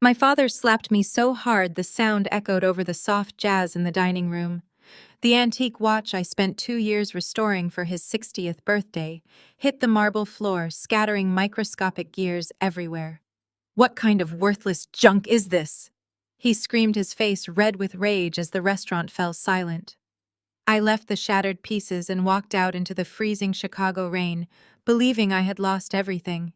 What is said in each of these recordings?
My father slapped me so hard the sound echoed over the soft jazz in the dining room. The antique watch I spent 2 years restoring for his 60th birthday hit the marble floor, scattering microscopic gears everywhere. "What kind of worthless junk is this?" he screamed, his face red with rage as the restaurant fell silent. I left the shattered pieces and walked out into the freezing Chicago rain, believing I had lost everything.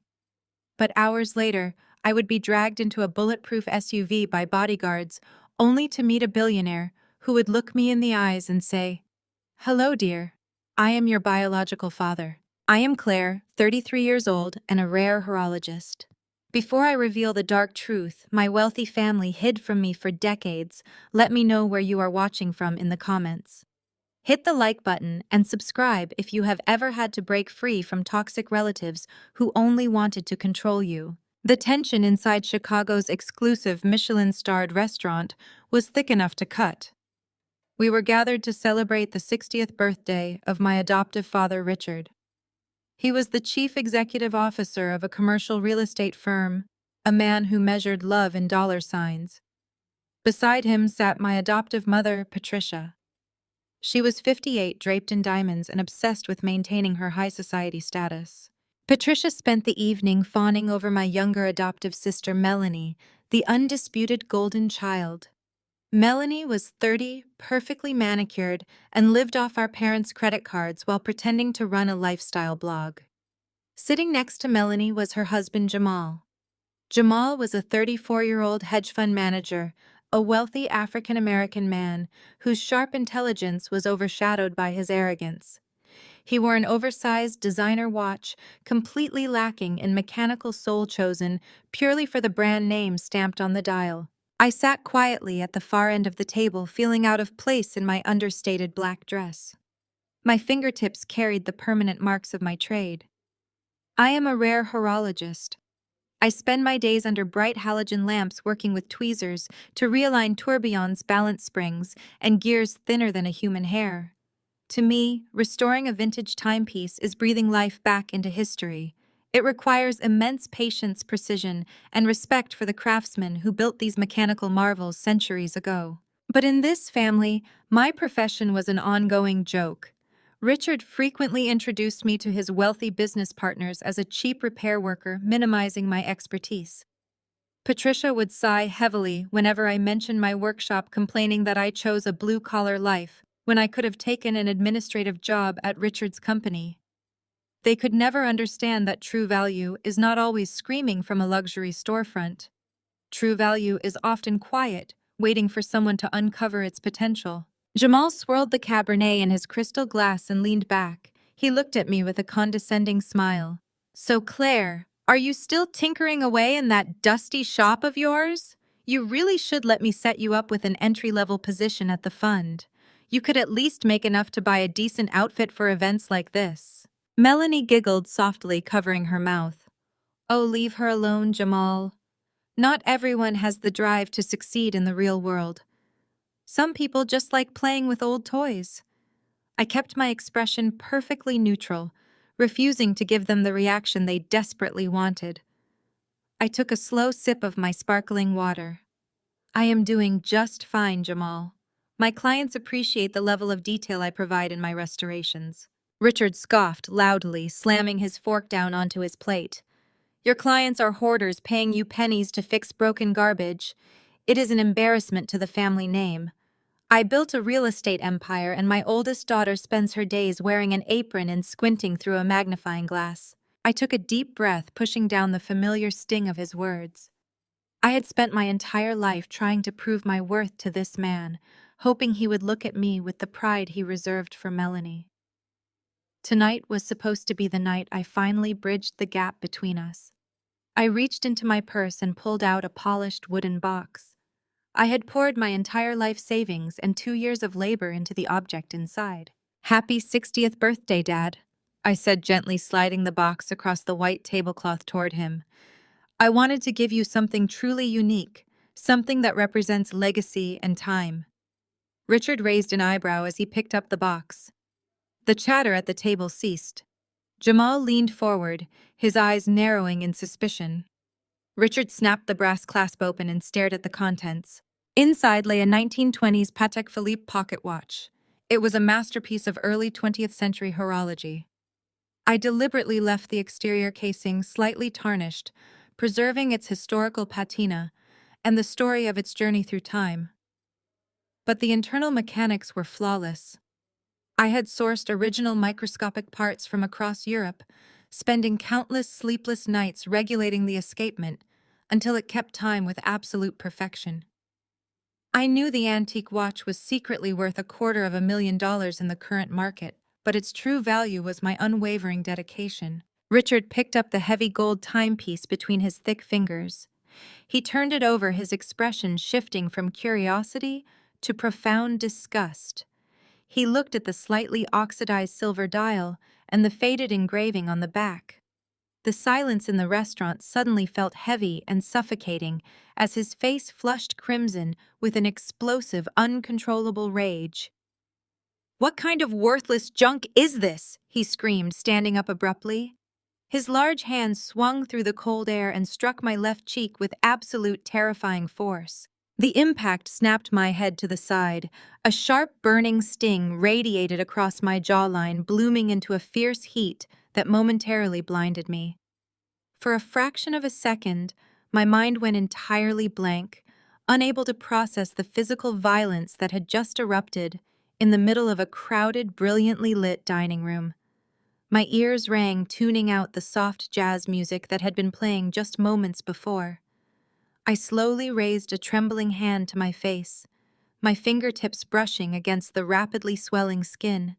But hours later, I would be dragged into a bulletproof SUV by bodyguards, only to meet a billionaire who would look me in the eyes and say, "Hello, dear. I am your biological father. I am Claire, 33 years old, and a rare horologist." Before I reveal the dark truth my wealthy family hid from me for decades, let me know where you are watching from in the comments. Hit the like button and subscribe if you have ever had to break free from toxic relatives who only wanted to control you. The tension inside Chicago's exclusive Michelin-starred restaurant was thick enough to cut. We were gathered to celebrate the 60th birthday of my adoptive father, Richard. He was the chief executive officer of a commercial real estate firm, a man who measured love in dollar signs. Beside him sat my adoptive mother, Patricia. She was 58, draped in diamonds and obsessed with maintaining her high society status. Patricia spent the evening fawning over my younger adoptive sister, Melanie, the undisputed golden child. Melanie was 30, perfectly manicured, and lived off our parents' credit cards while pretending to run a lifestyle blog. Sitting next to Melanie was her husband, Jamal. Jamal was a 34-year-old hedge fund manager, a wealthy African-American man whose sharp intelligence was overshadowed by his arrogance. He wore an oversized designer watch, completely lacking in mechanical soul chosen purely for the brand name stamped on the dial. I sat quietly at the far end of the table, feeling out of place in my understated black dress. My fingertips carried the permanent marks of my trade. I am a rare horologist. I spend my days under bright halogen lamps working with tweezers to realign tourbillons, balance springs, and gears thinner than a human hair. To me, restoring a vintage timepiece is breathing life back into history. It requires immense patience, precision, and respect for the craftsmen who built these mechanical marvels centuries ago. But in this family, my profession was an ongoing joke. Richard frequently introduced me to his wealthy business partners as a cheap repair worker, minimizing my expertise. Patricia would sigh heavily whenever I mentioned my workshop, complaining that I chose a blue-collar life when I could have taken an administrative job at Richard's company. They could never understand that true value is not always screaming from a luxury storefront. True value is often quiet, waiting for someone to uncover its potential. Jamal swirled the Cabernet in his crystal glass and leaned back. He looked at me with a condescending smile. "So, Claire, are you still tinkering away in that dusty shop of yours? You really should let me set you up with an entry-level position at the fund. You could at least make enough to buy a decent outfit for events like this." Melanie giggled softly, covering her mouth. "Oh, leave her alone, Jamal. Not everyone has the drive to succeed in the real world. Some people just like playing with old toys." I kept my expression perfectly neutral, refusing to give them the reaction they desperately wanted. I took a slow sip of my sparkling water. "I am doing just fine, Jamal. My clients appreciate the level of detail I provide in my restorations." Richard scoffed loudly, slamming his fork down onto his plate. "Your clients are hoarders paying you pennies to fix broken garbage. It is an embarrassment to the family name. I built a real estate empire, and my oldest daughter spends her days wearing an apron and squinting through a magnifying glass." I took a deep breath, pushing down the familiar sting of his words. I had spent my entire life trying to prove my worth to this man, hoping he would look at me with the pride he reserved for Melanie. Tonight was supposed to be the night I finally bridged the gap between us. I reached into my purse and pulled out a polished wooden box. I had poured my entire life savings and 2 years of labor into the object inside. "Happy 60th birthday, Dad," I said, gently sliding the box across the white tablecloth toward him. "I wanted to give you something truly unique, something that represents legacy and time." Richard raised an eyebrow as he picked up the box. The chatter at the table ceased. Jamal leaned forward, his eyes narrowing in suspicion. Richard snapped the brass clasp open and stared at the contents. Inside lay a 1920s Patek Philippe pocket watch. It was a masterpiece of early 20th century horology. I deliberately left the exterior casing slightly tarnished, preserving its historical patina and the story of its journey through time. But the internal mechanics were flawless. I had sourced original microscopic parts from across Europe, spending countless sleepless nights regulating the escapement until it kept time with absolute perfection. I knew the antique watch was secretly worth $250,000 in the current market, but its true value was my unwavering dedication. Richard picked up the heavy gold timepiece between his thick fingers. He turned it over, his expression shifting from curiosity to profound disgust. He looked at the slightly oxidized silver dial and the faded engraving on the back. The silence in the restaurant suddenly felt heavy and suffocating as his face flushed crimson with an explosive, uncontrollable rage. "What kind of worthless junk is this?" he screamed, standing up abruptly. His large hand swung through the cold air and struck my left cheek with absolute terrifying force. The impact snapped my head to the side. A sharp, burning sting radiated across my jawline, blooming into a fierce heat that momentarily blinded me. For a fraction of a second, my mind went entirely blank, unable to process the physical violence that had just erupted in the middle of a crowded, brilliantly lit dining room. My ears rang, tuning out the soft jazz music that had been playing just moments before. I slowly raised a trembling hand to my face, my fingertips brushing against the rapidly swelling skin.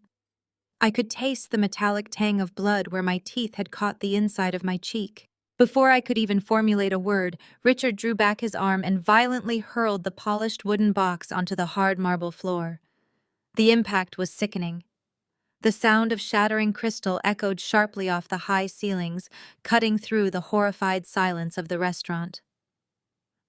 I could taste the metallic tang of blood where my teeth had caught the inside of my cheek. Before I could even formulate a word, Richard drew back his arm and violently hurled the polished wooden box onto the hard marble floor. The impact was sickening. The sound of shattering crystal echoed sharply off the high ceilings, cutting through the horrified silence of the restaurant.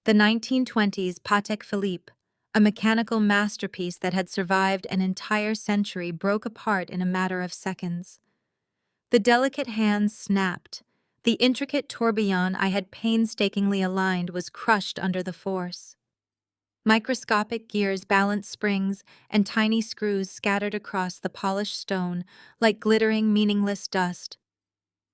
The 1920s Patek Philippe, a mechanical masterpiece that had survived an entire century, broke apart in a matter of seconds. The delicate hands snapped. The intricate tourbillon I had painstakingly aligned was crushed under the force. Microscopic gears, balanced springs, and tiny screws scattered across the polished stone like glittering, meaningless dust.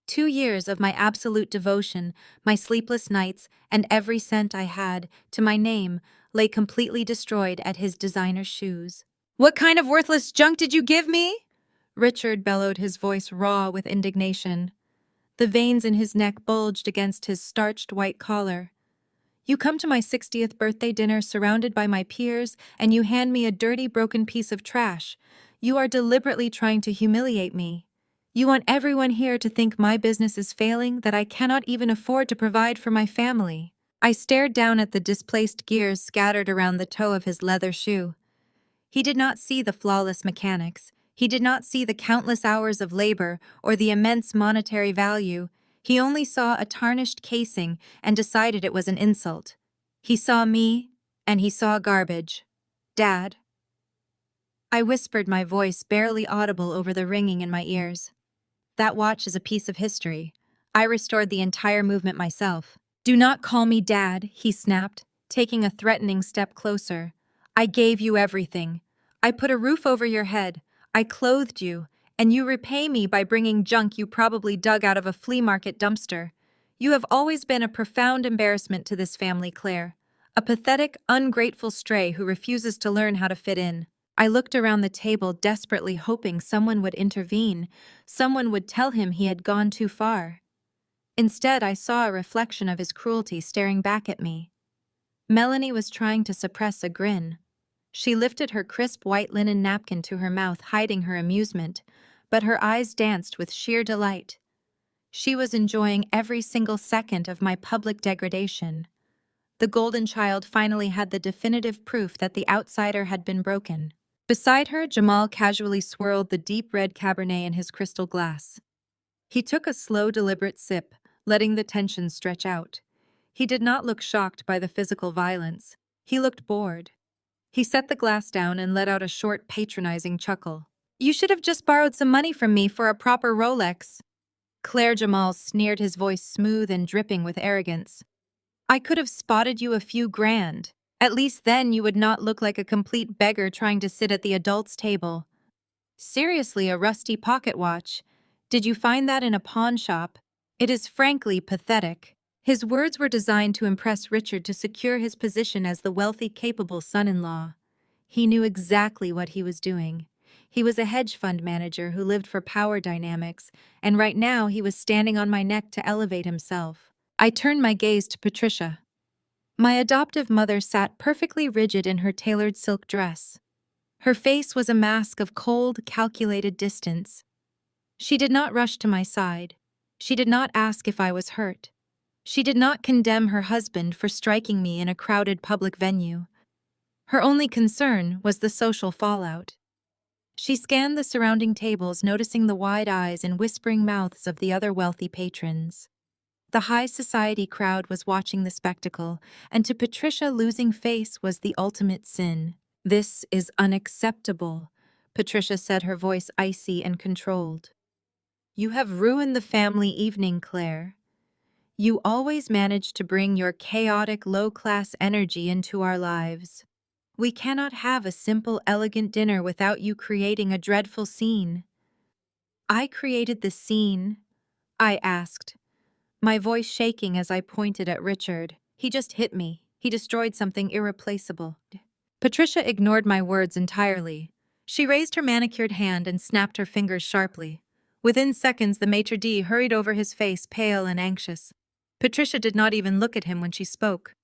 2 years of my absolute devotion, my sleepless nights, and every cent I had to my name lay completely destroyed at his designer shoes. "What kind of worthless junk did you give me?" Richard bellowed, his voice raw with indignation. The veins in his neck bulged against his starched white collar. "You come to my 60th birthday dinner surrounded by my peers, and you hand me a dirty, broken piece of trash. You are deliberately trying to humiliate me. You want everyone here to think my business is failing, that I cannot even afford to provide for my family." I stared down at the displaced gears scattered around the toe of his leather shoe. He did not see the flawless mechanics. He did not see the countless hours of labor or the immense monetary value. He only saw a tarnished casing and decided it was an insult. He saw me, and he saw garbage. "Dad." I whispered, my voice barely audible over the ringing in my ears. "That watch is a piece of history. I restored the entire movement myself." "Do not call me Dad," he snapped, taking a threatening step closer. "I gave you everything. I put a roof over your head. I clothed you, and you repay me by bringing junk you probably dug out of a flea market dumpster. You have always been a profound embarrassment to this family, Claire. A pathetic, ungrateful stray who refuses to learn how to fit in." I looked around the table, desperately hoping someone would intervene, someone would tell him he had gone too far. Instead, I saw a reflection of his cruelty staring back at me. Melanie was trying to suppress a grin. She lifted her crisp white linen napkin to her mouth, hiding her amusement, but her eyes danced with sheer delight. She was enjoying every single second of my public degradation. The golden child finally had the definitive proof that the outsider had been broken. Beside her, Jamal casually swirled the deep red Cabernet in his crystal glass. He took a slow, deliberate sip, letting the tension stretch out. He did not look shocked by the physical violence. He looked bored. He set the glass down and let out a short, patronizing chuckle. "You should have just borrowed some money from me for a proper Rolex." Claire Jamal sneered, his voice smooth and dripping with arrogance. I could have spotted you a few grand. At least then you would not look like a complete beggar trying to sit at the adults' table. Seriously, a rusty pocket watch. Did you find that in a pawn shop? It is frankly pathetic. His words were designed to impress Richard to secure his position as the wealthy, capable son-in-law. He knew exactly what he was doing. He was a hedge fund manager who lived for power dynamics, and right now he was standing on my neck to elevate himself. I turned my gaze to Patricia. My adoptive mother sat perfectly rigid in her tailored silk dress. Her face was a mask of cold, calculated distance. She did not rush to my side. She did not ask if I was hurt. She did not condemn her husband for striking me in a crowded public venue. Her only concern was the social fallout. She scanned the surrounding tables, noticing the wide eyes and whispering mouths of the other wealthy patrons. The high society crowd was watching the spectacle, and to Patricia, losing face was the ultimate sin. "This is unacceptable," Patricia said, her voice icy and controlled. "You have ruined the family evening, Claire. You always manage to bring your chaotic, low-class energy into our lives. We cannot have a simple, elegant dinner without you creating a dreadful scene." "I created the scene?" I asked, my voice shaking as I pointed at Richard. "He just hit me. He destroyed something irreplaceable." Patricia ignored my words entirely. She raised her manicured hand and snapped her fingers sharply. Within seconds, the maitre d' hurried over his face, pale and anxious. Patricia did not even look at him when she spoke.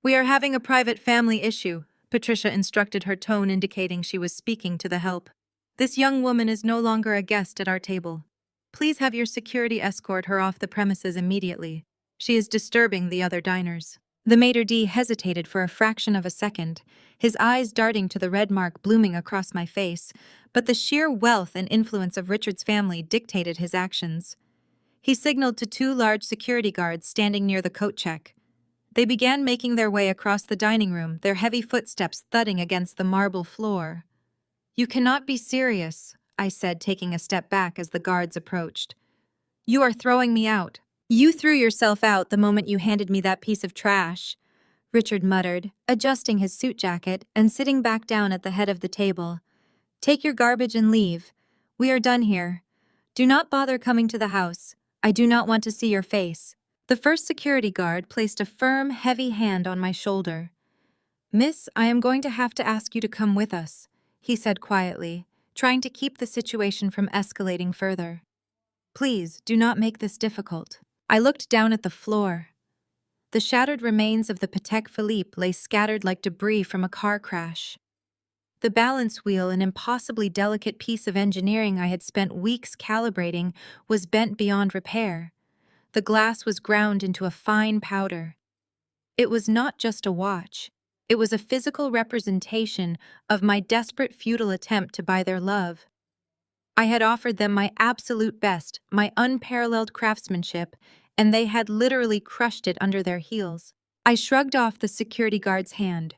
"We are having a private family issue," Patricia instructed, her tone indicating she was speaking to the help. "This young woman is no longer a guest at our table. Please have your security escort her off the premises immediately. She is disturbing the other diners." The maitre d' hesitated for a fraction of a second, his eyes darting to the red mark blooming across my face, but the sheer wealth and influence of Richard's family dictated his actions. He signaled to two large security guards standing near the coat check. They began making their way across the dining room, their heavy footsteps thudding against the marble floor. "You cannot be serious," I said, taking a step back as the guards approached. "You are throwing me out." "You threw yourself out the moment you handed me that piece of trash," Richard muttered, adjusting his suit jacket and sitting back down at the head of the table. "Take your garbage and leave. We are done here. Do not bother coming to the house. I do not want to see your face." The first security guard placed a firm, heavy hand on my shoulder. "Miss, I am going to have to ask you to come with us," he said quietly, trying to keep the situation from escalating further. "Please, do not make this difficult." I looked down at the floor. The shattered remains of the Patek Philippe lay scattered like debris from a car crash. The balance wheel, an impossibly delicate piece of engineering I had spent weeks calibrating, was bent beyond repair. The glass was ground into a fine powder. It was not just a watch. It was a physical representation of my desperate, futile attempt to buy their love. I had offered them my absolute best, my unparalleled craftsmanship, and they had literally crushed it under their heels. I shrugged off the security guard's hand.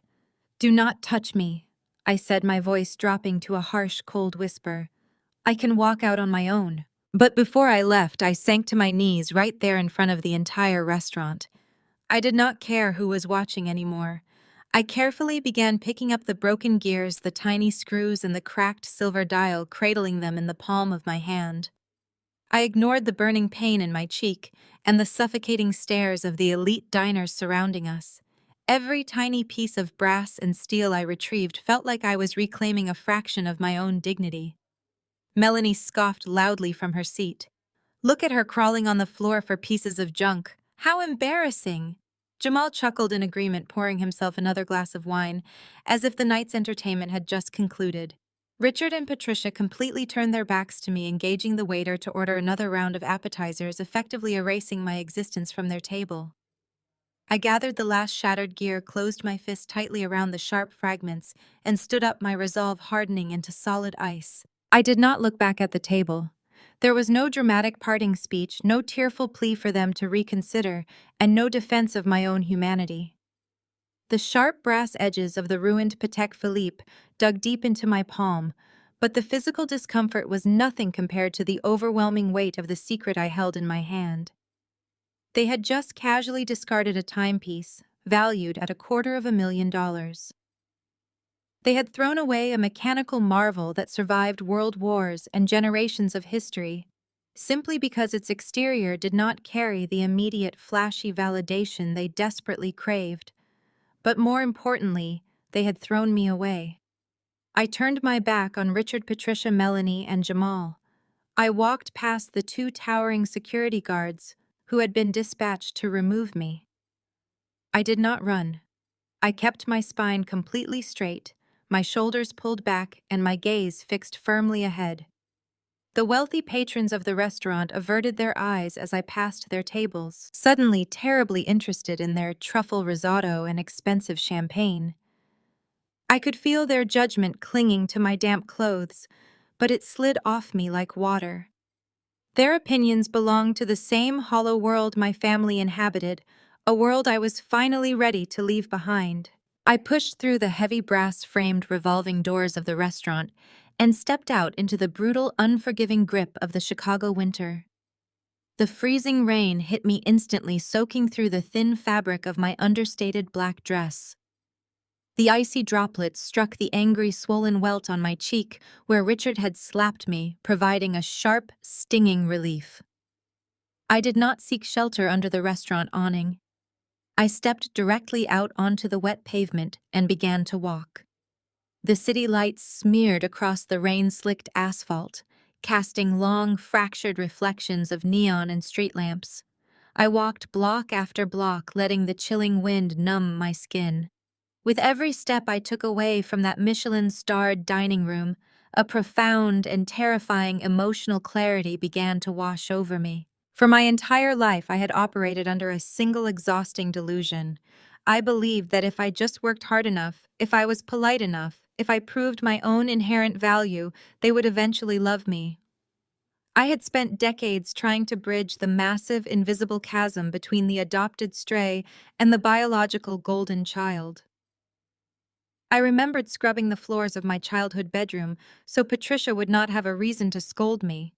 "Do not touch me," I said, my voice dropping to a harsh, cold whisper. "I can walk out on my own." But before I left, I sank to my knees right there in front of the entire restaurant. I did not care who was watching anymore. I carefully began picking up the broken gears, the tiny screws, and the cracked silver dial, cradling them in the palm of my hand. I ignored the burning pain in my cheek and the suffocating stares of the elite diners surrounding us. Every tiny piece of brass and steel I retrieved felt like I was reclaiming a fraction of my own dignity. Melanie scoffed loudly from her seat. "Look at her crawling on the floor for pieces of junk. How embarrassing!" Jamal chuckled in agreement, pouring himself another glass of wine, as if the night's entertainment had just concluded. Richard and Patricia completely turned their backs to me, engaging the waiter to order another round of appetizers, effectively erasing my existence from their table. I gathered the last shattered gear, closed my fist tightly around the sharp fragments, and stood up, my resolve hardening into solid ice. I did not look back at the table. There was no dramatic parting speech, no tearful plea for them to reconsider, and no defense of my own humanity. The sharp brass edges of the ruined Patek Philippe dug deep into my palm, but the physical discomfort was nothing compared to the overwhelming weight of the secret I held in my hand. They had just casually discarded a timepiece, valued at $250,000. They had thrown away a mechanical marvel that survived world wars and generations of history, simply because its exterior did not carry the immediate flashy validation they desperately craved. But more importantly, they had thrown me away. I turned my back on Richard, Patricia, Melanie, and Jamal. I walked past the two towering security guards who had been dispatched to remove me. I did not run. I kept my spine completely straight, my shoulders pulled back, and my gaze fixed firmly ahead. The wealthy patrons of the restaurant averted their eyes as I passed their tables, suddenly terribly interested in their truffle risotto and expensive champagne. I could feel their judgment clinging to my damp clothes, but it slid off me like water. Their opinions belonged to the same hollow world my family inhabited, a world I was finally ready to leave behind. I pushed through the heavy brass-framed revolving doors of the restaurant and stepped out into the brutal, unforgiving grip of the Chicago winter. The freezing rain hit me instantly, soaking through the thin fabric of my understated black dress. The icy droplets struck the angry, swollen welt on my cheek where Richard had slapped me, providing a sharp, stinging relief. I did not seek shelter under the restaurant awning. I stepped directly out onto the wet pavement and began to walk. The city lights smeared across the rain-slicked asphalt, casting long, fractured reflections of neon and street lamps. I walked block after block, letting the chilling wind numb my skin. With every step I took away from that Michelin-starred dining room, a profound and terrifying emotional clarity began to wash over me. For my entire life, I had operated under a single exhausting delusion. I believed that if I just worked hard enough, if I was polite enough, if I proved my own inherent value, they would eventually love me. I had spent decades trying to bridge the massive, invisible chasm between the adopted stray and the biological golden child. I remembered scrubbing the floors of my childhood bedroom so Patricia would not have a reason to scold me.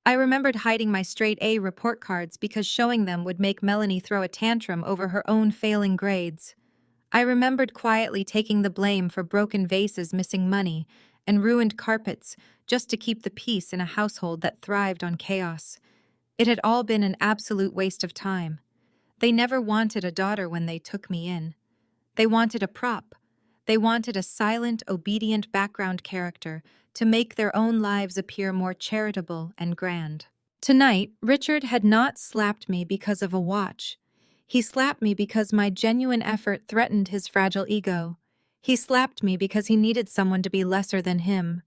I remembered hiding my straight A report cards because showing them would make Melanie throw a tantrum over her own failing grades. I remembered quietly taking the blame for broken vases, missing money, and ruined carpets just to keep the peace in a household that thrived on chaos. It had all been an absolute waste of time. They never wanted a daughter when they took me in. They wanted a prop. They wanted a silent, obedient background character to make their own lives appear more charitable and grand. Tonight, Richard had not slapped me because of a watch. He slapped me because my genuine effort threatened his fragile ego. He slapped me because he needed someone to be lesser than him.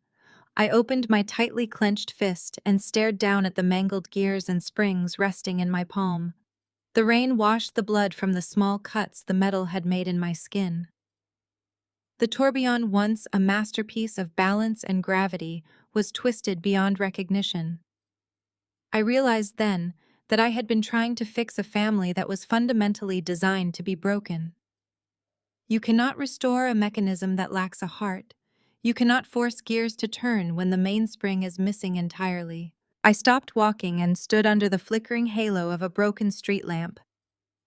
I opened my tightly clenched fist and stared down at the mangled gears and springs resting in my palm. The rain washed the blood from the small cuts the metal had made in my skin. The tourbillon, once a masterpiece of balance and gravity, was twisted beyond recognition. I realized then that I had been trying to fix a family that was fundamentally designed to be broken. You cannot restore a mechanism that lacks a heart. You cannot force gears to turn when the mainspring is missing entirely. I stopped walking and stood under the flickering halo of a broken street lamp.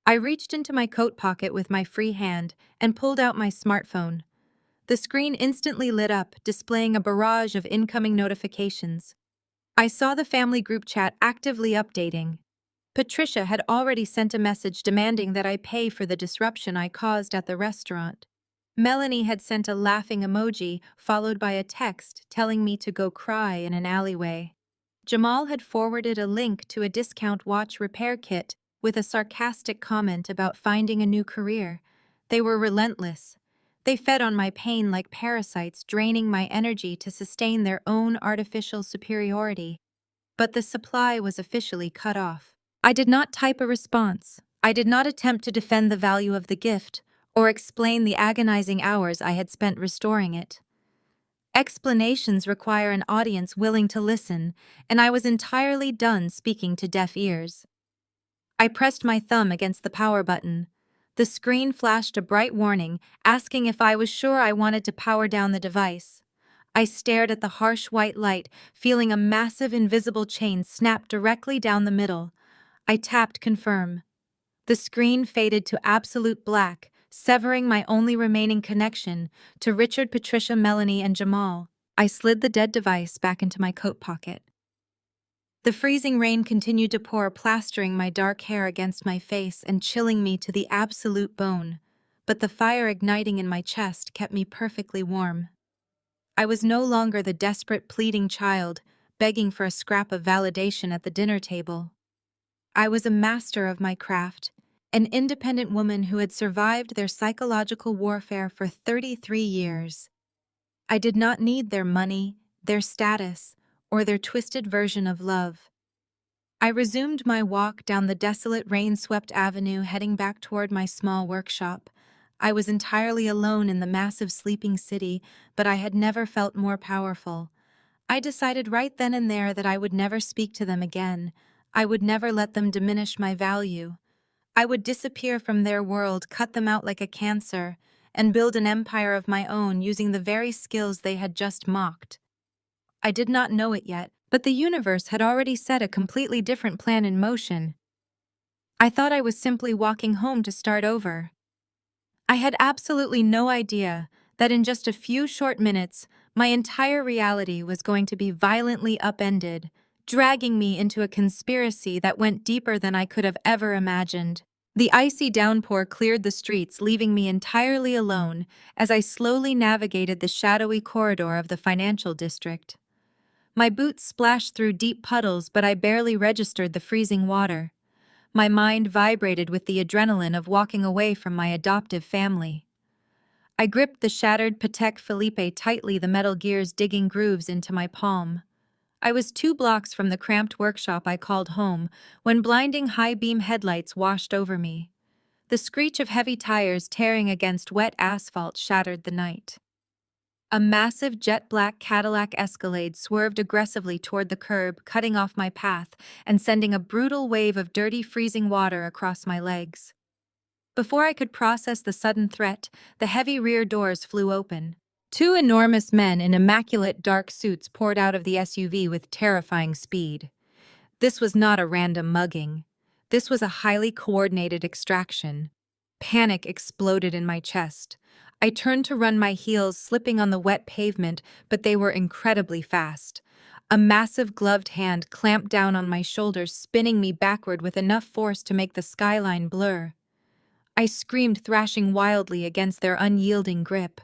I reached into my coat pocket with my free hand and pulled out my smartphone. The screen instantly lit up, displaying a barrage of incoming notifications. I saw the family group chat actively updating. Patricia had already sent a message demanding that I pay for the disruption I caused at the restaurant. Melanie had sent a laughing emoji, followed by a text telling me to go cry in an alleyway. Jamal had forwarded a link to a discount watch repair kit with a sarcastic comment about finding a new career. They were relentless. They fed on my pain like parasites, draining my energy to sustain their own artificial superiority. But the supply was officially cut off. I did not type a response. I did not attempt to defend the value of the gift or explain the agonizing hours I had spent restoring it. Explanations require an audience willing to listen, and I was entirely done speaking to deaf ears. I pressed my thumb against the power button. The screen flashed a bright warning, asking if I was sure I wanted to power down the device. I stared at the harsh white light, feeling a massive invisible chain snap directly down the middle. I tapped confirm. The screen faded to absolute black, severing my only remaining connection to Richard, Patricia, Melanie, and Jamal. I slid the dead device back into my coat pocket. The freezing rain continued to pour, plastering my dark hair against my face and chilling me to the absolute bone, but the fire igniting in my chest kept me perfectly warm. I was no longer the desperate, pleading child, begging for a scrap of validation at the dinner table. I was a master of my craft, an independent woman who had survived their psychological warfare for 33 years. I did not need their money, their status, or their twisted version of love. I resumed my walk down the desolate, rain-swept avenue, heading back toward my small workshop. I was entirely alone in the massive sleeping city, but I had never felt more powerful. I decided right then and there that I would never speak to them again. I would never let them diminish my value. I would disappear from their world, cut them out like a cancer, and build an empire of my own using the very skills they had just mocked. I did not know it yet, but the universe had already set a completely different plan in motion. I thought I was simply walking home to start over. I had absolutely no idea that in just a few short minutes, my entire reality was going to be violently upended, dragging me into a conspiracy that went deeper than I could have ever imagined. The icy downpour cleared the streets, leaving me entirely alone as I slowly navigated the shadowy corridor of the financial district. My boots splashed through deep puddles, but I barely registered the freezing water. My mind vibrated with the adrenaline of walking away from my adoptive family. I gripped the shattered Patek Philippe tightly, the metal gears digging grooves into my palm. I was 2 blocks from the cramped workshop I called home when blinding high-beam headlights washed over me. The screech of heavy tires tearing against wet asphalt shattered the night. A massive jet-black Cadillac Escalade swerved aggressively toward the curb, cutting off my path and sending a brutal wave of dirty, freezing water across my legs. Before I could process the sudden threat, the heavy rear doors flew open. 2 enormous men in immaculate dark suits poured out of the SUV with terrifying speed. This was not a random mugging. This was a highly coordinated extraction. Panic exploded in my chest. I turned to run, my heels slipping on the wet pavement, but they were incredibly fast. A massive gloved hand clamped down on my shoulders, spinning me backward with enough force to make the skyline blur. I screamed, thrashing wildly against their unyielding grip.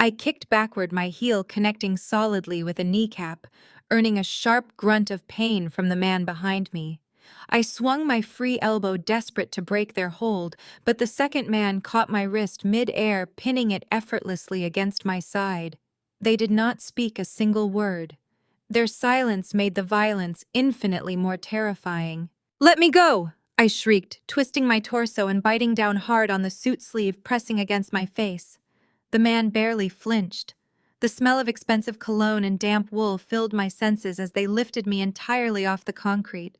I kicked backward, my heel connecting solidly with a kneecap, earning a sharp grunt of pain from the man behind me. I swung my free elbow, desperate to break their hold, but the second man caught my wrist mid-air, pinning it effortlessly against my side. They did not speak a single word. Their silence made the violence infinitely more terrifying. "Let me go!" I shrieked, twisting my torso and biting down hard on the suit sleeve, pressing against my face. The man barely flinched. The smell of expensive cologne and damp wool filled my senses as they lifted me entirely off the concrete.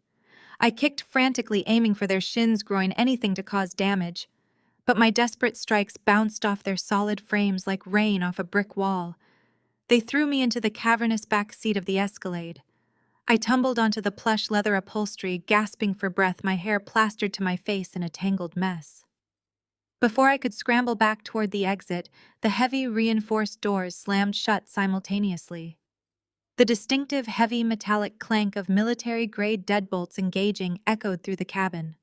I kicked frantically, aiming for their shins, groin, anything to cause damage. But my desperate strikes bounced off their solid frames like rain off a brick wall. They threw me into the cavernous back seat of the Escalade. I tumbled onto the plush leather upholstery, gasping for breath, my hair plastered to my face in a tangled mess. Before I could scramble back toward the exit, the heavy, reinforced doors slammed shut simultaneously. The distinctive, heavy metallic clank of military-grade deadbolts engaging echoed through the cabin.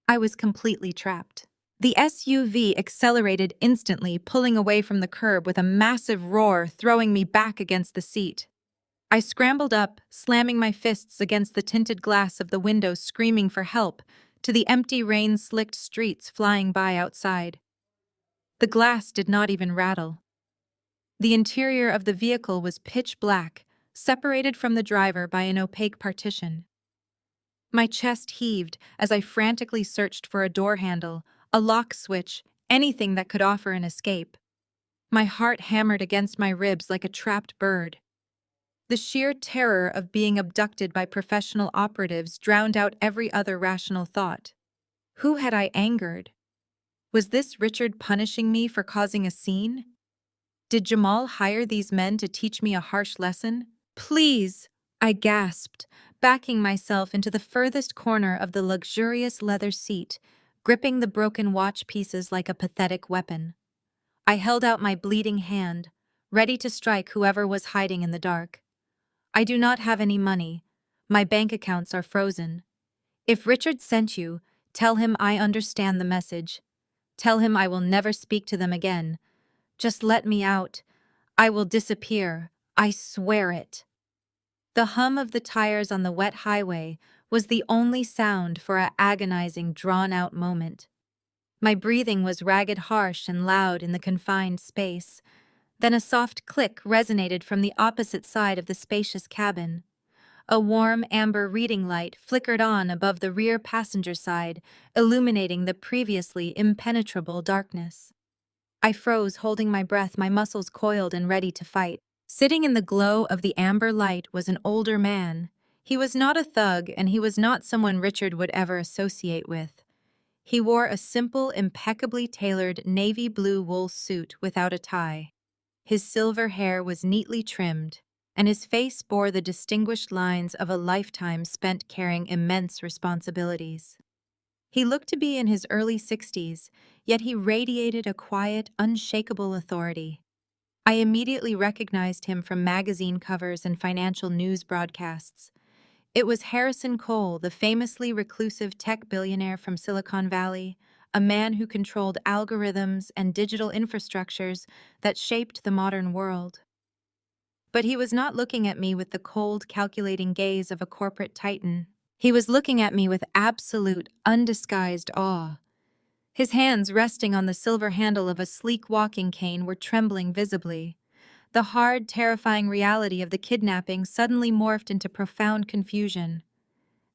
I was completely trapped. The SUV accelerated instantly, pulling away from the curb with a massive roar, throwing me back against the seat. I scrambled up, slamming my fists against the tinted glass of the window, screaming for help, to the empty, rain-slicked streets flying by outside. The glass did not even rattle. The interior of the vehicle was pitch black, separated from the driver by an opaque partition. My chest heaved as I frantically searched for a door handle, a lock switch, anything that could offer an escape. My heart hammered against my ribs like a trapped bird. The sheer terror of being abducted by professional operatives drowned out every other rational thought. Who had I angered? Was this Richard punishing me for causing a scene? Did Jamal hire these men to teach me a harsh lesson? "Please," I gasped, backing myself into the furthest corner of the luxurious leather seat, gripping the broken watch pieces like a pathetic weapon. I held out my bleeding hand, ready to strike whoever was hiding in the dark. I do not have any money. My bank accounts are frozen. If Richard sent you, tell him I understand the message. Tell him I will never speak to them again. Just let me out. I will disappear. I swear it. The hum of the tires on the wet highway was the only sound for an agonizing, drawn-out moment. My breathing was ragged, harsh, and loud in the confined space. Then a soft click resonated from the opposite side of the spacious cabin. A warm amber reading light flickered on above the rear passenger side, illuminating the previously impenetrable darkness. I froze, holding my breath, my muscles coiled and ready to fight. Sitting in the glow of the amber light was an older man. He was not a thug, and he was not someone Richard would ever associate with. He wore a simple, impeccably tailored navy blue wool suit without a tie. His silver hair was neatly trimmed, and his face bore the distinguished lines of a lifetime spent carrying immense responsibilities. He looked to be in his early 60s, yet he radiated a quiet, unshakable authority. I immediately recognized him from magazine covers and financial news broadcasts. It was Harrison Cole, the famously reclusive tech billionaire from Silicon Valley, a man who controlled algorithms and digital infrastructures that shaped the modern world. But he was not looking at me with the cold, calculating gaze of a corporate titan. He was looking at me with absolute, undisguised awe. His hands, resting on the silver handle of a sleek walking cane, were trembling visibly. The hard, terrifying reality of the kidnapping suddenly morphed into profound confusion.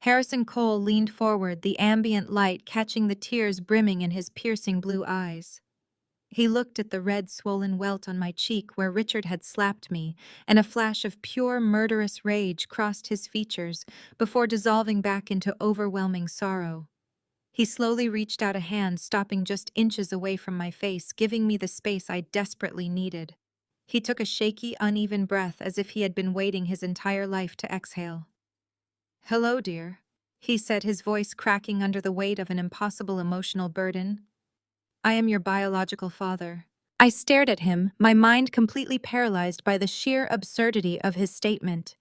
Harrison Cole leaned forward, the ambient light catching the tears brimming in his piercing blue eyes. He looked at the red, swollen welt on my cheek where Richard had slapped me, and a flash of pure, murderous rage crossed his features before dissolving back into overwhelming sorrow. He slowly reached out a hand, stopping just inches away from my face, giving me the space I desperately needed. He took a shaky, uneven breath as if he had been waiting his entire life to exhale. "Hello, dear," he said, his voice cracking under the weight of an impossible emotional burden. "I am your biological father." I stared at him, my mind completely paralyzed by the sheer absurdity of his statement.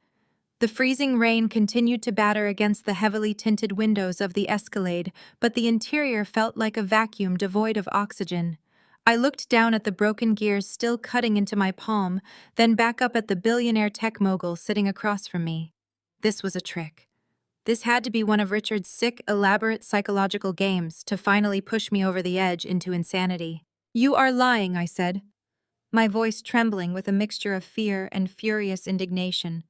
The freezing rain continued to batter against the heavily tinted windows of the Escalade, but the interior felt like a vacuum devoid of oxygen. I looked down at the broken gears still cutting into my palm, then back up at the billionaire tech mogul sitting across from me. This was a trick. This had to be one of Richard's sick, elaborate psychological games to finally push me over the edge into insanity. "You are lying," I said, my voice trembling with a mixture of fear and furious indignation.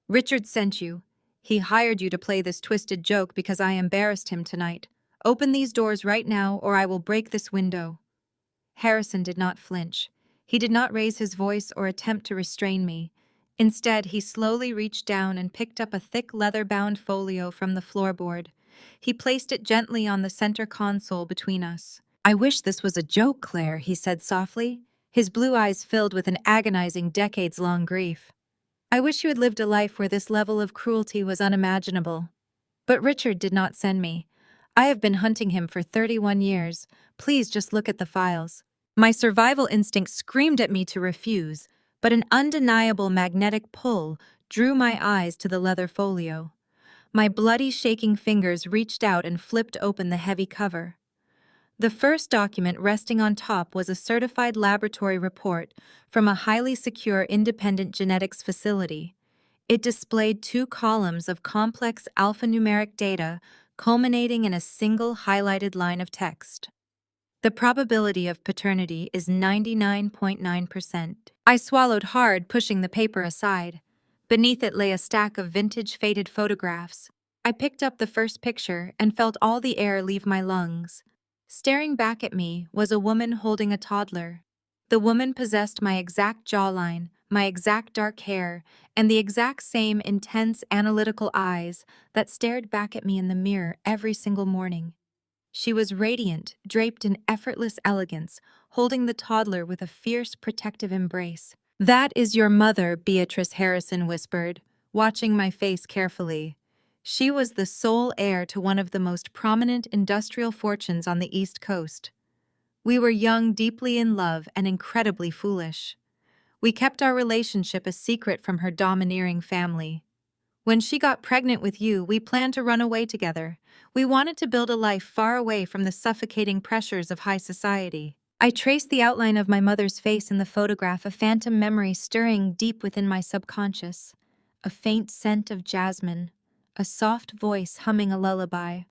"Richard sent you. He hired you to play this twisted joke because I embarrassed him tonight. Open these doors right now or I will break this window." Harrison did not flinch. He did not raise his voice or attempt to restrain me. Instead, he slowly reached down and picked up a thick leather-bound folio from the floorboard. He placed it gently on the center console between us. "I wish this was a joke, Claire," he said softly, his blue eyes filled with an agonizing, decades-long grief. "I wish you had lived a life where this level of cruelty was unimaginable. But Richard did not send me. I have been hunting him for 31 years. Please just look at the files." My survival instinct screamed at me to refuse, but an undeniable magnetic pull drew my eyes to the leather folio. My bloody, shaking fingers reached out and flipped open the heavy cover. The first document resting on top was a certified laboratory report from a highly secure independent genetics facility. It displayed 2 columns of complex alphanumeric data culminating in a single highlighted line of text. "The probability of paternity is 99.9%. I swallowed hard, pushing the paper aside. Beneath it lay a stack of vintage faded photographs. I picked up the first picture and felt all the air leave my lungs. Staring back at me was a woman holding a toddler. The woman possessed my exact jawline, my exact dark hair, and the exact same intense analytical eyes that stared back at me in the mirror every single morning. She was radiant, draped in effortless elegance, holding the toddler with a fierce, protective embrace. "That is your mother," Beatrice Harrison whispered, watching my face carefully. She was the sole heir to one of the most prominent industrial fortunes on the East Coast. We were young, deeply in love, and incredibly foolish. We kept our relationship a secret from her domineering family. When she got pregnant with you, we planned to run away together. We wanted to build a life far away from the suffocating pressures of high society. I traced the outline of my mother's face in the photograph, a phantom memory stirring deep within my subconscious. A faint scent of jasmine, a soft voice humming a lullaby.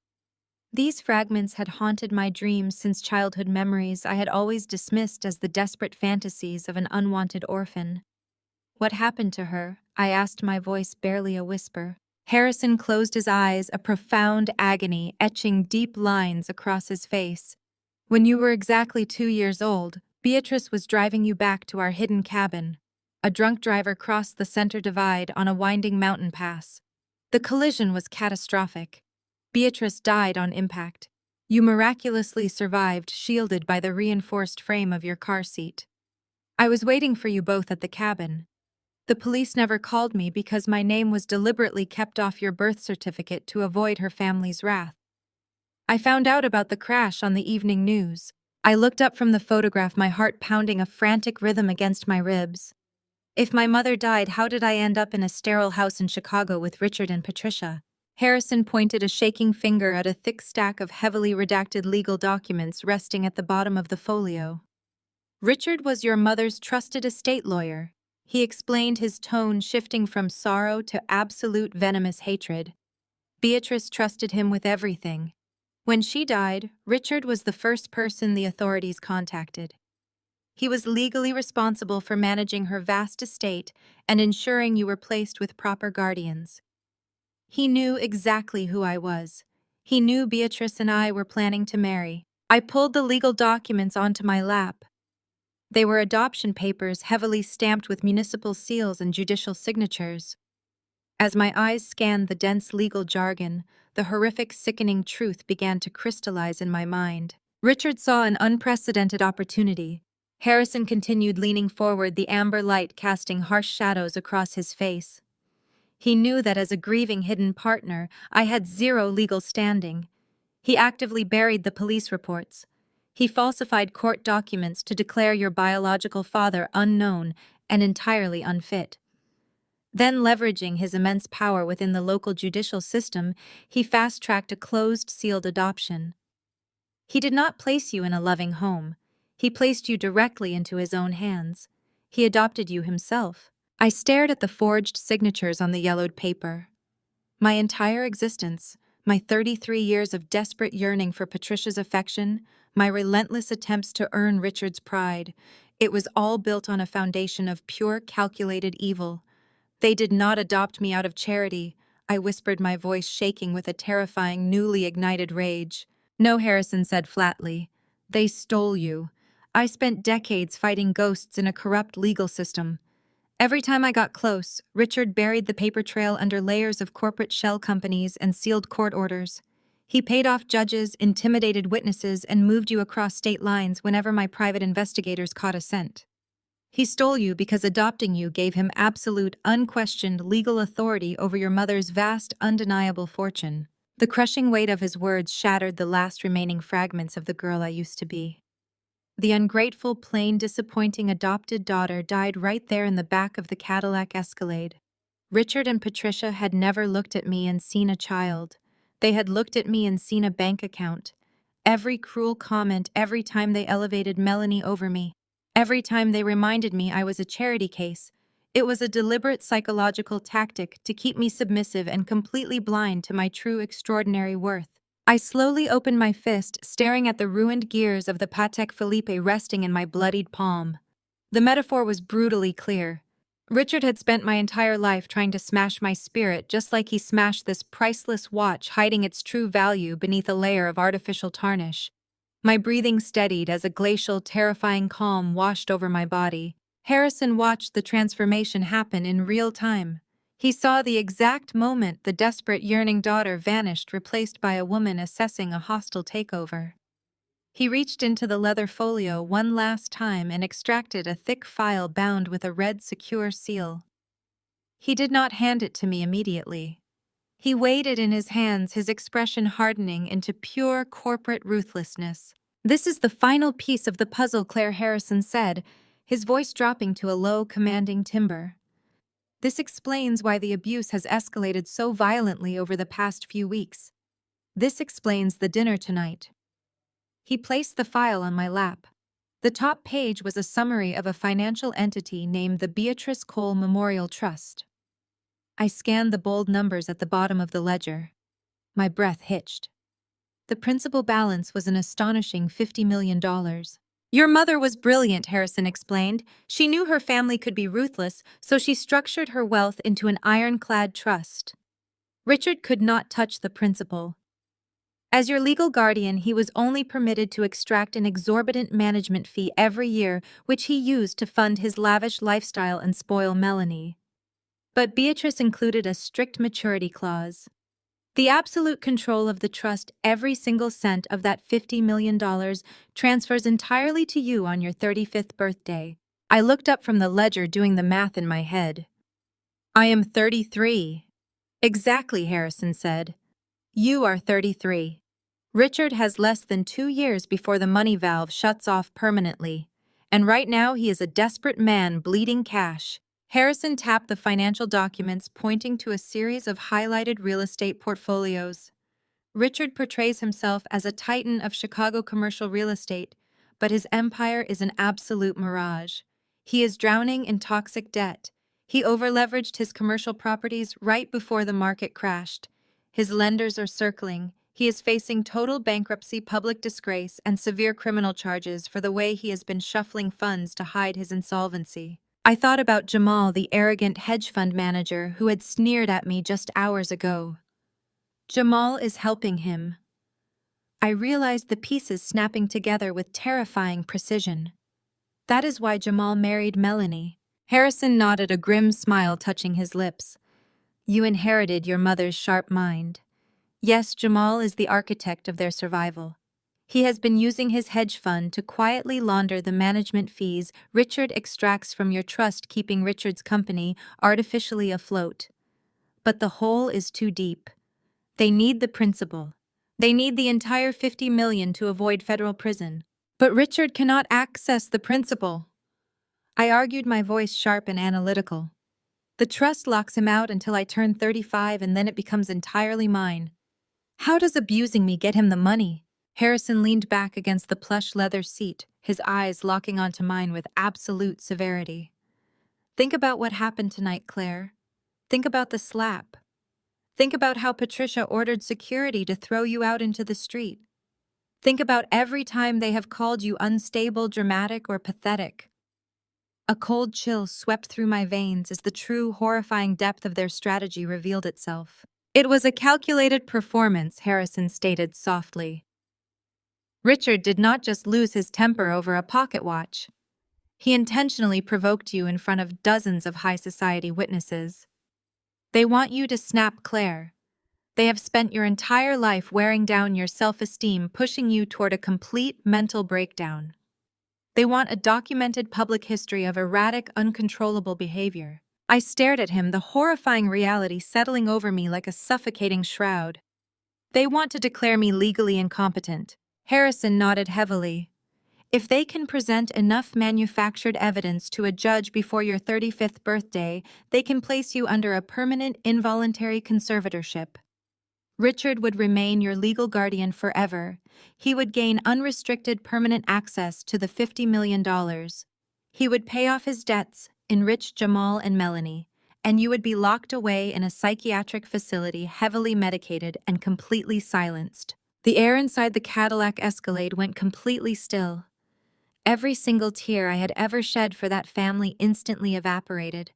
These fragments had haunted my dreams since childhood memories I had always dismissed as the desperate fantasies of an unwanted orphan. What happened to her? I asked, my voice barely a whisper. Harrison closed his eyes, a profound agony etching deep lines across his face. When you were exactly 2 years old, Beatrice was driving you back to our hidden cabin. A drunk driver crossed the center divide on a winding mountain pass. The collision was catastrophic. Beatrice died on impact. You miraculously survived, shielded by the reinforced frame of your car seat. I was waiting for you both at the cabin. The police never called me because my name was deliberately kept off your birth certificate to avoid her family's wrath. I found out about the crash on the evening news. I looked up from the photograph, my heart pounding a frantic rhythm against my ribs. If my mother died, how did I end up in a sterile house in Chicago with Richard and Patricia? Harrison pointed a shaking finger at a thick stack of heavily redacted legal documents resting at the bottom of the folio. Richard was your mother's trusted estate lawyer. He explained, his tone shifting from sorrow to absolute venomous hatred. Beatrice trusted him with everything. When she died, Richard was the first person the authorities contacted. He was legally responsible for managing her vast estate and ensuring you were placed with proper guardians. He knew exactly who I was. He knew Beatrice and I were planning to marry. I pulled the legal documents onto my lap. They were adoption papers heavily stamped with municipal seals and judicial signatures. As my eyes scanned the dense legal jargon, the horrific, sickening truth began to crystallize in my mind. Richard saw an unprecedented opportunity. Harrison continued, leaning forward, the amber light casting harsh shadows across his face. He knew that as a grieving hidden partner, I had zero legal standing. He actively buried the police reports. He falsified court documents to declare your biological father unknown and entirely unfit. Then, leveraging his immense power within the local judicial system, he fast-tracked a closed-sealed adoption. He did not place you in a loving home. He placed you directly into his own hands. He adopted you himself. I stared at the forged signatures on the yellowed paper. My entire existence, my 33 years of desperate yearning for Patricia's affection, my relentless attempts to earn Richard's pride, it was all built on a foundation of pure, calculated evil. They did not adopt me out of charity, I whispered, my voice shaking with a terrifying, newly ignited rage. No, Harrison said flatly. They stole you. I spent decades fighting ghosts in a corrupt legal system. Every time I got close, Richard buried the paper trail under layers of corporate shell companies and sealed court orders. He paid off judges, intimidated witnesses, and moved you across state lines whenever my private investigators caught a scent. He stole you because adopting you gave him absolute, unquestioned legal authority over your mother's vast, undeniable fortune. The crushing weight of his words shattered the last remaining fragments of the girl I used to be. The ungrateful, plain, disappointing adopted daughter died right there in the back of the Cadillac Escalade. Richard and Patricia had never looked at me and seen a child. They had looked at me and seen a bank account. Every cruel comment, every time they elevated Melanie over me, every time they reminded me I was a charity case, it was a deliberate psychological tactic to keep me submissive and completely blind to my true extraordinary worth. I slowly opened my fist, staring at the ruined gears of the Patek Philippe resting in my bloodied palm. The metaphor was brutally clear. Richard had spent my entire life trying to smash my spirit, just like he smashed this priceless watch, hiding its true value beneath a layer of artificial tarnish. My breathing steadied as a glacial, terrifying calm washed over my body. Harrison watched the transformation happen in real time. He saw the exact moment the desperate, yearning daughter vanished, replaced by a woman assessing a hostile takeover. He reached into the leather folio one last time and extracted a thick file bound with a red, secure seal. He did not hand it to me immediately. He weighed it in his hands, his expression hardening into pure corporate ruthlessness. "This is the final piece of the puzzle," Claire Harrison said, his voice dropping to a low, commanding timbre. "This explains why the abuse has escalated so violently over the past few weeks. This explains the dinner tonight." He placed the file on my lap. The top page was a summary of a financial entity named the Beatrice Cole Memorial Trust. I scanned the bold numbers at the bottom of the ledger. My breath hitched. The principal balance was an astonishing $50 million. "Your mother was brilliant," Harrison explained. "She knew her family could be ruthless, so she structured her wealth into an ironclad trust. Richard could not touch the principal. As your legal guardian, he was only permitted to extract an exorbitant management fee every year, which he used to fund his lavish lifestyle and spoil Melanie. But Beatrice included a strict maturity clause. The absolute control of the trust, every single cent of that $50 million, transfers entirely to you on your 35th birthday." I looked up from the ledger, doing the math in my head. "I am 33. "Exactly," Harrison said. "You are 33. Richard has less than 2 years before the money valve shuts off permanently. And right now he is a desperate man bleeding cash." Harrison tapped the financial documents, pointing to a series of highlighted real estate portfolios. "Richard portrays himself as a titan of Chicago commercial real estate, but his empire is an absolute mirage. He is drowning in toxic debt. He overleveraged his commercial properties right before the market crashed. His lenders are circling. He is facing total bankruptcy, public disgrace, and severe criminal charges for the way he has been shuffling funds to hide his insolvency." I thought about Jamal, the arrogant hedge fund manager who had sneered at me just hours ago. Jamal is helping him. I realized the pieces snapping together with terrifying precision. That is why Jamal married Melanie. Harrison nodded, a grim smile touching his lips. "You inherited your mother's sharp mind. Yes, Jamal is the architect of their survival. He has been using his hedge fund to quietly launder the management fees Richard extracts from your trust, keeping Richard's company artificially afloat. But the hole is too deep. They need the principal. They need the entire $50 million to avoid federal prison. But Richard cannot access the principal." I argued, my voice sharp and analytical. "The trust locks him out until I turn 35, and then it becomes entirely mine. How does abusing me get him the money?" Harrison leaned back against the plush leather seat, his eyes locking onto mine with absolute severity. "Think about what happened tonight, Claire. Think about the slap. Think about how Patricia ordered security to throw you out into the street. Think about every time they have called you unstable, dramatic, or pathetic." A cold chill swept through my veins as the true, horrifying depth of their strategy revealed itself. "It was a calculated performance," Harrison stated softly. "Richard did not just lose his temper over a pocket watch. He intentionally provoked you in front of dozens of high society witnesses. They want you to snap, Claire. They have spent your entire life wearing down your self-esteem, pushing you toward a complete mental breakdown. They want a documented public history of erratic, uncontrollable behavior." I stared at him, the horrifying reality settling over me like a suffocating shroud. "They want to declare me legally incompetent." Harrison nodded heavily. "If they can present enough manufactured evidence to a judge before your 35th birthday, they can place you under a permanent involuntary conservatorship. Richard would remain your legal guardian forever. He would gain unrestricted permanent access to the $50 million. He would pay off his debts, enrich Jamal and Melanie, and you would be locked away in a psychiatric facility, heavily medicated and completely silenced." The air inside the Cadillac Escalade went completely still. Every single tear I had ever shed for that family instantly evaporated.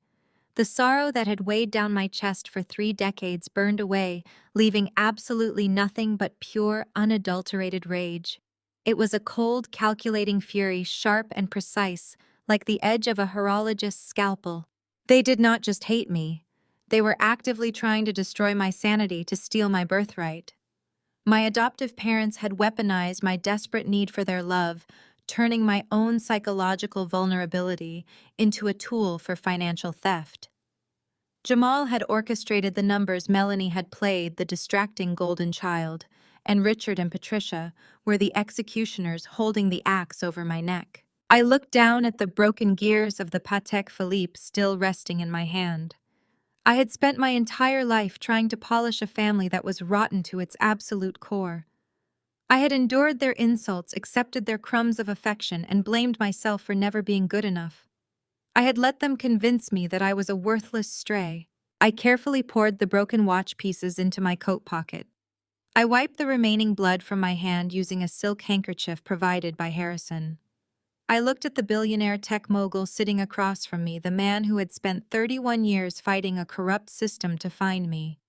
The sorrow that had weighed down my chest for 3 decades burned away, leaving absolutely nothing but pure, unadulterated rage. It was a cold, calculating fury, sharp and precise, like the edge of a horologist's scalpel. They did not just hate me. They were actively trying to destroy my sanity to steal my birthright. My adoptive parents had weaponized my desperate need for their love, turning my own psychological vulnerability into a tool for financial theft. Jamal had orchestrated the numbers. Melanie had played the distracting golden child, and Richard and Patricia were the executioners holding the axe over my neck. I looked down at the broken gears of the Patek Philippe still resting in my hand. I had spent my entire life trying to polish a family that was rotten to its absolute core. I had endured their insults, accepted their crumbs of affection, and blamed myself for never being good enough. I had let them convince me that I was a worthless stray. I carefully poured the broken watch pieces into my coat pocket. I wiped the remaining blood from my hand using a silk handkerchief provided by Harrison. I looked at the billionaire tech mogul sitting across from me, the man who had spent 31 years fighting a corrupt system to find me.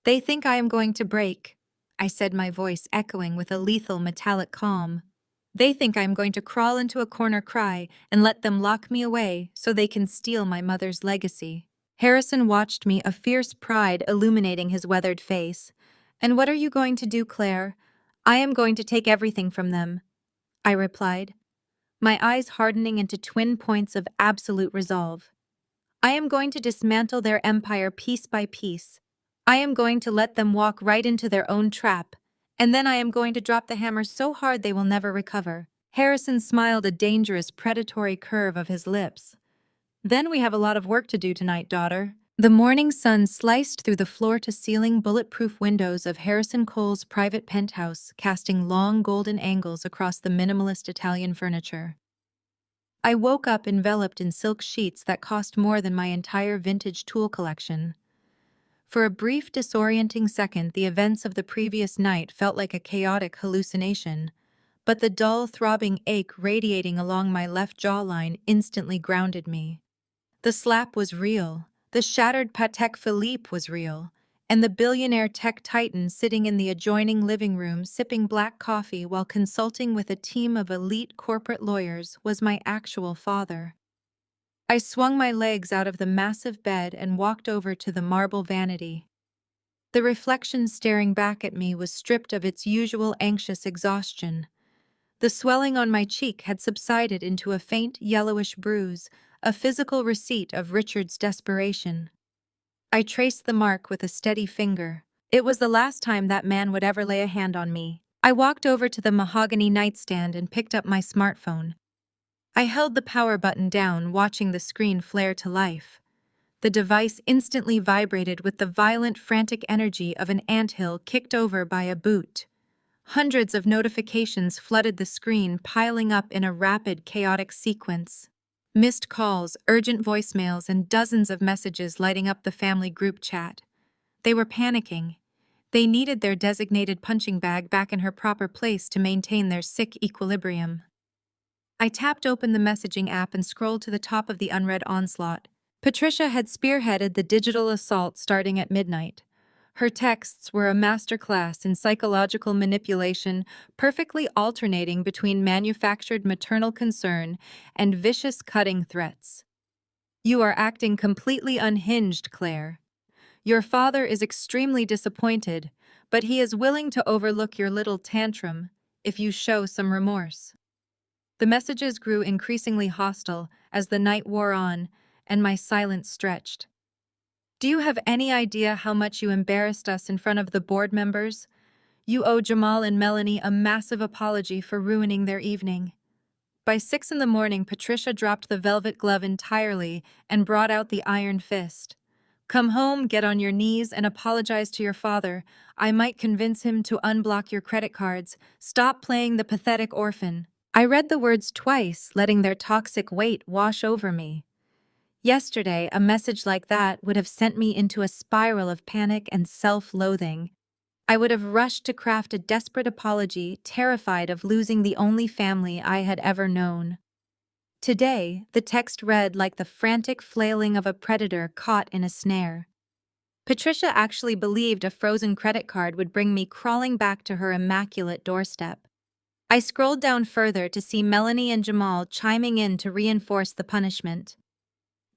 "They think I am going to break," I said, my voice echoing with a lethal metallic calm. "They think I am going to crawl into a corner, cry, and let them lock me away so they can steal my mother's legacy." Harrison watched me, a fierce pride illuminating his weathered face. "And what are you going to do, Claire?" "I am going to take everything from them," I replied, my eyes hardening into twin points of absolute resolve. "I am going to dismantle their empire piece by piece. I am going to let them walk right into their own trap, and then I am going to drop the hammer so hard they will never recover." Harrison smiled, a dangerous, predatory curve of his lips. "Then we have a lot of work to do tonight, daughter." The morning sun sliced through the floor-to-ceiling bulletproof windows of Harrison Cole's private penthouse, casting long golden angles across the minimalist Italian furniture. I woke up enveloped in silk sheets that cost more than my entire vintage tool collection. For a brief, disorienting second, the events of the previous night felt like a chaotic hallucination, but the dull, throbbing ache radiating along my left jawline instantly grounded me. The slap was real, the shattered Patek Philippe was real, and the billionaire tech titan sitting in the adjoining living room sipping black coffee while consulting with a team of elite corporate lawyers was my actual father. I swung my legs out of the massive bed and walked over to the marble vanity. The reflection staring back at me was stripped of its usual anxious exhaustion. The swelling on my cheek had subsided into a faint yellowish bruise, a physical receipt of Richard's desperation. I traced the mark with a steady finger. It was the last time that man would ever lay a hand on me. I walked over to the mahogany nightstand and picked up my smartphone. I held the power button down, watching the screen flare to life. The device instantly vibrated with the violent, frantic energy of an anthill kicked over by a boot. Hundreds of notifications flooded the screen, piling up in a rapid, chaotic sequence. Missed calls, urgent voicemails, and dozens of messages lighting up the family group chat. They were panicking. They needed their designated punching bag back in her proper place to maintain their sick equilibrium. I tapped open the messaging app and scrolled to the top of the unread onslaught. Patricia had spearheaded the digital assault starting at midnight. Her texts were a masterclass in psychological manipulation, perfectly alternating between manufactured maternal concern and vicious cutting threats. "You are acting completely unhinged, Claire. Your father is extremely disappointed, but he is willing to overlook your little tantrum if you show some remorse." The messages grew increasingly hostile as the night wore on, and my silence stretched. "Do you have any idea how much you embarrassed us in front of the board members? You owe Jamal and Melanie a massive apology for ruining their evening." By 6 a.m, Patricia dropped the velvet glove entirely and brought out the iron fist. "Come home, get on your knees, and apologize to your father. I might convince him to unblock your credit cards. Stop playing the pathetic orphan." I read the words twice, letting their toxic weight wash over me. Yesterday, a message like that would have sent me into a spiral of panic and self-loathing. I would have rushed to craft a desperate apology, terrified of losing the only family I had ever known. Today, the text read like the frantic flailing of a predator caught in a snare. Patricia actually believed a frozen credit card would bring me crawling back to her immaculate doorstep. I scrolled down further to see Melanie and Jamal chiming in to reinforce the punishment.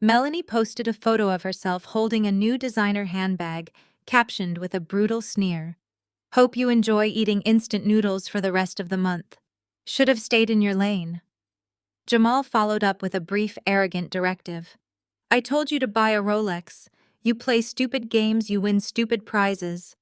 Melanie posted a photo of herself holding a new designer handbag, captioned with a brutal sneer. "Hope you enjoy eating instant noodles for the rest of the month. Should have stayed in your lane." Jamal followed up with a brief, arrogant directive. "I told you to buy a Rolex. You play stupid games, you win stupid prizes.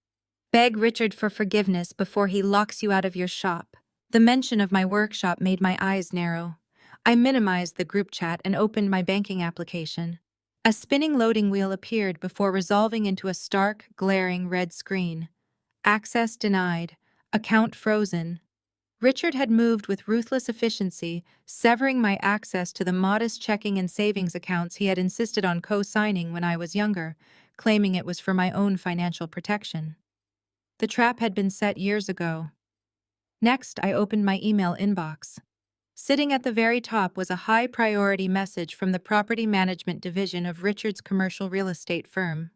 Beg Richard for forgiveness before he locks you out of your shop. The mention of my workshop made my eyes narrow. I minimized the group chat and opened my banking application. A spinning loading wheel appeared before resolving into a stark, glaring red screen. Access denied. Account frozen. Richard had moved with ruthless efficiency, severing my access to the modest checking and savings accounts he had insisted on co-signing when I was younger, claiming it was for my own financial protection. The trap had been set years ago. Next, I opened my email inbox. Sitting at the very top was a high-priority message from the property management division of Richard's commercial real estate firm.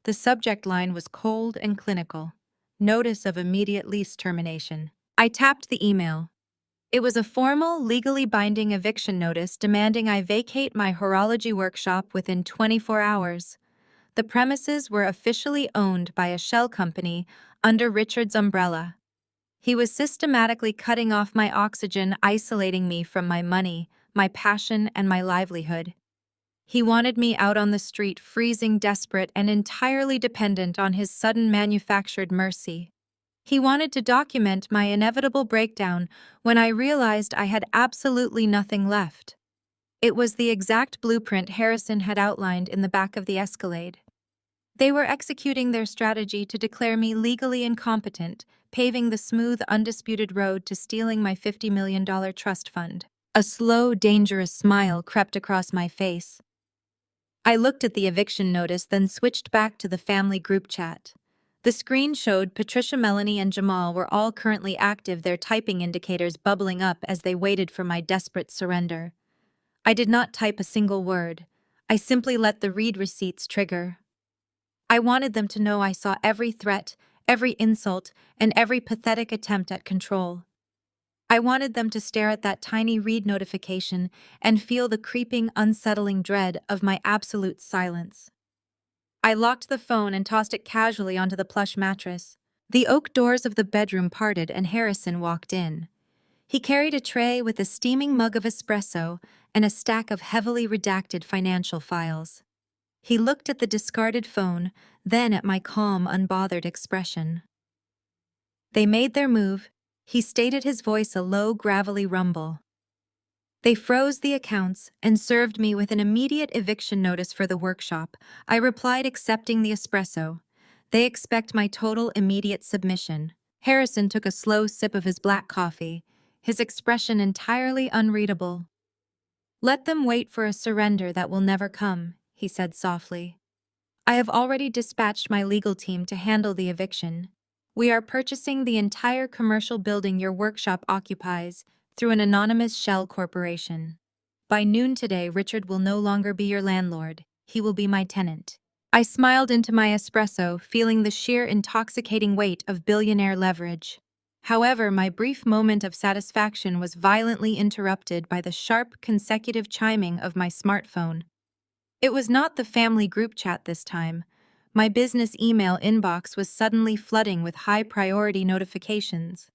The subject line was cold and clinical. Notice of immediate lease termination. I tapped the email. It was a formal, legally binding eviction notice demanding I vacate my horology workshop within 24 hours. The premises were officially owned by a shell company under Richard's umbrella. He was systematically cutting off my oxygen, isolating me from my money, my passion, and my livelihood. He wanted me out on the street, freezing, desperate, and entirely dependent on his sudden manufactured mercy. He wanted to document my inevitable breakdown when I realized I had absolutely nothing left. It was the exact blueprint Harrison had outlined in the back of the Escalade. They were executing their strategy to declare me legally incompetent, paving the smooth, undisputed road to stealing my $50 million trust fund. A slow, dangerous smile crept across my face. I looked at the eviction notice, then switched back to the family group chat. The screen showed Patricia, Melanie, and Jamal were all currently active, their typing indicators bubbling up as they waited for my desperate surrender. I did not type a single word. I simply let the read receipts trigger. I wanted them to know I saw every threat, every insult, and every pathetic attempt at control. I wanted them to stare at that tiny read notification and feel the creeping, unsettling dread of my absolute silence. I locked the phone and tossed it casually onto the plush mattress. The oak doors of the bedroom parted and Harrison walked in. He carried a tray with a steaming mug of espresso and a stack of heavily redacted financial files. He looked at the discarded phone, then at my calm, unbothered expression. They made their move. He stated, his voice a low, gravelly rumble. They froze the accounts and served me with an immediate eviction notice for the workshop. I replied, accepting the espresso. They expect my total, immediate submission. Harrison took a slow sip of his black coffee, his expression entirely unreadable. Let them wait for a surrender that will never come, he said softly. I have already dispatched my legal team to handle the eviction. We are purchasing the entire commercial building your workshop occupies through an anonymous shell corporation. By noon today, Richard will no longer be your landlord. He will be my tenant. I smiled into my espresso, feeling the sheer intoxicating weight of billionaire leverage. However, my brief moment of satisfaction was violently interrupted by the sharp, consecutive chiming of my smartphone. It was not the family group chat this time. My business email inbox was suddenly flooding with high-priority notifications.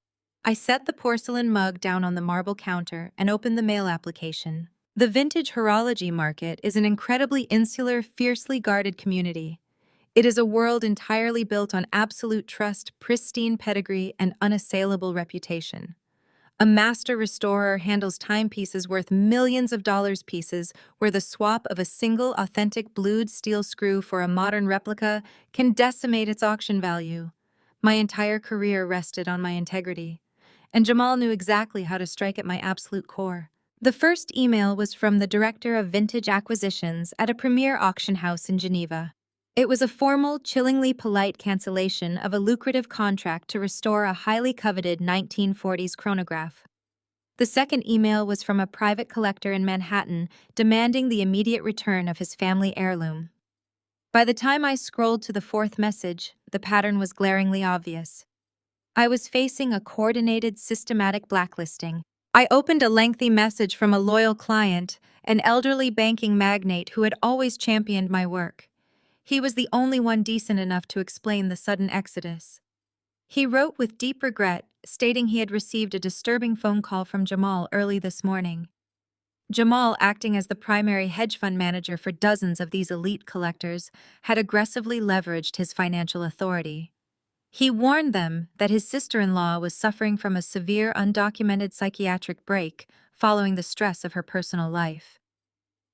I set the porcelain mug down on the marble counter and opened the mail application. The vintage horology market is an incredibly insular, fiercely guarded community. It is a world entirely built on absolute trust, pristine pedigree, and unassailable reputation. A master restorer handles timepieces worth millions of dollars pieces where the swap of a single authentic blued steel screw for a modern replica can decimate its auction value. My entire career rested on my integrity, and Jamal knew exactly how to strike at my absolute core. The first email was from the director of vintage acquisitions at a premier auction house in Geneva. It was a formal, chillingly polite cancellation of a lucrative contract to restore a highly coveted 1940s chronograph. The second email was from a private collector in Manhattan demanding the immediate return of his family heirloom. By the time I scrolled to the fourth message, the pattern was glaringly obvious. I was facing a coordinated, systematic blacklisting. I opened a lengthy message from a loyal client, an elderly banking magnate who had always championed my work. He was the only one decent enough to explain the sudden exodus. He wrote with deep regret, stating he had received a disturbing phone call from Jamal early this morning. Jamal, acting as the primary hedge fund manager for dozens of these elite collectors, had aggressively leveraged his financial authority. He warned them that his sister-in-law was suffering from a severe undocumented psychiatric break following the stress of her personal life.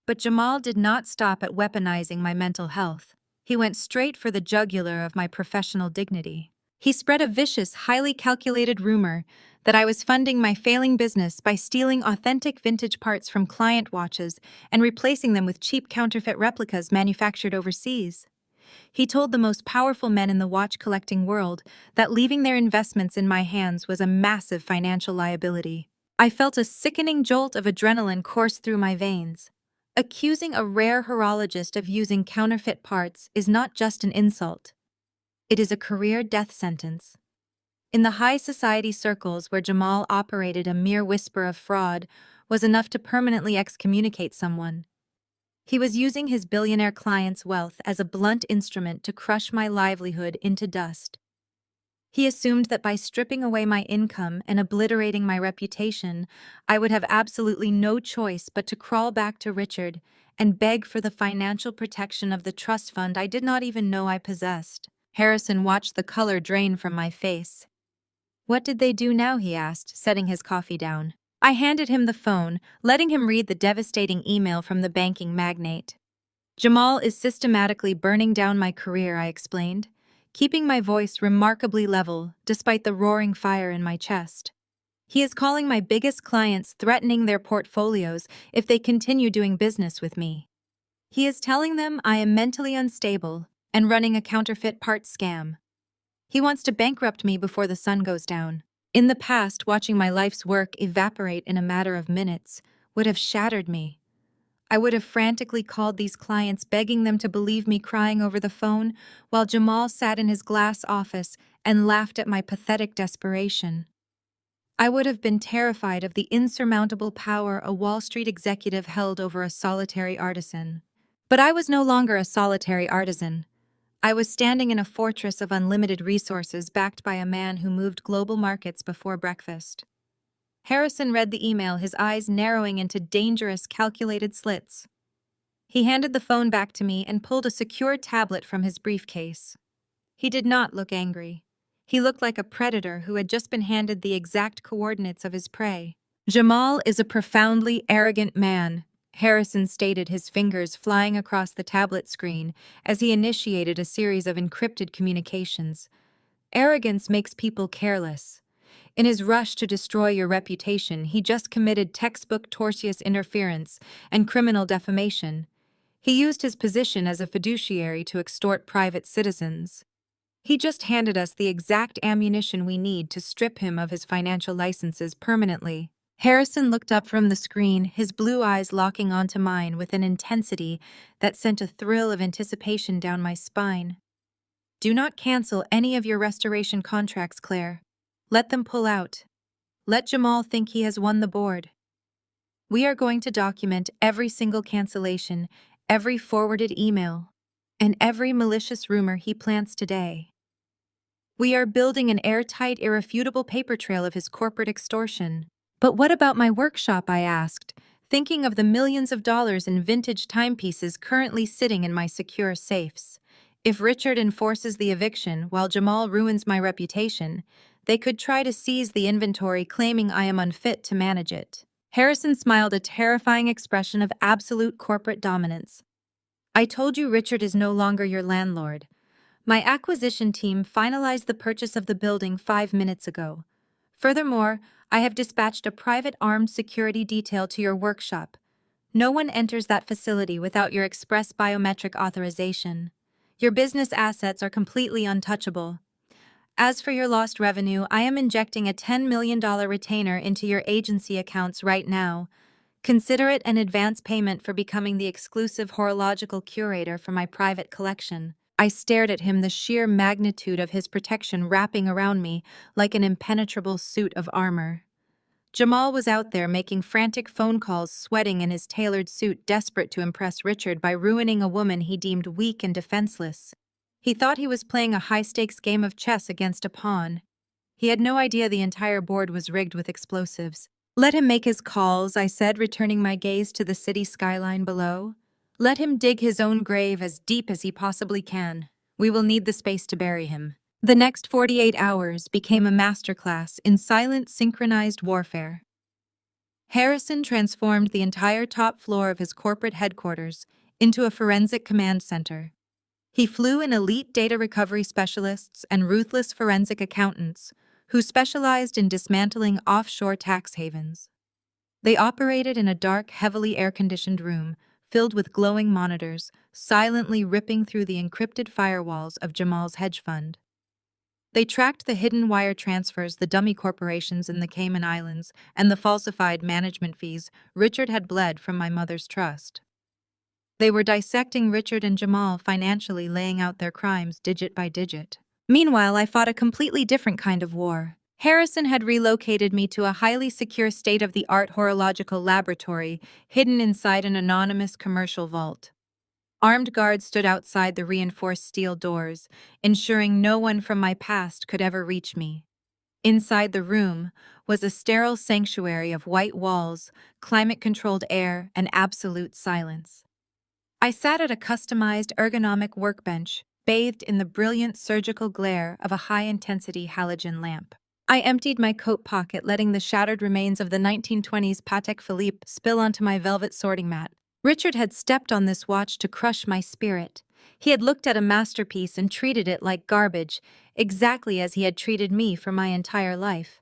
But Jamal did not stop at weaponizing my mental health. He went straight for the jugular of my professional dignity. He spread a vicious, highly calculated rumor that I was funding my failing business by stealing authentic vintage parts from client watches and replacing them with cheap counterfeit replicas manufactured overseas. He told the most powerful men in the watch-collecting world that leaving their investments in my hands was a massive financial liability. I felt a sickening jolt of adrenaline course through my veins. Accusing a rare horologist of using counterfeit parts is not just an insult. It is a career death sentence. In the high society circles where Jamal operated, a mere whisper of fraud was enough to permanently excommunicate someone. He was using his billionaire client's wealth as a blunt instrument to crush my livelihood into dust. He assumed that by stripping away my income and obliterating my reputation, I would have absolutely no choice but to crawl back to Richard and beg for the financial protection of the trust fund I did not even know I possessed. Harrison watched the color drain from my face. "What did they do now?" he asked, setting his coffee down. I handed him the phone, letting him read the devastating email from the banking magnate. "Jamal is systematically burning down my career," I explained, keeping my voice remarkably level despite the roaring fire in my chest. "He is calling my biggest clients, threatening their portfolios if they continue doing business with me. He is telling them I am mentally unstable and running a counterfeit parts scam. He wants to bankrupt me before the sun goes down." In the past, watching my life's work evaporate in a matter of minutes would have shattered me. I would have frantically called these clients, begging them to believe me, crying over the phone, while Jamal sat in his glass office and laughed at my pathetic desperation. I would have been terrified of the insurmountable power a Wall Street executive held over a solitary artisan. But I was no longer a solitary artisan. I was standing in a fortress of unlimited resources backed by a man who moved global markets before breakfast. Harrison read the email, his eyes narrowing into dangerous, calculated slits. He handed the phone back to me and pulled a secure tablet from his briefcase. He did not look angry. He looked like a predator who had just been handed the exact coordinates of his prey. "Jamal is a profoundly arrogant man," Harrison stated, his fingers flying across the tablet screen as he initiated a series of encrypted communications. "Arrogance makes people careless. In his rush to destroy your reputation, he just committed textbook tortious interference and criminal defamation. He used his position as a fiduciary to extort private citizens. He just handed us the exact ammunition we need to strip him of his financial licenses permanently." Harrison looked up from the screen, his blue eyes locking onto mine with an intensity that sent a thrill of anticipation down my spine. "Do not cancel any of your restoration contracts, Claire. Let them pull out. Let Jamal think he has won the board. We are going to document every single cancellation, every forwarded email, and every malicious rumor he plants today. We are building an airtight, irrefutable paper trail of his corporate extortion." "But what about my workshop?" I asked, thinking of the millions of dollars in vintage timepieces currently sitting in my secure safes. If Richard enforces the eviction while Jamal ruins my reputation, they could try to seize the inventory, claiming I am unfit to manage it. Harrison smiled, a terrifying expression of absolute corporate dominance. "I told you Richard is no longer your landlord. My acquisition team finalized the purchase of the building 5 minutes ago. Furthermore, I have dispatched a private armed security detail to your workshop. No one enters that facility without your express biometric authorization. Your business assets are completely untouchable. As for your lost revenue, I am injecting a $10 million retainer into your agency accounts right now. Consider it an advance payment for becoming the exclusive horological curator for my private collection." I stared at him, the sheer magnitude of his protection wrapping around me like an impenetrable suit of armor. Jamal was out there making frantic phone calls, sweating in his tailored suit, desperate to impress Richard by ruining a woman he deemed weak and defenseless. He thought he was playing a high-stakes game of chess against a pawn. He had no idea the entire board was rigged with explosives. Let him make his calls, I said, returning my gaze to the city skyline below. Let him dig his own grave as deep as he possibly can. We will need the space to bury him. The next 48 hours became a masterclass in silent, synchronized warfare. Harrison transformed the entire top floor of his corporate headquarters into a forensic command center. He flew in elite data recovery specialists and ruthless forensic accountants who specialized in dismantling offshore tax havens. They operated in a dark, heavily air-conditioned room filled with glowing monitors, silently ripping through the encrypted firewalls of Jamal's hedge fund. They tracked the hidden wire transfers, the dummy corporations in the Cayman Islands, and the falsified management fees Richard had bled from my mother's trust. They were dissecting Richard and Jamal, financially laying out their crimes digit by digit. Meanwhile, I fought a completely different kind of war. Harrison had relocated me to a highly secure state-of-the-art horological laboratory hidden inside an anonymous commercial vault. Armed guards stood outside the reinforced steel doors, ensuring no one from my past could ever reach me. Inside the room was a sterile sanctuary of white walls, climate-controlled air, and absolute silence. I sat at a customized ergonomic workbench, bathed in the brilliant surgical glare of a high-intensity halogen lamp. I emptied my coat pocket, letting the shattered remains of the 1920s Patek Philippe spill onto my velvet sorting mat. Richard had stepped on this watch to crush my spirit. He had looked at a masterpiece and treated it like garbage, exactly as he had treated me for my entire life.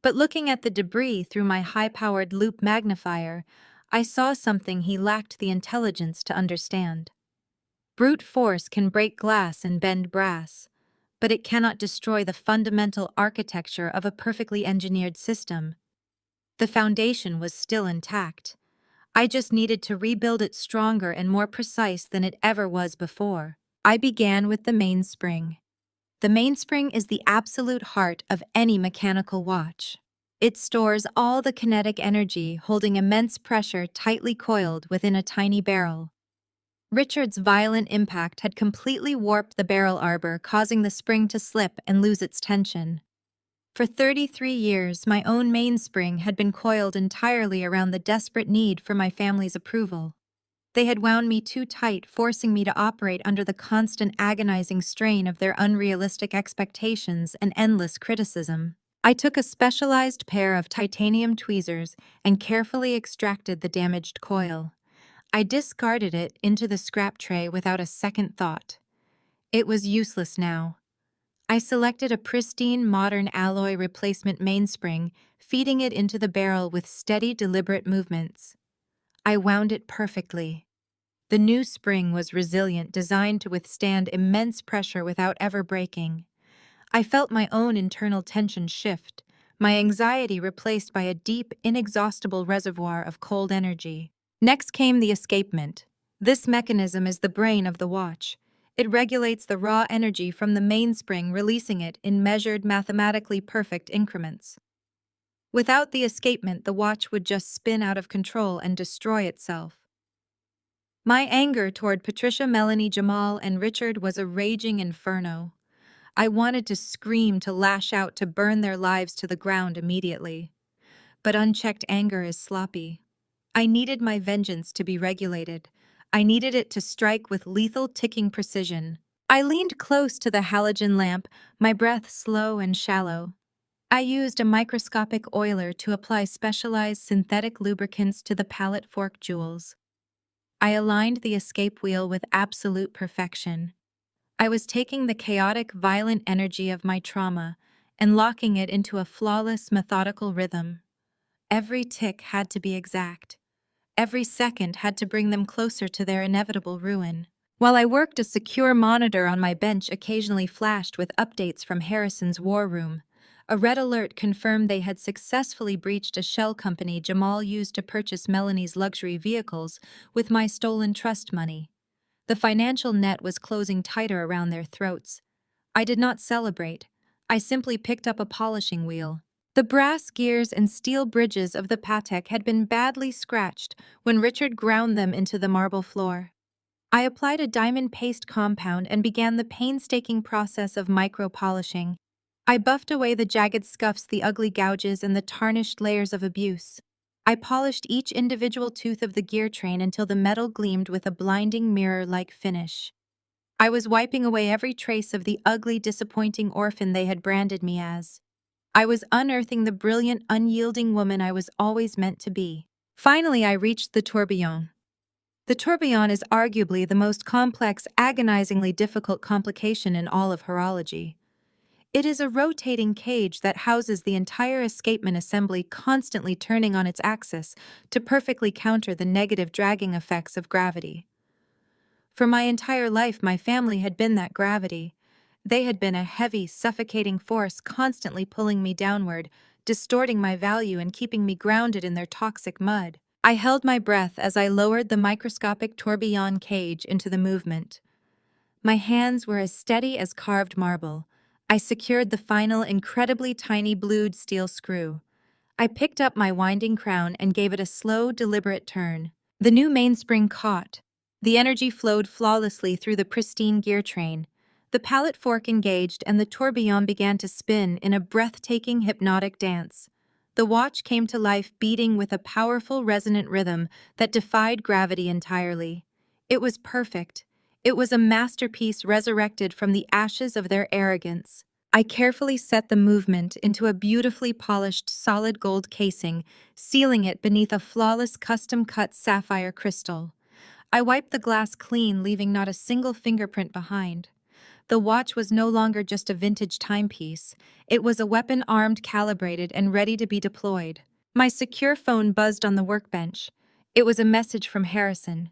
But looking at the debris through my high-powered loop magnifier, I saw something he lacked the intelligence to understand. Brute force can break glass and bend brass, but it cannot destroy the fundamental architecture of a perfectly engineered system. The foundation was still intact. I just needed to rebuild it stronger and more precise than it ever was before. I began with the mainspring. The mainspring is the absolute heart of any mechanical watch. It stores all the kinetic energy, holding immense pressure tightly coiled within a tiny barrel. Richard's violent impact had completely warped the barrel arbor, causing the spring to slip and lose its tension. For 33 years, my own mainspring had been coiled entirely around the desperate need for my family's approval. They had wound me too tight, forcing me to operate under the constant agonizing strain of their unrealistic expectations and endless criticism. I took a specialized pair of titanium tweezers and carefully extracted the damaged coil. I discarded it into the scrap tray without a second thought. It was useless now. I selected a pristine, modern alloy replacement mainspring, feeding it into the barrel with steady, deliberate movements. I wound it perfectly. The new spring was resilient, designed to withstand immense pressure without ever breaking. I felt my own internal tension shift, my anxiety replaced by a deep, inexhaustible reservoir of cold energy. Next came the escapement. This mechanism is the brain of the watch. It regulates the raw energy from the mainspring, releasing it in measured, mathematically perfect increments. Without the escapement, the watch would just spin out of control and destroy itself. My anger toward Patricia, Melanie, Jamal, and Richard was a raging inferno. I wanted to scream, to lash out, to burn their lives to the ground immediately. But unchecked anger is sloppy. I needed my vengeance to be regulated. I needed it to strike with lethal, ticking precision. I leaned close to the halogen lamp, my breath slow and shallow. I used a microscopic oiler to apply specialized synthetic lubricants to the pallet fork jewels. I aligned the escape wheel with absolute perfection. I was taking the chaotic, violent energy of my trauma and locking it into a flawless, methodical rhythm. Every tick had to be exact. Every second had to bring them closer to their inevitable ruin. While I worked, a secure monitor on my bench occasionally flashed with updates from Harrison's war room. A red alert confirmed they had successfully breached a shell company Jamal used to purchase Melanie's luxury vehicles with my stolen trust money. The financial net was closing tighter around their throats. I did not celebrate. I simply picked up a polishing wheel. The brass gears and steel bridges of the Patek had been badly scratched when Richard ground them into the marble floor. I applied a diamond paste compound and began the painstaking process of micro-polishing. I buffed away the jagged scuffs, the ugly gouges, and the tarnished layers of abuse. I polished each individual tooth of the gear train until the metal gleamed with a blinding mirror-like finish. I was wiping away every trace of the ugly, disappointing orphan they had branded me as. I was unearthing the brilliant, unyielding woman I was always meant to be. Finally, I reached the tourbillon. The tourbillon is arguably the most complex, agonizingly difficult complication in all of horology. It is a rotating cage that houses the entire escapement assembly, constantly turning on its axis to perfectly counter the negative dragging effects of gravity. For my entire life, my family had been that gravity. They had been a heavy, suffocating force constantly pulling me downward, distorting my value and keeping me grounded in their toxic mud. I held my breath as I lowered the microscopic tourbillon cage into the movement. My hands were as steady as carved marble. I secured the final, incredibly tiny blued steel screw. I picked up my winding crown and gave it a slow, deliberate turn. The new mainspring caught. The energy flowed flawlessly through the pristine gear train. The pallet fork engaged and the tourbillon began to spin in a breathtaking, hypnotic dance. The watch came to life, beating with a powerful, resonant rhythm that defied gravity entirely. It was perfect. It was a masterpiece resurrected from the ashes of their arrogance. I carefully set the movement into a beautifully polished solid gold casing, sealing it beneath a flawless custom-cut sapphire crystal. I wiped the glass clean, leaving not a single fingerprint behind. The watch was no longer just a vintage timepiece. It was a weapon armed, calibrated, and ready to be deployed. My secure phone buzzed on the workbench. It was a message from Harrison.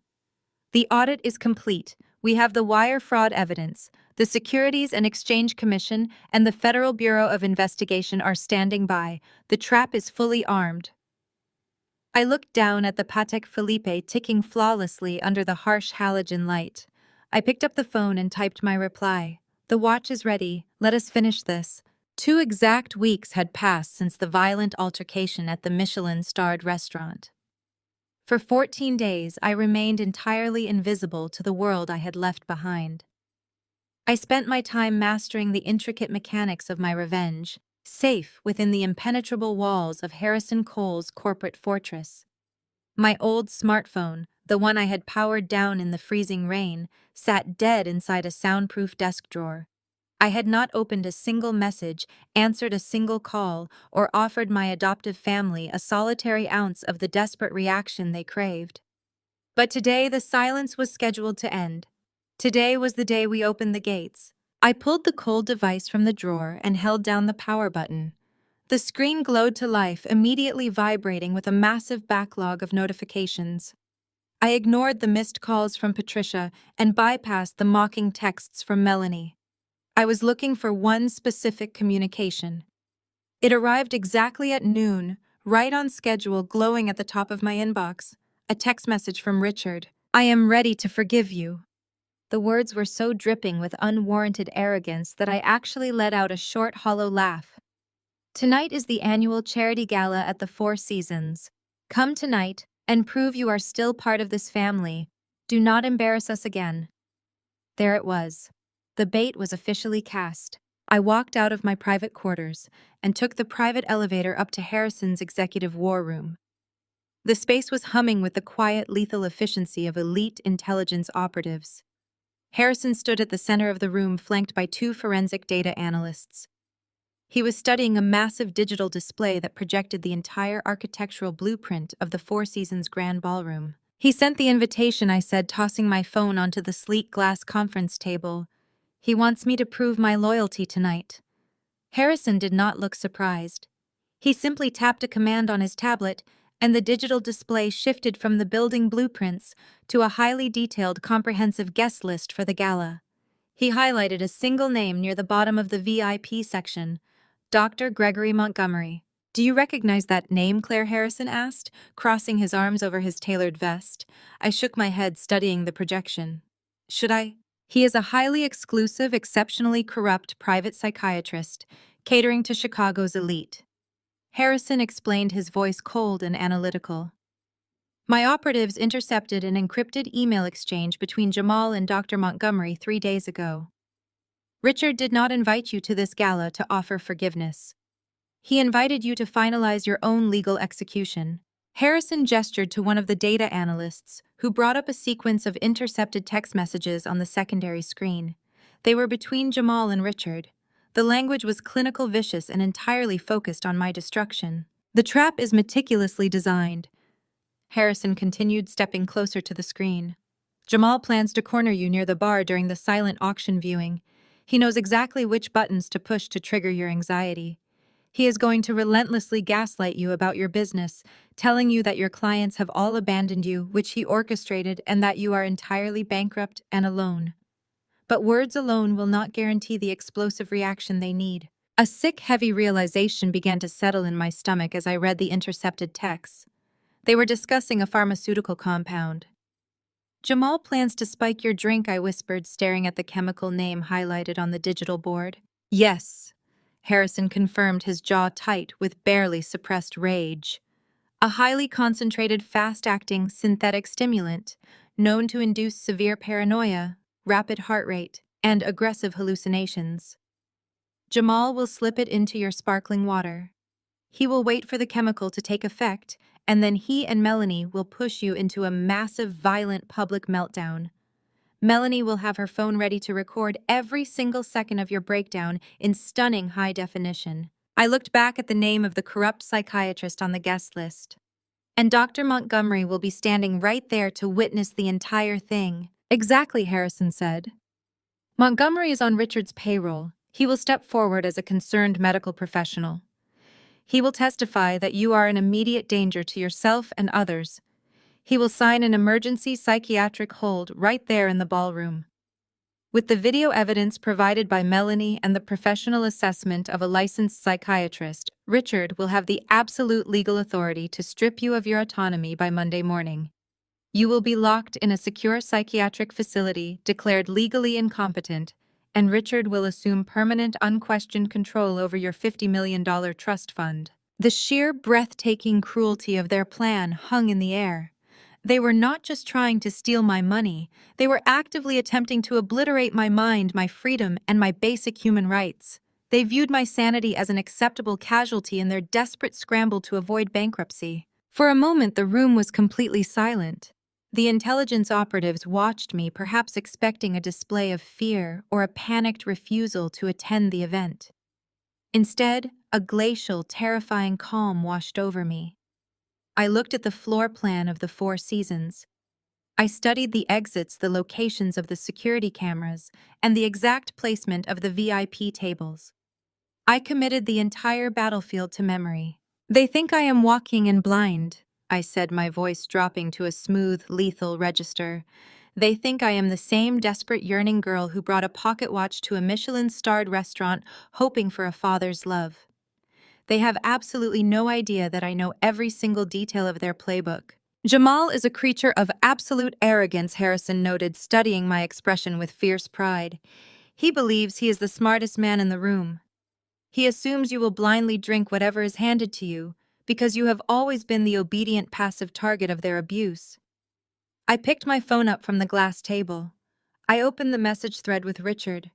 "The audit is complete. We have the wire fraud evidence. The Securities and Exchange Commission and the Federal Bureau of Investigation are standing by. The trap is fully armed." I looked down at the Patek Philippe ticking flawlessly under the harsh halogen light. I picked up the phone and typed my reply. "The watch is ready. Let us finish this." 2 exact weeks had passed since the violent altercation at the Michelin-starred restaurant. For 14 days, I remained entirely invisible to the world I had left behind. I spent my time mastering the intricate mechanics of my revenge, safe within the impenetrable walls of Harrison Cole's corporate fortress. My old smartphone, the one I had powered down in the freezing rain, sat dead inside a soundproof desk drawer. I had not opened a single message, answered a single call, or offered my adoptive family a solitary ounce of the desperate reaction they craved. But today the silence was scheduled to end. Today was the day we opened the gates. I pulled the cold device from the drawer and held down the power button. The screen glowed to life, immediately vibrating with a massive backlog of notifications. I ignored the missed calls from Patricia and bypassed the mocking texts from Melanie. I was looking for one specific communication. It arrived exactly at noon, right on schedule, glowing at the top of my inbox. A text message from Richard. "I am ready to forgive you." The words were so dripping with unwarranted arrogance that I actually let out a short, hollow laugh. "Tonight is the annual charity gala at the Four Seasons. Come tonight and prove you are still part of this family. Do not embarrass us again." There it was. The bait was officially cast. I walked out of my private quarters and took the private elevator up to Harrison's executive war room. The space was humming with the quiet, lethal efficiency of elite intelligence operatives. Harrison stood at the center of the room, flanked by 2 forensic data analysts. He was studying a massive digital display that projected the entire architectural blueprint of the Four Seasons Grand Ballroom. "He sent the invitation," I said, tossing my phone onto the sleek glass conference table. "He wants me to prove my loyalty tonight." Harrison did not look surprised. He simply tapped a command on his tablet, and the digital display shifted from the building blueprints to a highly detailed, comprehensive guest list for the gala. He highlighted a single name near the bottom of the VIP section: Dr. Gregory Montgomery. "Do you recognize that name?" Claire Harrison asked, crossing his arms over his tailored vest. I shook my head, studying the projection. "Should I?" "He is a highly exclusive, exceptionally corrupt private psychiatrist, catering to Chicago's elite." Harrison explained, his voice cold and analytical. "My operatives intercepted an encrypted email exchange between Jamal and Dr. Montgomery 3 days ago." Richard did not invite you to this gala to offer forgiveness. He invited you to finalize your own legal execution. Harrison gestured to one of the data analysts, who brought up a sequence of intercepted text messages on the secondary screen. They were between Jamal and Richard. The language was clinical, vicious, and entirely focused on my destruction. The trap is meticulously designed. Harrison continued, stepping closer to the screen. Jamal plans to corner you near the bar during the silent auction viewing. He knows exactly which buttons to push to trigger your anxiety. He is going to relentlessly gaslight you about your business, telling you that your clients have all abandoned you, which he orchestrated, and that you are entirely bankrupt and alone. But words alone will not guarantee the explosive reaction they need. A sick, heavy realization began to settle in my stomach as I read the intercepted texts. They were discussing a pharmaceutical compound. Jamal plans to spike your drink, I whispered, staring at the chemical name highlighted on the digital board. Yes, Harrison confirmed, his jaw tight with barely suppressed rage. A highly concentrated, fast-acting synthetic stimulant, known to induce severe paranoia, rapid heart rate, and aggressive hallucinations. Jamal will slip it into your sparkling water. He will wait for the chemical to take effect, and then he and Melanie will push you into a massive, violent public meltdown. Melanie will have her phone ready to record every single second of your breakdown in stunning high definition. I looked back at the name of the corrupt psychiatrist on the guest list. And Dr. Montgomery will be standing right there to witness the entire thing. Exactly, Harrison said. Montgomery is on Richard's payroll. He will step forward as a concerned medical professional. He will testify that you are an immediate danger to yourself and others. He will sign an emergency psychiatric hold right there in the ballroom. With the video evidence provided by Melanie and the professional assessment of a licensed psychiatrist, Richard will have the absolute legal authority to strip you of your autonomy by Monday morning. You will be locked in a secure psychiatric facility, declared legally incompetent, and Richard will assume permanent, unquestioned control over your $50 million trust fund. The sheer, breathtaking cruelty of their plan hung in the air. They were not just trying to steal my money, they were actively attempting to obliterate my mind, my freedom, and my basic human rights. They viewed my sanity as an acceptable casualty in their desperate scramble to avoid bankruptcy. For a moment, the room was completely silent. The intelligence operatives watched me, perhaps expecting a display of fear or a panicked refusal to attend the event. Instead, a glacial, terrifying calm washed over me. I looked at the floor plan of the Four Seasons. I studied the exits, the locations of the security cameras, and the exact placement of the VIP tables. I committed the entire battlefield to memory. They think I am walking in blind, I said, my voice dropping to a smooth, lethal register. They think I am the same desperate, yearning girl who brought a pocket watch to a Michelin-starred restaurant hoping for a father's love. They have absolutely no idea that I know every single detail of their playbook. Jamal is a creature of absolute arrogance, Harrison noted, studying my expression with fierce pride. He believes he is the smartest man in the room. He assumes you will blindly drink whatever is handed to you, because you have always been the obedient, passive target of their abuse. I picked my phone up from the glass table. I opened the message thread with Richard.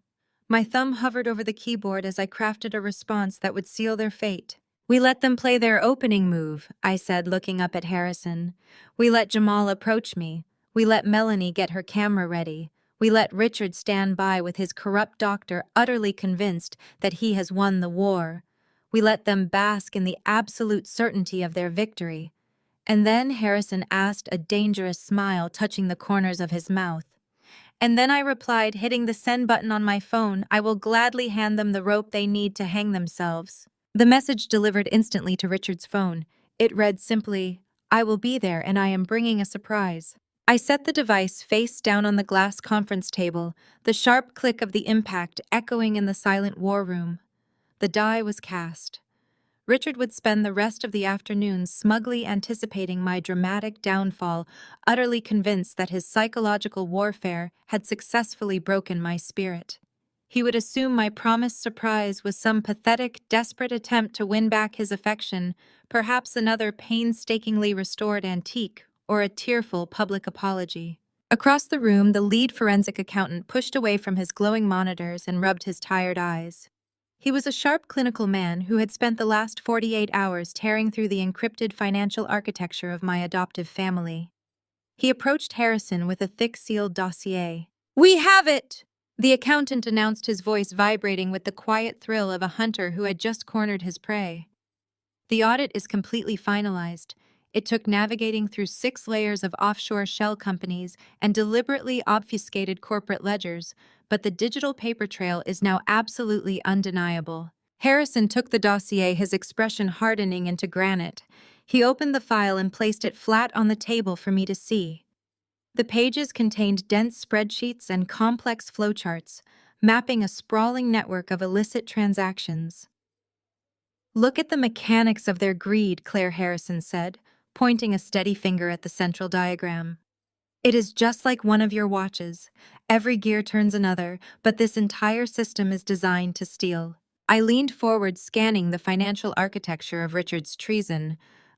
My thumb hovered over the keyboard as I crafted a response that would seal their fate. We let them play their opening move, I said, looking up at Harrison. We let Jamal approach me. We let Melanie get her camera ready. We let Richard stand by with his corrupt doctor, utterly convinced that he has won the war. We let them bask in the absolute certainty of their victory. And then Harrison asked, a dangerous smile touching the corners of his mouth. And then I replied, hitting the send button on my phone, I will gladly hand them the rope they need to hang themselves. The message delivered instantly to Richard's phone. It read simply, I will be there and I am bringing a surprise. I set the device face down on the glass conference table, the sharp click of the impact echoing in the silent war room. The die was cast. Richard would spend the rest of the afternoon smugly anticipating my dramatic downfall, utterly convinced that his psychological warfare had successfully broken my spirit. He would assume my promised surprise was some pathetic, desperate attempt to win back his affection, perhaps another painstakingly restored antique or a tearful public apology. Across the room, the lead forensic accountant pushed away from his glowing monitors and rubbed his tired eyes. He was a sharp clinical man who had spent the last 48 hours tearing through the encrypted financial architecture of my adoptive family. He approached Harrison with a thick sealed dossier. "We have it!" The accountant announced, his voice vibrating with the quiet thrill of a hunter who had just cornered his prey. "The audit is completely finalized. It took navigating through 6 layers of offshore shell companies and deliberately obfuscated corporate ledgers, but the digital paper trail is now absolutely undeniable." Harrison took the dossier, his expression hardening into granite. He opened the file and placed it flat on the table for me to see. The pages contained dense spreadsheets and complex flowcharts, mapping a sprawling network of illicit transactions. "Look at the mechanics of their greed," Claire Harrison said, pointing a steady finger at the central diagram. "It is just like one of your watches. Every gear turns another, but this entire system is designed to steal." I leaned forward, scanning the financial architecture of Richard's treason.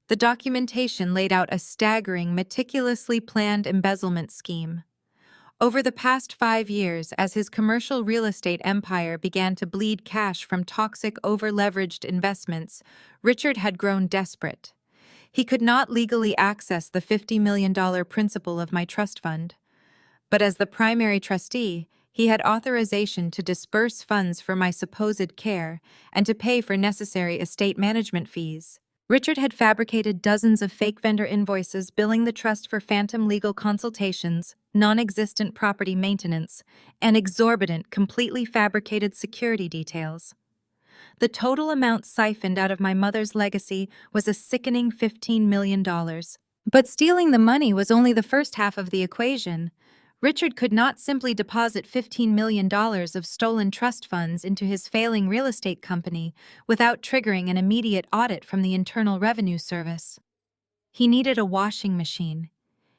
The documentation laid out a staggering, meticulously planned embezzlement scheme. Over the past 5 years, as his commercial real estate empire began to bleed cash from toxic, over-leveraged investments, Richard had grown desperate. He could not legally access the $50 million principal of my trust fund. But as the primary trustee, he had authorization to disperse funds for my supposed care and to pay for necessary estate management fees. Richard had fabricated dozens of fake vendor invoices billing the trust for phantom legal consultations, non-existent property maintenance, and exorbitant, completely fabricated security details. The total amount siphoned out of my mother's legacy was a sickening $15 million. But stealing the money was only the first half of the equation. Richard could not simply deposit $15 million of stolen trust funds into his failing real estate company without triggering an immediate audit from the Internal Revenue Service. He needed a washing machine.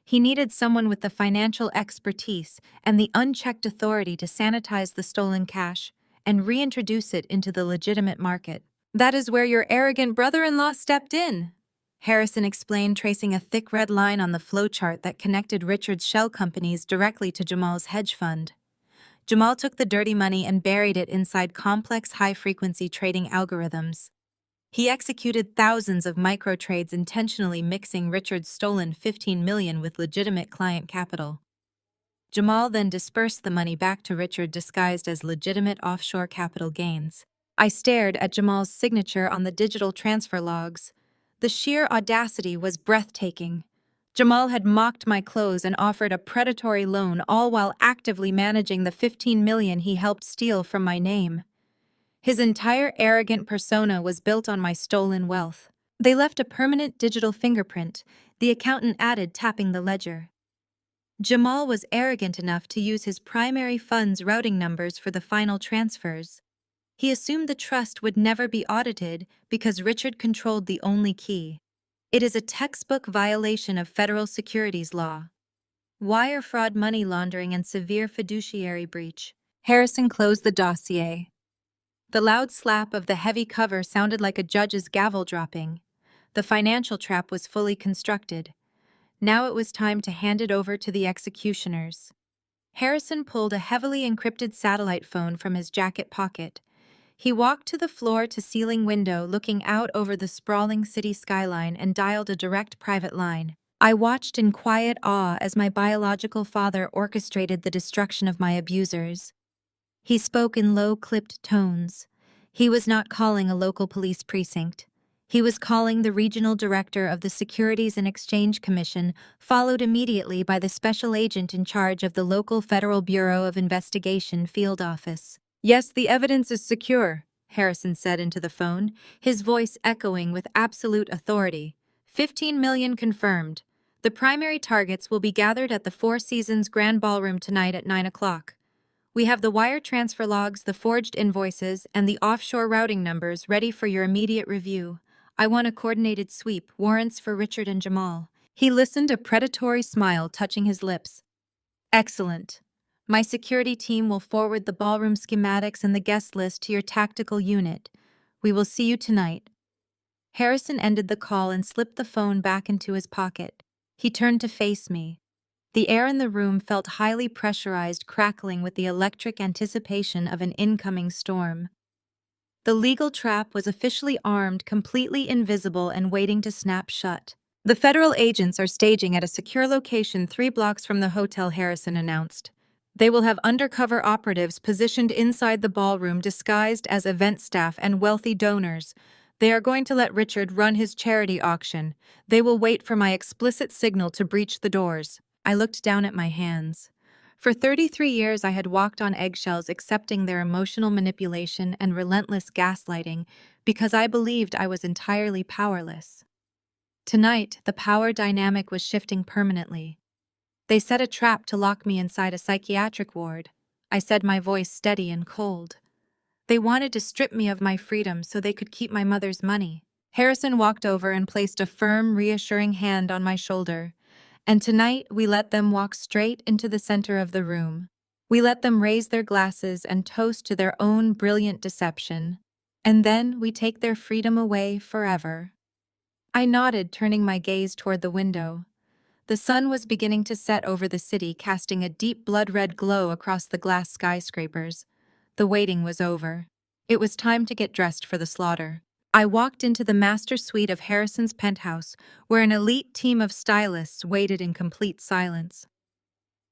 He needed someone with the financial expertise and the unchecked authority to sanitize the stolen cash and reintroduce it into the legitimate market. "That is where your arrogant brother-in-law stepped in," Harrison explained, tracing a thick red line on the flowchart that connected Richard's shell companies directly to Jamal's hedge fund. Jamal took the dirty money and buried it inside complex high-frequency trading algorithms. He executed thousands of micro-trades, intentionally mixing Richard's stolen $15 million with legitimate client capital. Jamal then dispersed the money back to Richard disguised as legitimate offshore capital gains. I stared at Jamal's signature on the digital transfer logs. The sheer audacity was breathtaking. Jamal had mocked my clothes and offered a predatory loan, all while actively managing the $15 million he helped steal from my name. His entire arrogant persona was built on my stolen wealth. "They left a permanent digital fingerprint," the accountant added, tapping the ledger. Jamal was arrogant enough to use his primary fund's routing numbers for the final transfers. He assumed the trust would never be audited because Richard controlled the only key. It is a textbook violation of federal securities law. Wire fraud, money laundering, and severe fiduciary breach. Harrison closed the dossier. The loud slap of the heavy cover sounded like a judge's gavel dropping. The financial trap was fully constructed. Now it was time to hand it over to the executioners. Harrison pulled a heavily encrypted satellite phone from his jacket pocket. He walked to the floor-to-ceiling window looking out over the sprawling city skyline and dialed a direct private line. I watched in quiet awe as my biological father orchestrated the destruction of my abusers. He spoke in low, clipped tones. He was not calling a local police precinct. He was calling the regional director of the Securities and Exchange Commission, followed immediately by the special agent in charge of the local Federal Bureau of Investigation field office. "Yes, the evidence is secure," Harrison said into the phone, his voice echoing with absolute authority. $15 million confirmed. The primary targets will be gathered at the Four Seasons Grand Ballroom tonight at 9 o'clock. We have the wire transfer logs, the forged invoices, and the offshore routing numbers ready for your immediate review. I want a coordinated sweep, warrants for Richard and Jamal." He listened, a predatory smile touching his lips. "Excellent. My security team will forward the ballroom schematics and the guest list to your tactical unit. We will see you tonight." Harrison ended the call and slipped the phone back into his pocket. He turned to face me. The air in the room felt highly pressurized, crackling with the electric anticipation of an incoming storm. The legal trap was officially armed, completely invisible, and waiting to snap shut. The federal agents are staging at a secure location 3 blocks from the hotel, Harrison announced. They will have undercover operatives positioned inside the ballroom disguised as event staff and wealthy donors. They are going to let Richard run his charity auction. They will wait for my explicit signal to breach the doors. I looked down at my hands. For 33 years, I had walked on eggshells, accepting their emotional manipulation and relentless gaslighting because I believed I was entirely powerless. Tonight, the power dynamic was shifting permanently. They set a trap to lock me inside a psychiatric ward. I said, my voice steady and cold. They wanted to strip me of my freedom so they could keep my mother's money. Harrison walked over and placed a firm, reassuring hand on my shoulder. And tonight, we let them walk straight into the center of the room. We let them raise their glasses and toast to their own brilliant deception. And then we take their freedom away forever. I nodded, turning my gaze toward the window. The sun was beginning to set over the city, casting a deep blood-red glow across the glass skyscrapers. The waiting was over. It was time to get dressed for the slaughter. I walked into the master suite of Harrison's penthouse, where an elite team of stylists waited in complete silence.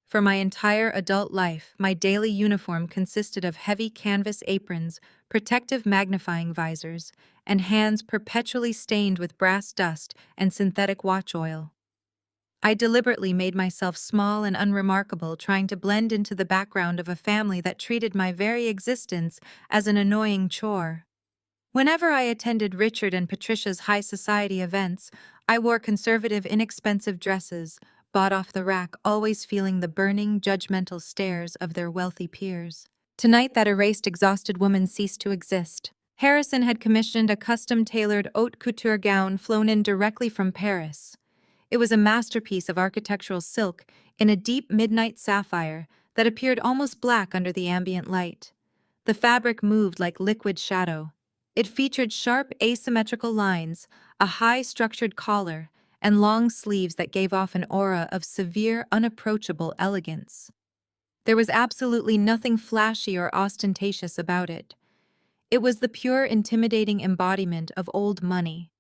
For my entire adult life, my daily uniform consisted of heavy canvas aprons, protective magnifying visors, and hands perpetually stained with brass dust and synthetic watch oil. I deliberately made myself small and unremarkable, trying to blend into the background of a family that treated my very existence as an annoying chore. Whenever I attended Richard and Patricia's high society events, I wore conservative, inexpensive dresses, bought off the rack, always feeling the burning, judgmental stares of their wealthy peers. Tonight, that erased, exhausted woman ceased to exist. Harrison had commissioned a custom-tailored haute couture gown flown in directly from Paris. It was a masterpiece of architectural silk in a deep midnight sapphire that appeared almost black under the ambient light. The fabric moved like liquid shadow. It featured sharp, asymmetrical lines, a high-structured collar, and long sleeves that gave off an aura of severe, unapproachable elegance. There was absolutely nothing flashy or ostentatious about it. It was the pure, intimidating embodiment of old money.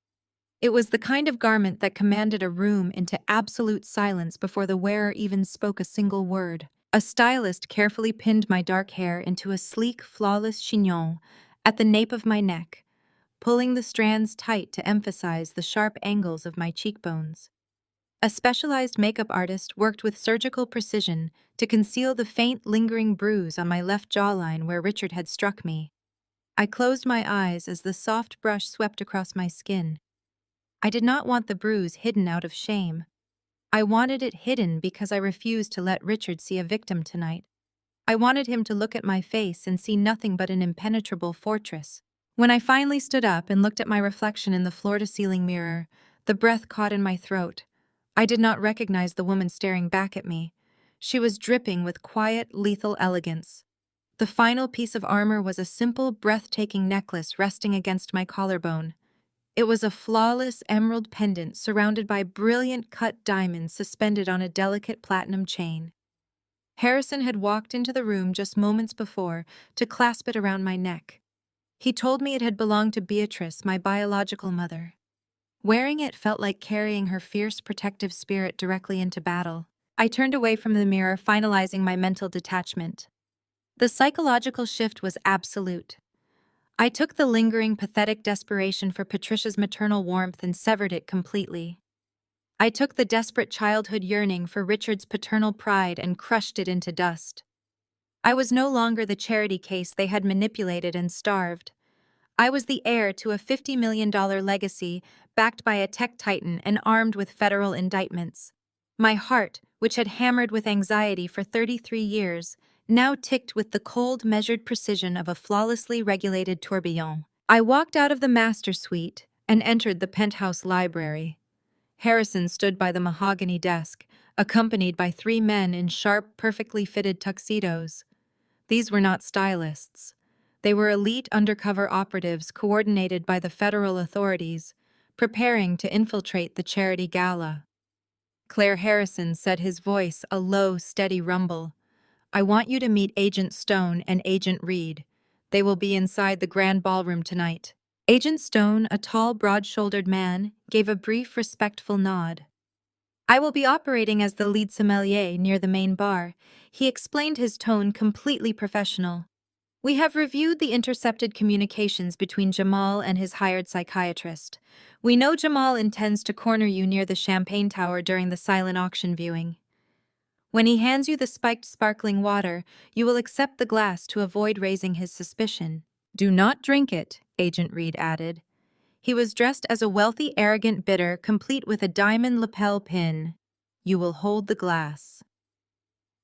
It was the kind of garment that commanded a room into absolute silence before the wearer even spoke a single word. A stylist carefully pinned my dark hair into a sleek, flawless chignon at the nape of my neck, pulling the strands tight to emphasize the sharp angles of my cheekbones. A specialized makeup artist worked with surgical precision to conceal the faint, lingering bruise on my left jawline where Richard had struck me. I closed my eyes as the soft brush swept across my skin. I did not want the bruise hidden out of shame. I wanted it hidden because I refused to let Richard see a victim tonight. I wanted him to look at my face and see nothing but an impenetrable fortress. When I finally stood up and looked at my reflection in the floor-to-ceiling mirror, the breath caught in my throat. I did not recognize the woman staring back at me. She was dripping with quiet, lethal elegance. The final piece of armor was a simple, breathtaking necklace resting against my collarbone. It was a flawless emerald pendant surrounded by brilliant cut diamonds suspended on a delicate platinum chain. Harrison had walked into the room just moments before to clasp it around my neck. He told me it had belonged to Beatrice, my biological mother. Wearing it felt like carrying her fierce, protective spirit directly into battle. I turned away from the mirror, finalizing my mental detachment. The psychological shift was absolute. I took the lingering, pathetic desperation for Patricia's maternal warmth and severed it completely. I took the desperate childhood yearning for Richard's paternal pride and crushed it into dust. I was no longer the charity case they had manipulated and starved. I was the heir to a $50 million legacy, backed by a tech titan and armed with federal indictments. My heart, which had hammered with anxiety for 33 years, now ticked with the cold, measured precision of a flawlessly regulated tourbillon. I walked out of the master suite and entered the penthouse library. Harrison stood by the mahogany desk, accompanied by 3 men in sharp, perfectly fitted tuxedos. These were not stylists. They were elite undercover operatives coordinated by the federal authorities, preparing to infiltrate the charity gala. Claire Harrison said, his voice a low, steady rumble. "I want you to meet Agent Stone and Agent Reed. They will be inside the grand ballroom tonight." Agent Stone, a tall, broad-shouldered man, gave a brief, respectful nod. "I will be operating as the lead sommelier near the main bar," he explained, his tone completely professional. "We have reviewed the intercepted communications between Jamal and his hired psychiatrist. We know Jamal intends to corner you near the champagne tower during the silent auction viewing. When he hands you the spiked sparkling water, you will accept the glass to avoid raising his suspicion. Do not drink it," Agent Reed added. He was dressed as a wealthy, arrogant bidder, complete with a diamond lapel pin. "You will hold the glass.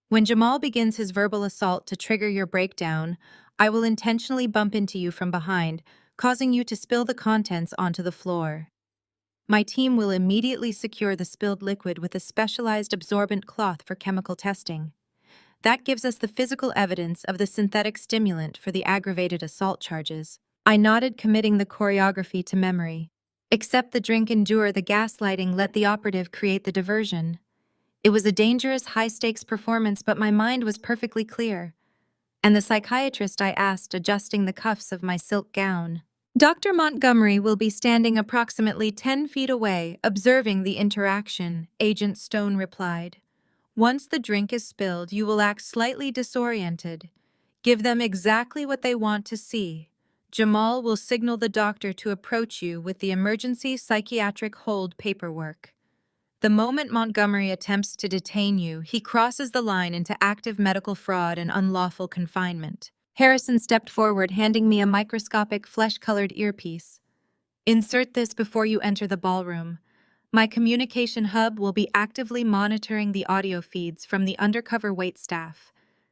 When Jamal begins his verbal assault to trigger your breakdown, I will intentionally bump into you from behind, causing you to spill the contents onto the floor. My team will immediately secure the spilled liquid with a specialized absorbent cloth for chemical testing. That gives us the physical evidence of the synthetic stimulant for the aggravated assault charges." I nodded, committing the choreography to memory. Except the drink endure the gaslighting, let the operative create the diversion. It was a dangerous, high-stakes performance, but my mind was perfectly clear. "And the psychiatrist?" I asked, adjusting the cuffs of my silk gown. "Dr. Montgomery will be standing approximately 10 feet away, observing the interaction," Agent Stone replied. "Once the drink is spilled, you will act slightly disoriented. Give them exactly what they want to see. Jamal will signal the doctor to approach you with the emergency psychiatric hold paperwork. The moment Montgomery attempts to detain you, he crosses the line into active medical fraud and unlawful confinement." Harrison stepped forward, handing me a microscopic, flesh-colored earpiece. "Insert this before you enter the ballroom. My communication hub will be actively monitoring the audio feeds from the undercover waitstaff.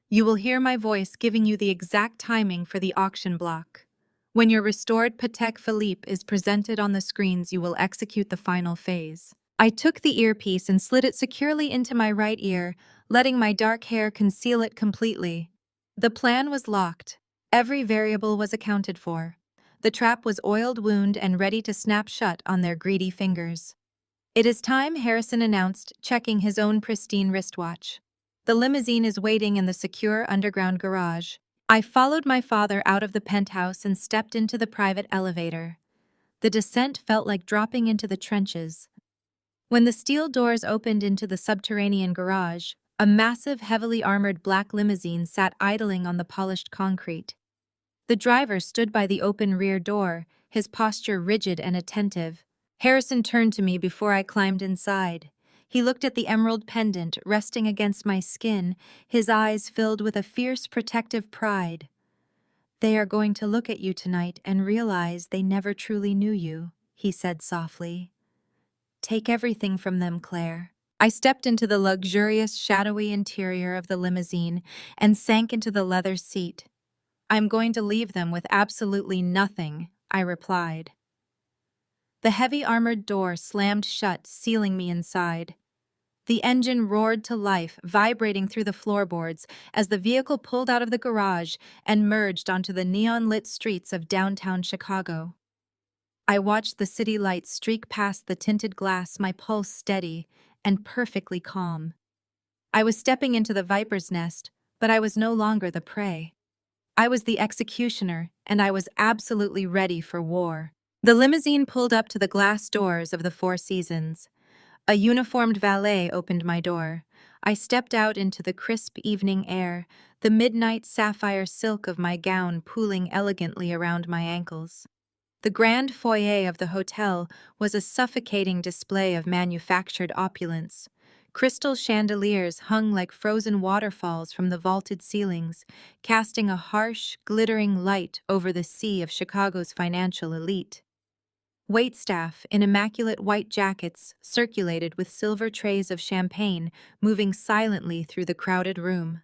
You will hear my voice giving you the exact timing for the auction block. When your restored Patek Philippe is presented on the screens, you will execute the final phase." I took the earpiece and slid it securely into my right ear, letting my dark hair conceal it completely. The plan was locked. Every variable was accounted for. The trap was oiled, wound, and ready to snap shut on their greedy fingers. "It is time," Harrison announced, checking his own pristine wristwatch. "The limousine is waiting in the secure underground garage." I followed my father out of the penthouse and stepped into the private elevator. The descent felt like dropping into the trenches. When the steel doors opened into the subterranean garage, a massive, heavily armored black limousine sat idling on the polished concrete. The driver stood by the open rear door, his posture rigid and attentive. Harrison turned to me before I climbed inside. He looked at the emerald pendant resting against my skin, his eyes filled with a fierce, protective pride. "They are going to look at you tonight and realize they never truly knew you," he said softly. "Take everything from them, Claire." I stepped into the luxurious, shadowy interior of the limousine and sank into the leather seat. "I'm going to leave them with absolutely nothing," I replied. The heavy armored door slammed shut, sealing me inside. The engine roared to life, vibrating through the floorboards as the vehicle pulled out of the garage and merged onto the neon-lit streets of downtown Chicago. I watched the city lights streak past the tinted glass, my pulse steady and perfectly calm. I was stepping into the viper's nest, but I was no longer the prey. I was the executioner, and I was absolutely ready for war. The limousine pulled up to the glass doors of the Four Seasons. A uniformed valet opened my door. I stepped out into the crisp evening air, the midnight sapphire silk of my gown pooling elegantly around my ankles. The grand foyer of the hotel was a suffocating display of manufactured opulence. Crystal chandeliers hung like frozen waterfalls from the vaulted ceilings, casting a harsh, glittering light over the sea of Chicago's financial elite. Waitstaff in immaculate white jackets circulated with silver trays of champagne, moving silently through the crowded room.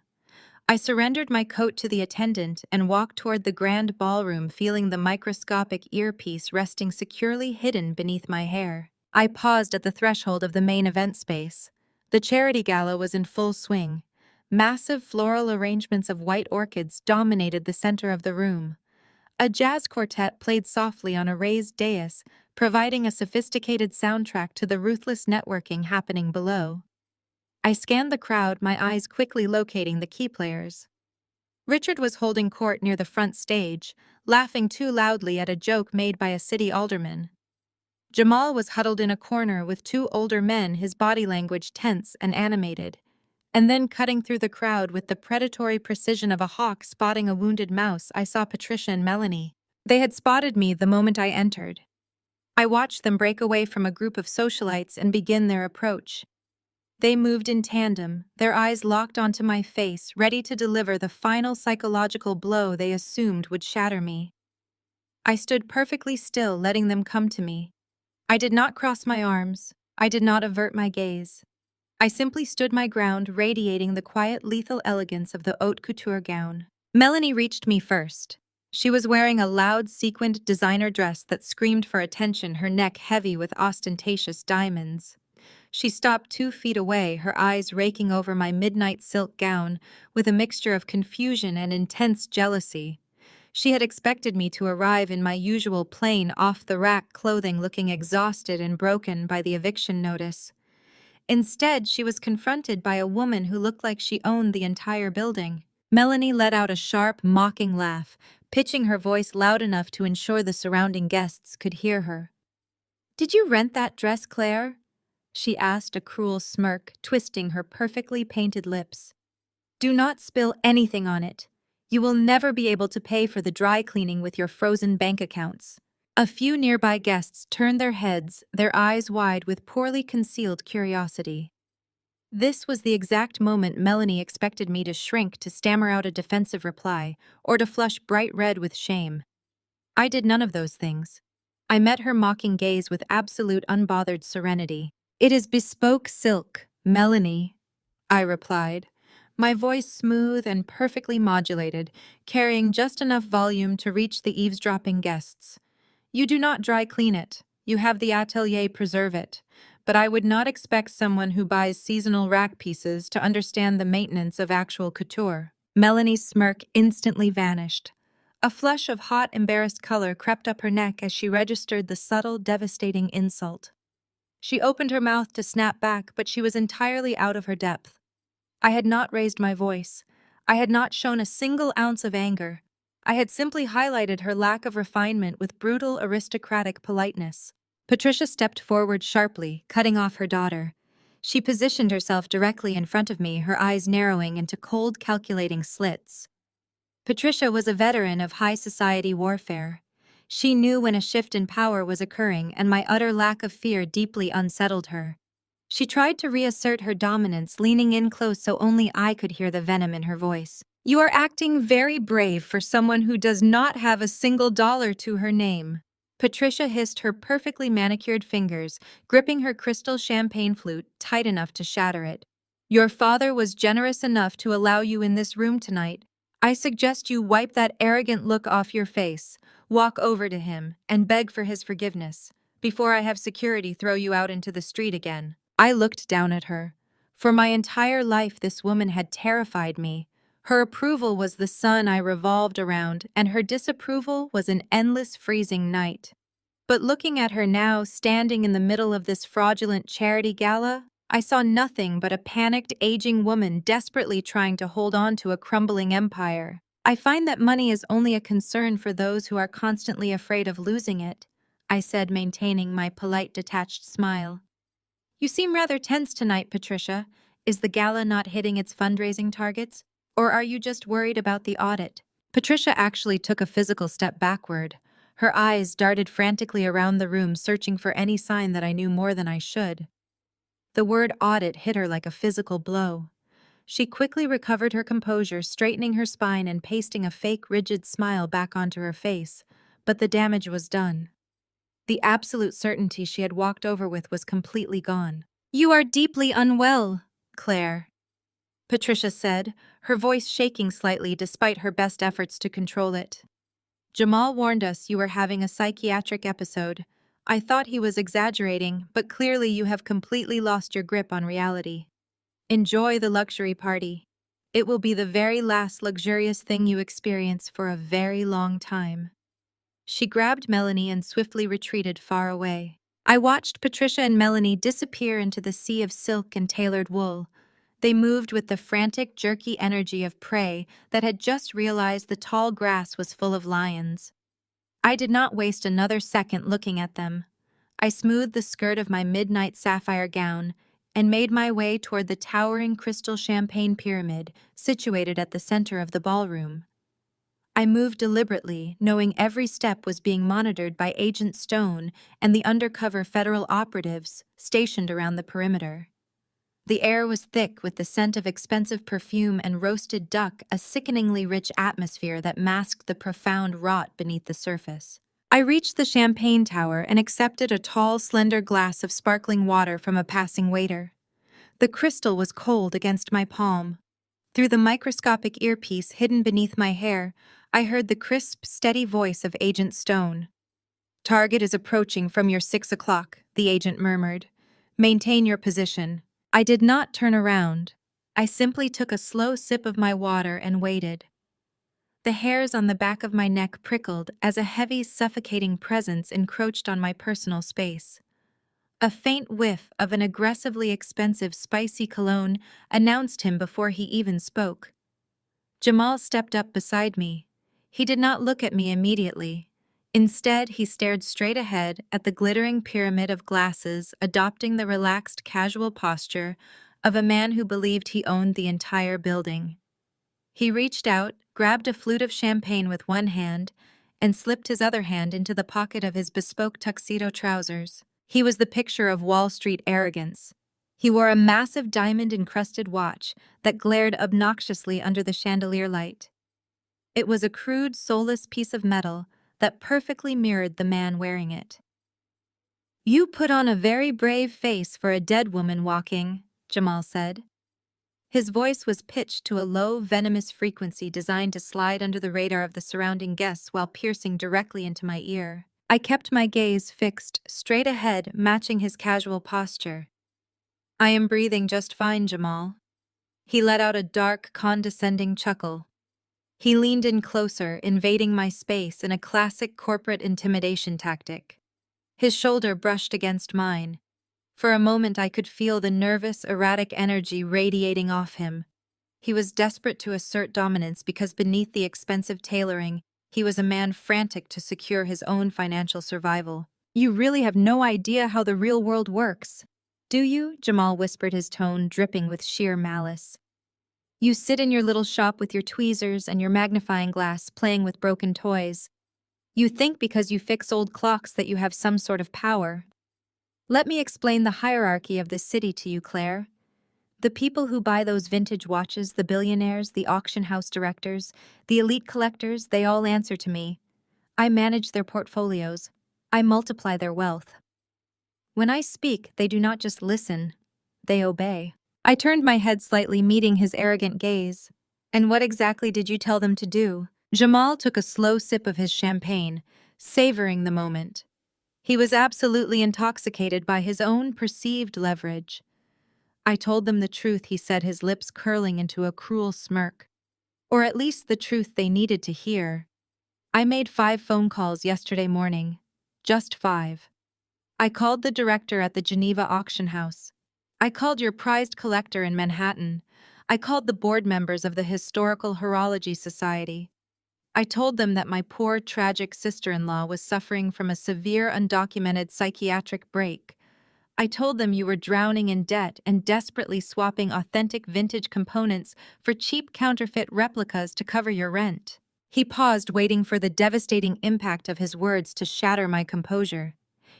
I surrendered my coat to the attendant and walked toward the grand ballroom, feeling the microscopic earpiece resting securely hidden beneath my hair. I paused at the threshold of the main event space. The charity gala was in full swing. Massive floral arrangements of white orchids dominated the center of the room. A jazz quartet played softly on a raised dais, providing a sophisticated soundtrack to the ruthless networking happening below. I scanned the crowd, my eyes quickly locating the key players. Richard was holding court near the front stage, laughing too loudly at a joke made by a city alderman. Jamal was huddled in a corner with two older men, his body language tense and animated, and then cutting through the crowd with the predatory precision of a hawk spotting a wounded mouse. I saw Patricia and Melanie. They had spotted me the moment I entered. I watched them break away from a group of socialites and begin their approach. They moved in tandem, their eyes locked onto my face, ready to deliver the final psychological blow they assumed would shatter me. I stood perfectly still, letting them come to me. I did not cross my arms. I did not avert my gaze. I simply stood my ground, radiating the quiet, lethal elegance of the haute couture gown. Melanie reached me first. She was wearing a loud, sequined designer dress that screamed for attention, her neck heavy with ostentatious diamonds. She stopped 2 feet away, her eyes raking over my midnight silk gown with a mixture of confusion and intense jealousy. She had expected me to arrive in my usual plain, off-the-rack clothing, looking exhausted and broken by the eviction notice. Instead, she was confronted by a woman who looked like she owned the entire building. Melanie let out a sharp, mocking laugh, pitching her voice loud enough to ensure the surrounding guests could hear her. "Did you rent that dress, Claire?" she asked, a cruel smirk twisting her perfectly painted lips. "Do not spill anything on it. You will never be able to pay for the dry cleaning with your frozen bank accounts." A few nearby guests turned their heads, their eyes wide with poorly concealed curiosity. This was the exact moment Melanie expected me to shrink, to stammer out a defensive reply, or to flush bright red with shame. I did none of those things. I met her mocking gaze with absolute unbothered serenity. "It is bespoke silk, Melanie," I replied, my voice smooth and perfectly modulated, carrying just enough volume to reach the eavesdropping guests. "You do not dry clean it. You have the atelier preserve it. But I would not expect someone who buys seasonal rack pieces to understand the maintenance of actual couture." Melanie's smirk instantly vanished. A flush of hot, embarrassed color crept up her neck as she registered the subtle, devastating insult. She opened her mouth to snap back, but she was entirely out of her depth. I had not raised my voice. I had not shown a single ounce of anger. I had simply highlighted her lack of refinement with brutal, aristocratic politeness. Patricia stepped forward sharply, cutting off her daughter. She positioned herself directly in front of me, her eyes narrowing into cold, calculating slits. Patricia was a veteran of high society warfare. She knew when a shift in power was occurring, and my utter lack of fear deeply unsettled her. She tried to reassert her dominance, leaning in close so only I could hear the venom in her voice. "You are acting very brave for someone who does not have a single dollar to her name." Patricia hissed, her perfectly manicured fingers gripping her crystal champagne flute tight enough to shatter it. "Your father was generous enough to allow you in this room tonight. I suggest you wipe that arrogant look off your face, walk over to him, and beg for his forgiveness, before I have security throw you out into the street again." I looked down at her. For my entire life, this woman had terrified me. Her approval was the sun I revolved around, and her disapproval was an endless freezing night. But looking at her now, standing in the middle of this fraudulent charity gala, I saw nothing but a panicked, aging woman desperately trying to hold on to a crumbling empire. "I find that money is only a concern for those who are constantly afraid of losing it," I said, maintaining my polite, detached smile. "You seem rather tense tonight, Patricia. Is the gala not hitting its fundraising targets? Or are you just worried about the audit?" Patricia actually took a physical step backward. Her eyes darted frantically around the room, searching for any sign that I knew more than I should. The word audit hit her like a physical blow. She quickly recovered her composure, straightening her spine and pasting a fake, rigid smile back onto her face. But the damage was done. The absolute certainty she had walked over with was completely gone. "You are deeply unwell, Claire," Patricia said, her voice shaking slightly despite her best efforts to control it. "Jamal warned us you were having a psychiatric episode. I thought he was exaggerating, but clearly you have completely lost your grip on reality. Enjoy the luxury party. It will be the very last luxurious thing you experience for a very long time." She grabbed Melanie and swiftly retreated far away. I watched Patricia and Melanie disappear into the sea of silk and tailored wool. They moved with the frantic, jerky energy of prey that had just realized the tall grass was full of lions. I did not waste another second looking at them. I smoothed the skirt of my midnight sapphire gown and made my way toward the towering crystal champagne pyramid situated at the center of the ballroom. I moved deliberately, knowing every step was being monitored by Agent Stone and the undercover federal operatives stationed around the perimeter. The air was thick with the scent of expensive perfume and roasted duck, a sickeningly rich atmosphere that masked the profound rot beneath the surface. I reached the champagne tower and accepted a tall, slender glass of sparkling water from a passing waiter. The crystal was cold against my palm. Through the microscopic earpiece hidden beneath my hair, I heard the crisp, steady voice of Agent Stone. "Target is approaching from your 6 o'clock," the agent murmured. "Maintain your position." I did not turn around. I simply took a slow sip of my water and waited. The hairs on the back of my neck prickled as a heavy, suffocating presence encroached on my personal space. A faint whiff of an aggressively expensive, spicy cologne announced him before he even spoke. Jamal stepped up beside me. He did not look at me immediately. Instead, he stared straight ahead at the glittering pyramid of glasses, adopting the relaxed, casual posture of a man who believed he owned the entire building. He reached out, grabbed a flute of champagne with one hand, and slipped his other hand into the pocket of his bespoke tuxedo trousers. He was the picture of Wall Street arrogance. He wore a massive diamond-encrusted watch that glared obnoxiously under the chandelier light. It was a crude, soulless piece of metal that perfectly mirrored the man wearing it. "You put on a very brave face for a dead woman walking," Jamal said. His voice was pitched to a low, venomous frequency designed to slide under the radar of the surrounding guests while piercing directly into my ear. I kept my gaze fixed straight ahead, matching his casual posture. "I am breathing just fine, Jamal." He let out a dark, condescending chuckle. He leaned in closer, invading my space in a classic corporate intimidation tactic. His shoulder brushed against mine. For a moment I could feel the nervous, erratic energy radiating off him. He was desperate to assert dominance because beneath the expensive tailoring, he was a man frantic to secure his own financial survival. "You really have no idea how the real world works, do you?" Jamal whispered, his tone dripping with sheer malice. "You sit in your little shop with your tweezers and your magnifying glass playing with broken toys. You think because you fix old clocks that you have some sort of power. Let me explain the hierarchy of this city to you, Claire. The people who buy those vintage watches, the billionaires, the auction house directors, the elite collectors, they all answer to me. I manage their portfolios. I multiply their wealth. When I speak, they do not just listen, they obey." I turned my head slightly, meeting his arrogant gaze. "And what exactly did you tell them to do?" Jamal took a slow sip of his champagne, savoring the moment. He was absolutely intoxicated by his own perceived leverage. "I told them the truth," he said, his lips curling into a cruel smirk. "Or at least the truth they needed to hear. I made 5 phone calls yesterday morning. Just 5. I called the director at the Geneva auction house. I called your prized collector in Manhattan. I called the board members of the Historical Horology Society. I told them that my poor, tragic sister-in-law was suffering from a severe, undocumented psychiatric break. I told them you were drowning in debt and desperately swapping authentic vintage components for cheap counterfeit replicas to cover your rent." He paused, waiting for the devastating impact of his words to shatter my composure.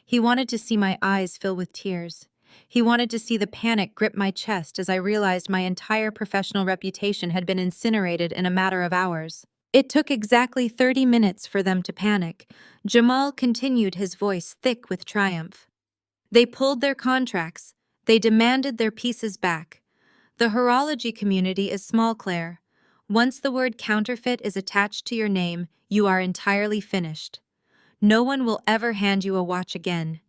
He wanted to see my eyes fill with tears. He wanted to see the panic grip my chest as I realized my entire professional reputation had been incinerated in a matter of hours. "It took exactly 30 minutes for them to panic," Jamal continued, his voice thick with triumph. "They pulled their contracts. They demanded their pieces back. The horology community is small, Claire. Once the word counterfeit is attached to your name, you are entirely finished. No one will ever hand you a watch again.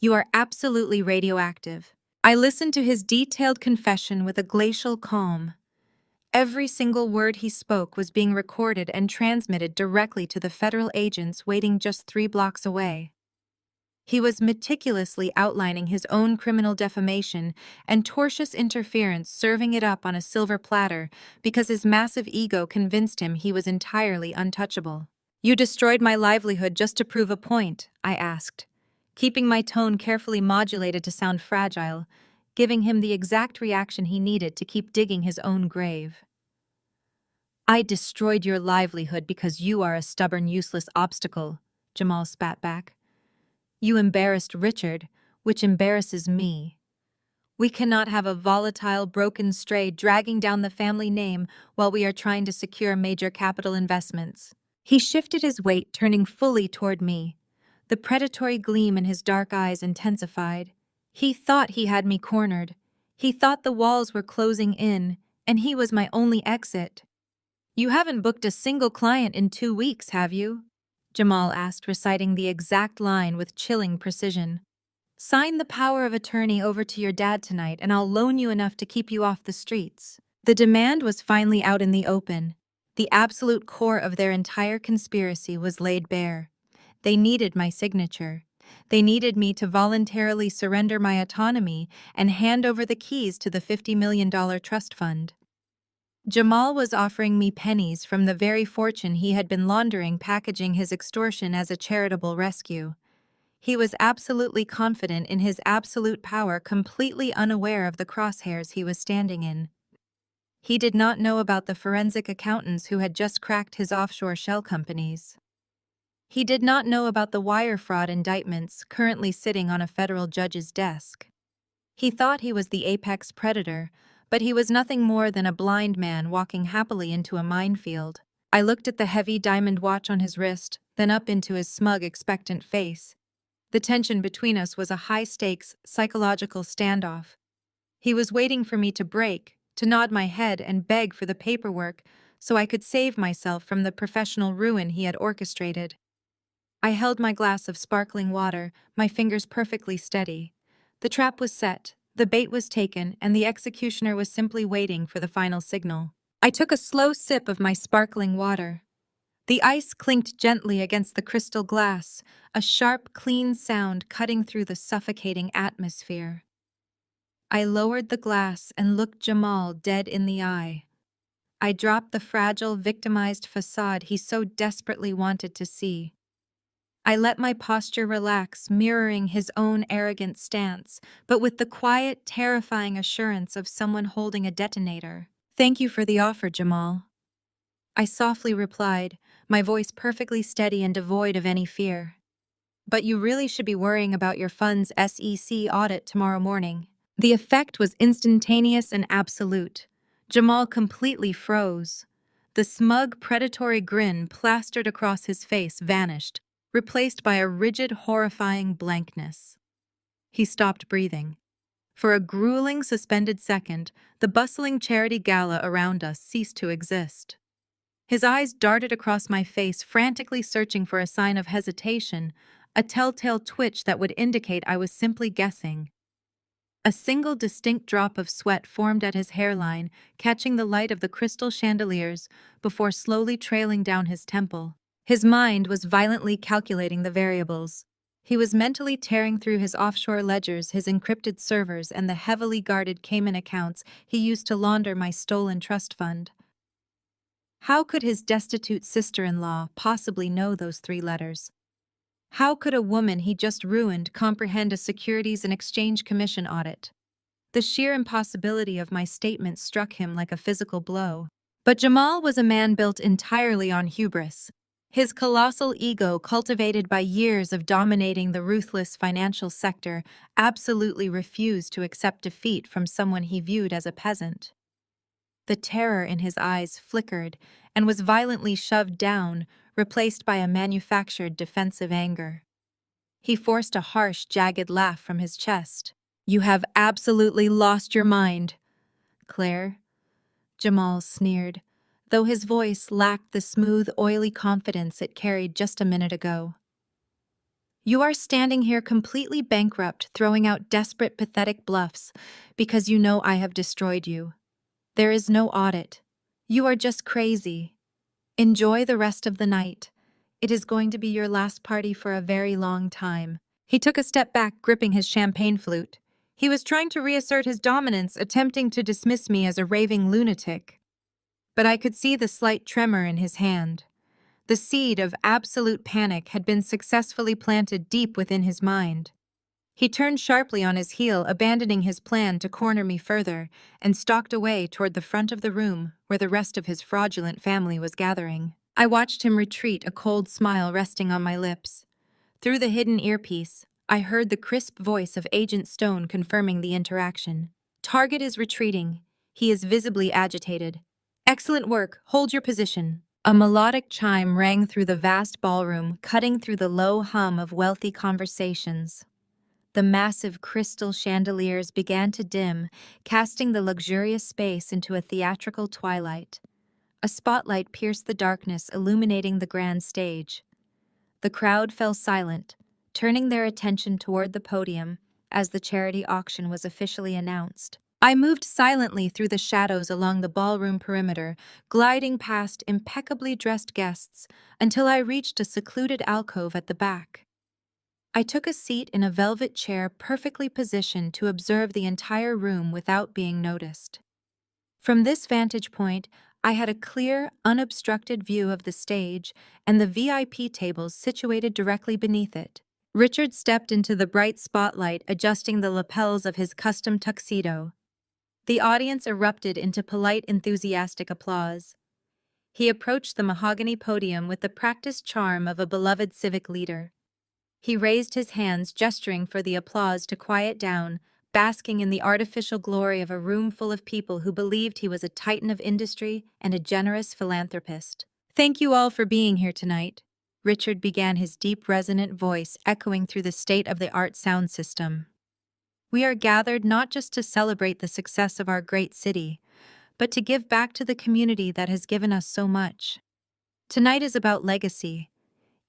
You are absolutely radioactive." I listened to his detailed confession with a glacial calm. Every single word he spoke was being recorded and transmitted directly to the federal agents waiting just 3 blocks away. He was meticulously outlining his own criminal defamation and tortious interference, serving it up on a silver platter because his massive ego convinced him he was entirely untouchable. "You destroyed my livelihood just to prove a point," I asked, keeping my tone carefully modulated to sound fragile, giving him the exact reaction he needed to keep digging his own grave. "I destroyed your livelihood because you are a stubborn, useless obstacle," Jamal spat back. "You embarrassed Richard, which embarrasses me. We cannot have a volatile, broken stray dragging down the family name while we are trying to secure major capital investments." He shifted his weight, turning fully toward me. The predatory gleam in his dark eyes intensified. He thought he had me cornered. He thought the walls were closing in, and he was my only exit. "You haven't booked a single client in 2 weeks, have you?" Jamal asked, reciting the exact line with chilling precision. "Sign the power of attorney over to your dad tonight, and I'll loan you enough to keep you off the streets." The demand was finally out in the open. The absolute core of their entire conspiracy was laid bare. They needed my signature. They needed me to voluntarily surrender my autonomy and hand over the keys to the $50 million trust fund. Jamal was offering me pennies from the very fortune he had been laundering, packaging his extortion as a charitable rescue. He was absolutely confident in his absolute power, completely unaware of the crosshairs he was standing in. He did not know about the forensic accountants who had just cracked his offshore shell companies. He did not know about the wire fraud indictments currently sitting on a federal judge's desk. He thought he was the apex predator, but he was nothing more than a blind man walking happily into a minefield. I looked at the heavy diamond watch on his wrist, then up into his smug, expectant face. The tension between us was a high-stakes, psychological standoff. He was waiting for me to break, to nod my head and beg for the paperwork so I could save myself from the professional ruin he had orchestrated. I held my glass of sparkling water, my fingers perfectly steady. The trap was set, the bait was taken, and the executioner was simply waiting for the final signal. I took a slow sip of my sparkling water. The ice clinked gently against the crystal glass, a sharp, clean sound cutting through the suffocating atmosphere. I lowered the glass and looked Jamal dead in the eye. I dropped the fragile, victimized facade he so desperately wanted to see. I let my posture relax, mirroring his own arrogant stance, but with the quiet, terrifying assurance of someone holding a detonator. "Thank you for the offer, Jamal," I softly replied, my voice perfectly steady and devoid of any fear. "But you really should be worrying about your fund's SEC audit tomorrow morning." The effect was instantaneous and absolute. Jamal completely froze. The smug, predatory grin plastered across his face vanished, replaced by a rigid, horrifying blankness. He stopped breathing. For a grueling, suspended second, the bustling charity gala around us ceased to exist. His eyes darted across my face, frantically searching for a sign of hesitation, a telltale twitch that would indicate I was simply guessing. A single distinct drop of sweat formed at his hairline, catching the light of the crystal chandeliers before slowly trailing down his temple. His mind was violently calculating the variables. He was mentally tearing through his offshore ledgers, his encrypted servers, and the heavily guarded Cayman accounts he used to launder my stolen trust fund. How could his destitute sister-in-law possibly know those 3 letters? How could a woman he just ruined comprehend a Securities and Exchange Commission audit? The sheer impossibility of my statement struck him like a physical blow. But Jamal was a man built entirely on hubris. His colossal ego, cultivated by years of dominating the ruthless financial sector, absolutely refused to accept defeat from someone he viewed as a peasant. The terror in his eyes flickered and was violently shoved down, replaced by a manufactured defensive anger. He forced a harsh, jagged laugh from his chest. "You have absolutely lost your mind, Claire," Jamal sneered, though his voice lacked the smooth, oily confidence it carried just a minute ago. "You are standing here completely bankrupt, throwing out desperate, pathetic bluffs because you know I have destroyed you. There is no audit. You are just crazy. Enjoy the rest of the night. It is going to be your last party for a very long time." He took a step back, gripping his champagne flute. He was trying to reassert his dominance, attempting to dismiss me as a raving lunatic. But I could see the slight tremor in his hand. The seed of absolute panic had been successfully planted deep within his mind. He turned sharply on his heel, abandoning his plan to corner me further, and stalked away toward the front of the room where the rest of his fraudulent family was gathering. I watched him retreat, a cold smile resting on my lips. Through the hidden earpiece, I heard the crisp voice of Agent Stone confirming the interaction. "Target is retreating. He is visibly agitated. Excellent work. Hold your position." A melodic chime rang through the vast ballroom, cutting through the low hum of wealthy conversations. The massive crystal chandeliers began to dim, casting the luxurious space into a theatrical twilight. A spotlight pierced the darkness, illuminating the grand stage. The crowd fell silent, turning their attention toward the podium as the charity auction was officially announced. I moved silently through the shadows along the ballroom perimeter, gliding past impeccably dressed guests until I reached a secluded alcove at the back. I took a seat in a velvet chair perfectly positioned to observe the entire room without being noticed. From this vantage point, I had a clear, unobstructed view of the stage and the VIP tables situated directly beneath it. Richard stepped into the bright spotlight, adjusting the lapels of his custom tuxedo. The audience erupted into polite, enthusiastic applause. He approached the mahogany podium with the practiced charm of a beloved civic leader. He raised his hands, gesturing for the applause to quiet down, basking in the artificial glory of a room full of people who believed he was a titan of industry and a generous philanthropist. "Thank you all for being here tonight," Richard began, his deep, resonant voice echoing through the state-of-the-art sound system. "We are gathered not just to celebrate the success of our great city, but to give back to the community that has given us so much. Tonight is about legacy.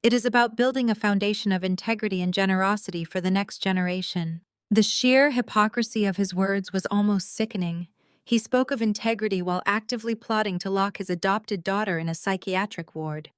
It is about building a foundation of integrity and generosity for the next generation." The sheer hypocrisy of his words was almost sickening. He spoke of integrity while actively plotting to lock his adopted daughter in a psychiatric ward.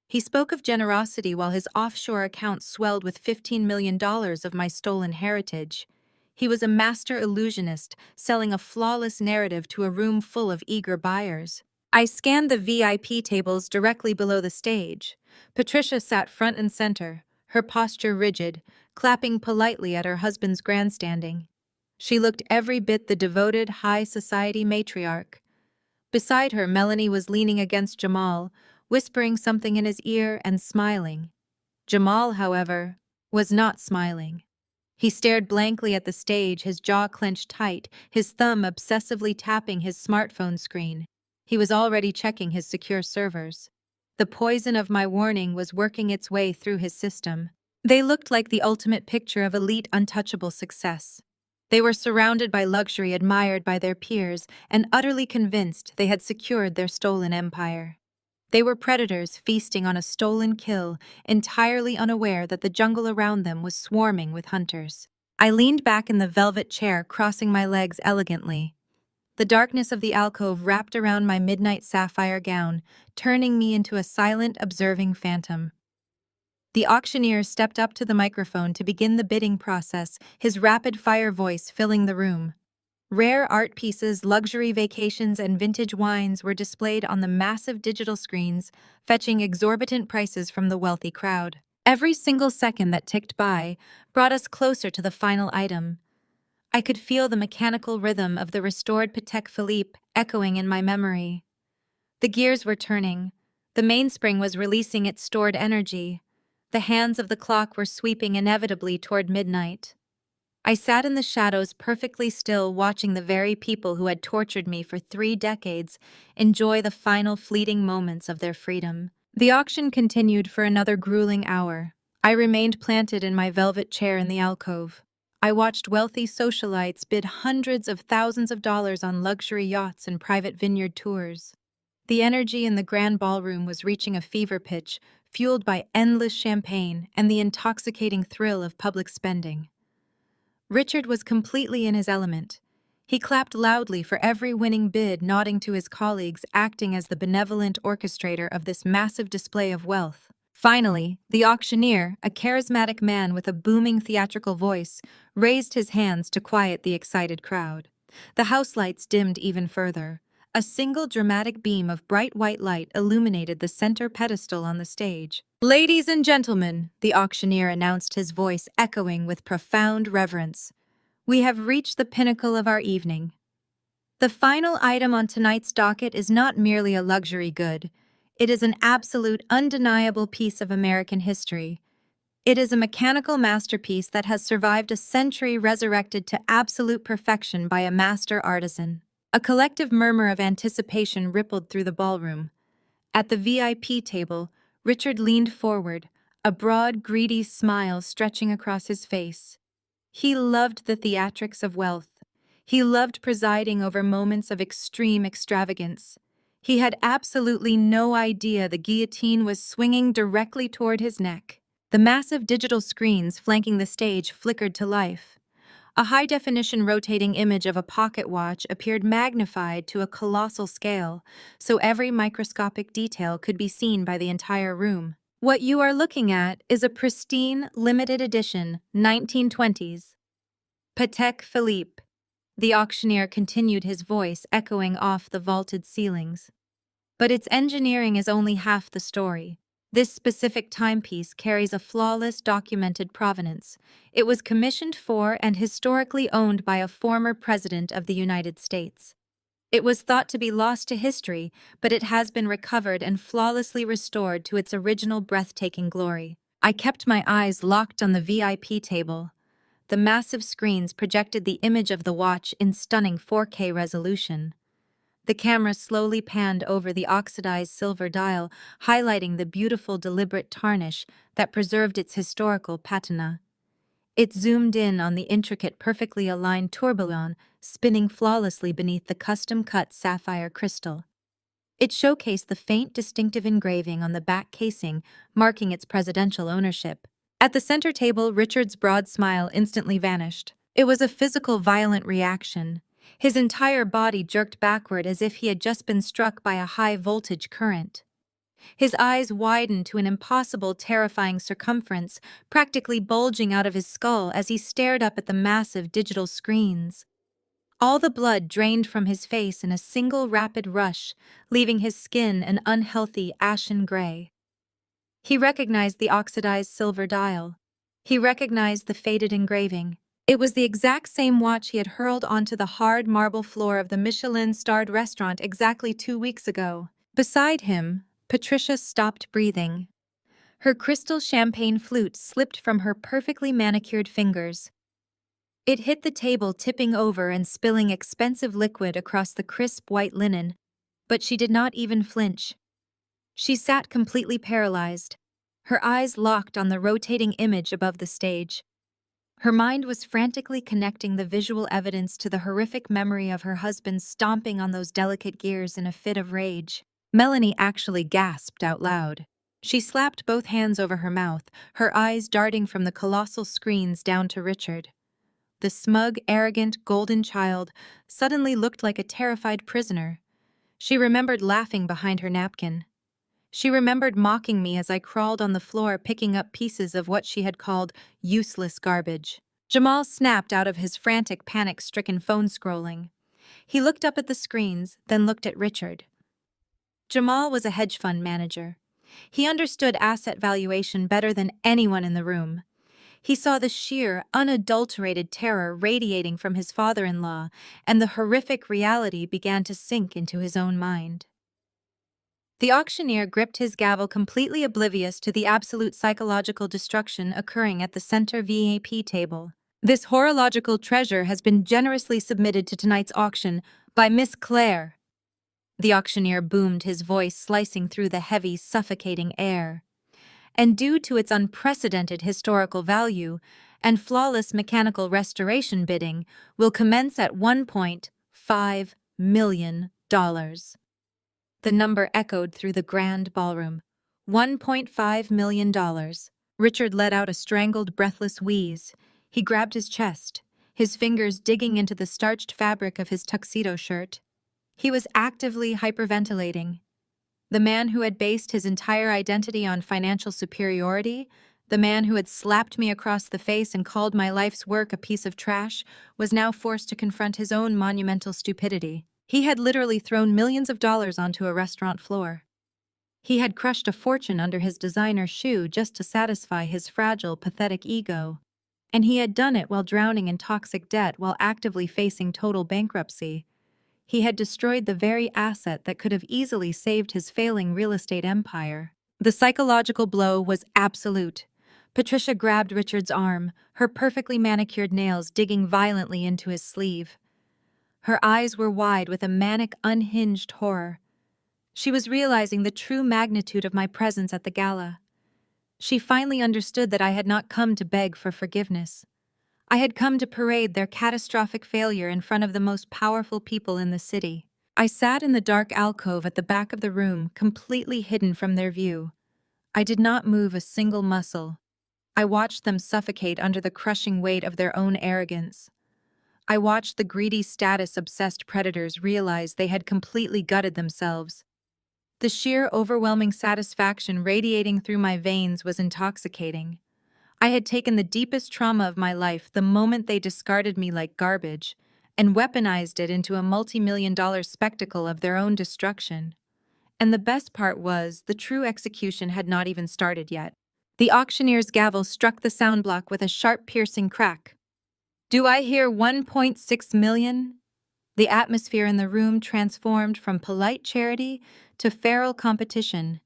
He spoke of generosity while his offshore account swelled with $15 million of my stolen heritage. He was a master illusionist, selling a flawless narrative to a room full of eager buyers. I scanned the VIP tables directly below the stage. Patricia sat front and center, her posture rigid, clapping politely at her husband's grandstanding. She looked every bit the devoted high society matriarch. Beside her, Melanie was leaning against Jamal, whispering something in his ear and smiling. Jamal, however, was not smiling. He stared blankly at the stage, his jaw clenched tight, his thumb obsessively tapping his smartphone screen. He was already checking his secure servers. The poison of my warning was working its way through his system. They looked like the ultimate picture of elite, untouchable success. They were surrounded by luxury, admired by their peers, and utterly convinced they had secured their stolen empire. They were predators feasting on a stolen kill, entirely unaware that the jungle around them was swarming with hunters. I leaned back in the velvet chair, crossing my legs elegantly. The darkness of the alcove wrapped around my midnight sapphire gown, turning me into a silent, observing phantom. The auctioneer stepped up to the microphone to begin the bidding process, his rapid-fire voice filling the room. Rare art pieces, luxury vacations, and vintage wines were displayed on the massive digital screens, fetching exorbitant prices from the wealthy crowd. Every single second that ticked by brought us closer to the final item. I could feel the mechanical rhythm of the restored Patek Philippe echoing in my memory. The gears were turning. The mainspring was releasing its stored energy. The hands of the clock were sweeping inevitably toward midnight. I sat in the shadows, perfectly still, watching the very people who had tortured me for 3 decades enjoy the final fleeting moments of their freedom. The auction continued for another grueling hour. I remained planted in my velvet chair in the alcove. I watched wealthy socialites bid hundreds of thousands of dollars on luxury yachts and private vineyard tours. The energy in the grand ballroom was reaching a fever pitch, fueled by endless champagne and the intoxicating thrill of public spending. Richard was completely in his element. He clapped loudly for every winning bid, nodding to his colleagues, acting as the benevolent orchestrator of this massive display of wealth. Finally, the auctioneer, a charismatic man with a booming theatrical voice, raised his hands to quiet the excited crowd. The house lights dimmed even further. A single dramatic beam of bright white light illuminated the center pedestal on the stage. "Ladies and gentlemen," the auctioneer announced, his voice echoing with profound reverence, "we have reached the pinnacle of our evening. The final item on tonight's docket is not merely a luxury good. It is an absolute, undeniable piece of American history. It is a mechanical masterpiece that has survived a century, resurrected to absolute perfection by a master artisan." A collective murmur of anticipation rippled through the ballroom. At the VIP table, Richard leaned forward, a broad, greedy smile stretching across his face. He loved the theatrics of wealth. He loved presiding over moments of extreme extravagance. He had absolutely no idea the guillotine was swinging directly toward his neck. The massive digital screens flanking the stage flickered to life. A high-definition rotating image of a pocket watch appeared magnified to a colossal scale, so every microscopic detail could be seen by the entire room. What you are looking at is a pristine, limited edition, 1920s Patek Philippe. The auctioneer continued, his voice echoing off the vaulted ceilings. But its engineering is only half the story. This specific timepiece carries a flawless, documented provenance. It was commissioned for and historically owned by a former president of the United States. It was thought to be lost to history, but it has been recovered and flawlessly restored to its original breathtaking glory. I kept my eyes locked on the VIP table. The massive screens projected the image of the watch in stunning 4K resolution. The camera slowly panned over the oxidized silver dial, highlighting the beautiful, deliberate tarnish that preserved its historical patina. It zoomed in on the intricate, perfectly aligned tourbillon spinning flawlessly beneath the custom-cut sapphire crystal. It showcased the faint, distinctive engraving on the back casing, marking its presidential ownership. At the center table, Richard's broad smile instantly vanished. It was a physical, violent reaction. His entire body jerked backward as if he had just been struck by a high-voltage current. His eyes widened to an impossible, terrifying circumference, practically bulging out of his skull as he stared up at the massive digital screens. All the blood drained from his face in a single rapid rush, leaving his skin an unhealthy, ashen gray. He recognized the oxidized silver dial. He recognized the faded engraving. It was the exact same watch he had hurled onto the hard marble floor of the Michelin-starred restaurant exactly 2 weeks ago. Beside him, Patricia stopped breathing. Her crystal champagne flute slipped from her perfectly manicured fingers. It hit the table, tipping over and spilling expensive liquid across the crisp white linen, but she did not even flinch. She sat completely paralyzed, her eyes locked on the rotating image above the stage. Her mind was frantically connecting the visual evidence to the horrific memory of her husband stomping on those delicate gears in a fit of rage. Melanie actually gasped out loud. She slapped both hands over her mouth, her eyes darting from the colossal screens down to Richard. The smug, arrogant, golden child suddenly looked like a terrified prisoner. She remembered laughing behind her napkin. She remembered mocking me as I crawled on the floor picking up pieces of what she had called useless garbage. Jamal snapped out of his frantic, panic-stricken phone scrolling. He looked up at the screens, then looked at Richard. Jamal was a hedge fund manager. He understood asset valuation better than anyone in the room. He saw the sheer, unadulterated terror radiating from his father-in-law, and the horrific reality began to sink into his own mind. The auctioneer gripped his gavel, completely oblivious to the absolute psychological destruction occurring at the center VIP table. "This horological treasure has been generously submitted to tonight's auction by Miss Claire." The auctioneer boomed, his voice slicing through the heavy, suffocating air. "And due to its unprecedented historical value and flawless mechanical restoration, bidding will commence at $1.5 million. The number echoed through the grand ballroom. $1.5 million. Richard let out a strangled, breathless wheeze. He grabbed his chest, his fingers digging into the starched fabric of his tuxedo shirt. He was actively hyperventilating. The man who had based his entire identity on financial superiority, the man who had slapped me across the face and called my life's work a piece of trash, was now forced to confront his own monumental stupidity. He had literally thrown millions of dollars onto a restaurant floor. He had crushed a fortune under his designer shoe just to satisfy his fragile, pathetic ego. And he had done it while drowning in toxic debt while actively facing total bankruptcy. He had destroyed the very asset that could have easily saved his failing real estate empire. The psychological blow was absolute. Patricia grabbed Richard's arm, her perfectly manicured nails digging violently into his sleeve. Her eyes were wide with a manic, unhinged horror. She was realizing the true magnitude of my presence at the gala. She finally understood that I had not come to beg for forgiveness. I had come to parade their catastrophic failure in front of the most powerful people in the city. I sat in the dark alcove at the back of the room, completely hidden from their view. I did not move a single muscle. I watched them suffocate under the crushing weight of their own arrogance. I watched the greedy, status-obsessed predators realize they had completely gutted themselves. The sheer, overwhelming satisfaction radiating through my veins was intoxicating. I had taken the deepest trauma of my life the moment they discarded me like garbage and weaponized it into a multi-million-dollar spectacle of their own destruction. And the best part was, the true execution had not even started yet. The auctioneer's gavel struck the sound block with a sharp, piercing crack. "Do I hear 1.6 million?" The atmosphere in the room transformed from polite charity to feral competition.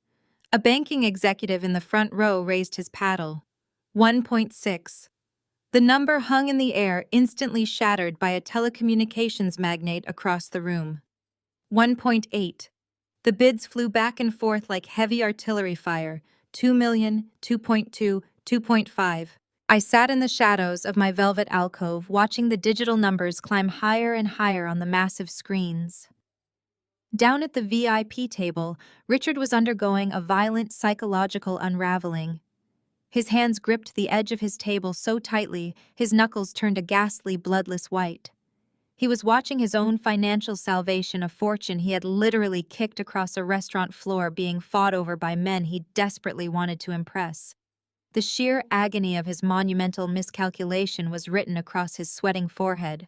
A banking executive in the front row raised his paddle. 1.6. The number hung in the air, instantly shattered by a telecommunications magnate across the room. 1.8. The bids flew back and forth like heavy artillery fire. 2 million, 2.2, 2.5. I sat in the shadows of my velvet alcove, watching the digital numbers climb higher and higher on the massive screens. Down at the VIP table, Richard was undergoing a violent psychological unraveling. His hands gripped the edge of his table so tightly, his knuckles turned a ghastly, bloodless white. He was watching his own financial salvation, a fortune he had literally kicked across a restaurant floor, being fought over by men he desperately wanted to impress. The sheer agony of his monumental miscalculation was written across his sweating forehead.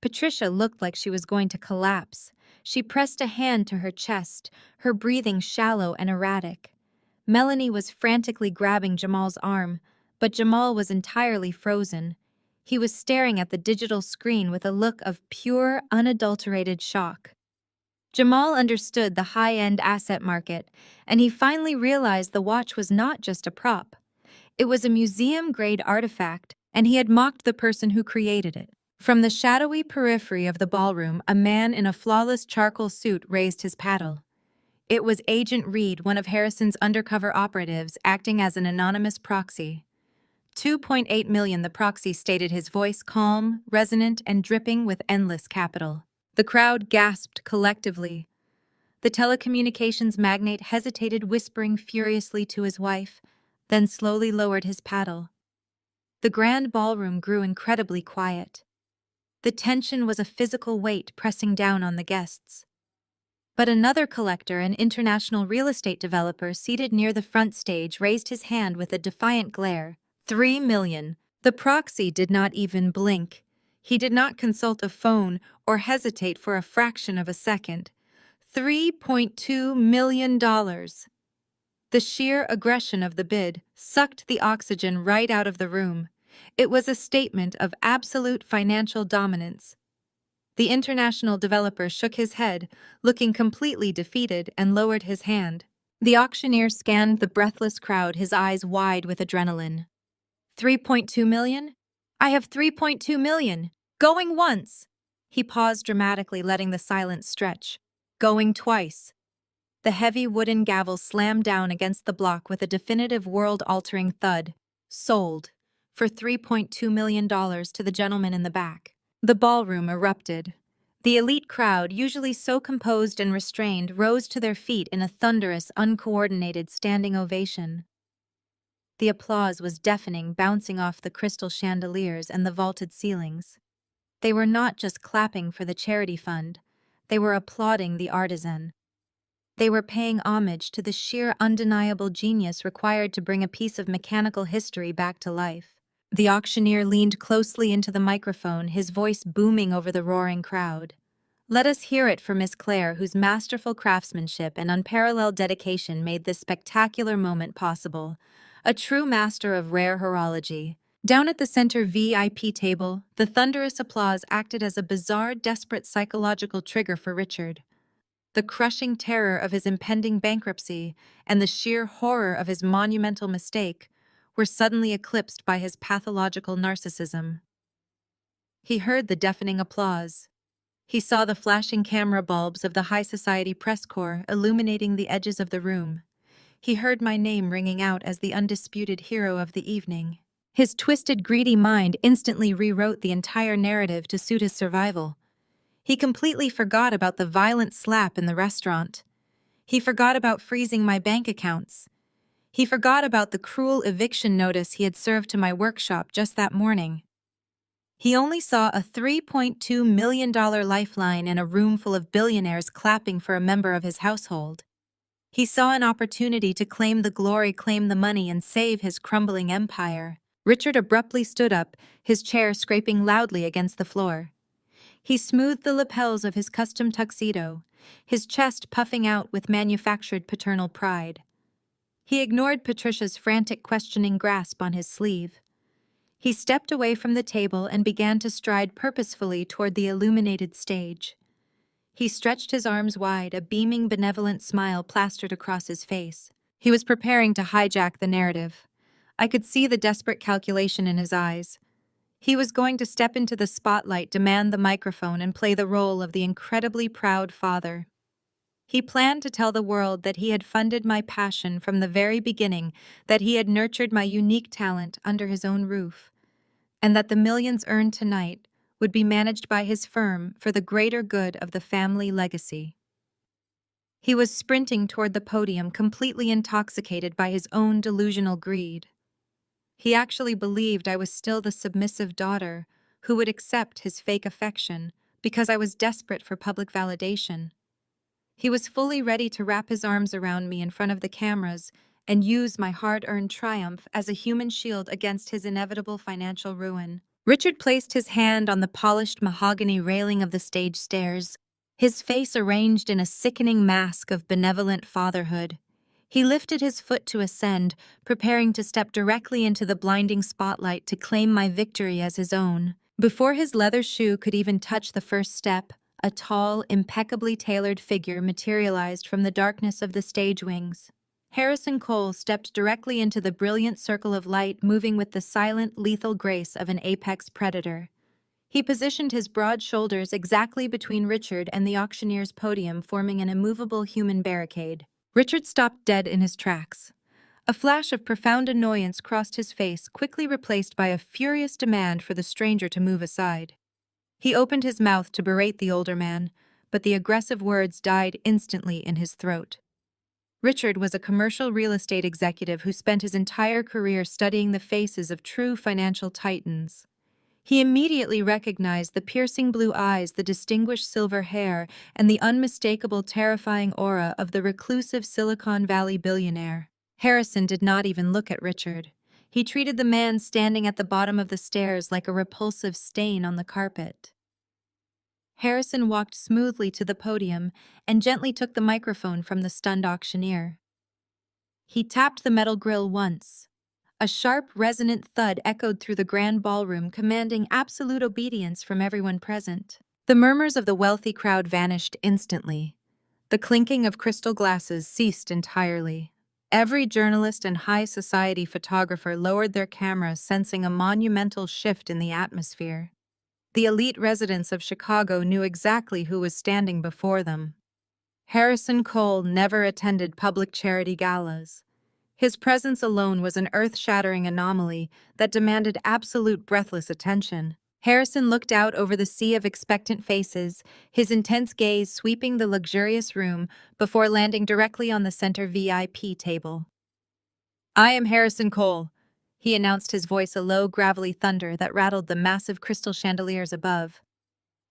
Patricia looked like she was going to collapse. She pressed a hand to her chest, her breathing shallow and erratic. Melanie was frantically grabbing Jamal's arm, but Jamal was entirely frozen. He was staring at the digital screen with a look of pure, unadulterated shock. Jamal understood the high-end asset market, and he finally realized the watch was not just a prop. It was a museum-grade artifact, and he had mocked the person who created it. From the shadowy periphery of the ballroom, a man in a flawless charcoal suit raised his paddle. It was Agent Reed, one of Harrison's undercover operatives, acting as an anonymous proxy. 2.8 million, the proxy stated, his voice calm, resonant, and dripping with endless capital. The crowd gasped collectively. The telecommunications magnate hesitated, whispering furiously to his wife, then slowly lowered his paddle. The grand ballroom grew incredibly quiet. The tension was a physical weight pressing down on the guests. But another collector, an international real estate developer seated near the front stage, raised his hand with a defiant glare. 3 million. The proxy did not even blink. He did not consult a phone or hesitate for a fraction of a second. $3.2 million. The sheer aggression of the bid sucked the oxygen right out of the room. It was a statement of absolute financial dominance. The international developer shook his head, looking completely defeated, and lowered his hand. The auctioneer scanned the breathless crowd, his eyes wide with adrenaline. 3.2 million? I have 3.2 million. Going once. He paused dramatically, letting the silence stretch. Going twice. The heavy wooden gavel slammed down against the block with a definitive world-altering thud. Sold. For $3.2 million to the gentleman in the back. The ballroom erupted. The elite crowd, usually so composed and restrained, rose to their feet in a thunderous, uncoordinated standing ovation. The applause was deafening, bouncing off the crystal chandeliers and the vaulted ceilings. They were not just clapping for the charity fund, they were applauding the artisan. They were paying homage to the sheer undeniable genius required to bring a piece of mechanical history back to life. The auctioneer leaned closely into the microphone, his voice booming over the roaring crowd. Let us hear it for Miss Claire, whose masterful craftsmanship and unparalleled dedication made this spectacular moment possible. A true master of rare horology. Down at the center VIP table, the thunderous applause acted as a bizarre, desperate psychological trigger for Richard. The crushing terror of his impending bankruptcy and the sheer horror of his monumental mistake were suddenly eclipsed by his pathological narcissism. He heard the deafening applause. He saw the flashing camera bulbs of the high society press corps illuminating the edges of the room. He heard my name ringing out as the undisputed hero of the evening. His twisted, greedy mind instantly rewrote the entire narrative to suit his survival. He completely forgot about the violent slap in the restaurant. He forgot about freezing my bank accounts. He forgot about the cruel eviction notice he had served to my workshop just that morning. He only saw a $3.2 million lifeline in a room full of billionaires clapping for a member of his household. He saw an opportunity to claim the glory, claim the money, and save his crumbling empire. Richard abruptly stood up, his chair scraping loudly against the floor. He smoothed the lapels of his custom tuxedo, his chest puffing out with manufactured paternal pride. He ignored Patricia's frantic questioning grasp on his sleeve. He stepped away from the table and began to stride purposefully toward the illuminated stage. He stretched his arms wide, a beaming, benevolent smile plastered across his face. He was preparing to hijack the narrative. I could see the desperate calculation in his eyes. He was going to step into the spotlight, demand the microphone, and play the role of the incredibly proud father. He planned to tell the world that he had funded my passion from the very beginning, that he had nurtured my unique talent under his own roof, and that the millions earned tonight would be managed by his firm for the greater good of the family legacy. He was sprinting toward the podium, completely intoxicated by his own delusional greed. He actually believed I was still the submissive daughter who would accept his fake affection because I was desperate for public validation. He was fully ready to wrap his arms around me in front of the cameras and use my hard-earned triumph as a human shield against his inevitable financial ruin. Richard placed his hand on the polished mahogany railing of the stage stairs, his face arranged in a sickening mask of benevolent fatherhood. He lifted his foot to ascend, preparing to step directly into the blinding spotlight to claim my victory as his own. Before his leather shoe could even touch the first step, a tall, impeccably tailored figure materialized from the darkness of the stage wings. Harrison Cole stepped directly into the brilliant circle of light, moving with the silent, lethal grace of an apex predator. He positioned his broad shoulders exactly between Richard and the auctioneer's podium, forming an immovable human barricade. Richard stopped dead in his tracks. A flash of profound annoyance crossed his face, quickly replaced by a furious demand for the stranger to move aside. He opened his mouth to berate the older man, but the aggressive words died instantly in his throat. Richard was a commercial real estate executive who spent his entire career studying the faces of true financial titans. He immediately recognized the piercing blue eyes, the distinguished silver hair, and the unmistakable, terrifying aura of the reclusive Silicon Valley billionaire. Harrison did not even look at Richard. He treated the man standing at the bottom of the stairs like a repulsive stain on the carpet. Harrison walked smoothly to the podium and gently took the microphone from the stunned auctioneer. He tapped the metal grill once. A sharp, resonant thud echoed through the grand ballroom, commanding absolute obedience from everyone present. The murmurs of the wealthy crowd vanished instantly. The clinking of crystal glasses ceased entirely. Every journalist and high society photographer lowered their cameras, sensing a monumental shift in the atmosphere. The elite residents of Chicago knew exactly who was standing before them. Harrison Cole never attended public charity galas. His presence alone was an earth-shattering anomaly that demanded absolute breathless attention. Harrison looked out over the sea of expectant faces, his intense gaze sweeping the luxurious room before landing directly on the center VIP table. "I am Harrison Cole," he announced, his voice a low, gravelly thunder that rattled the massive crystal chandeliers above.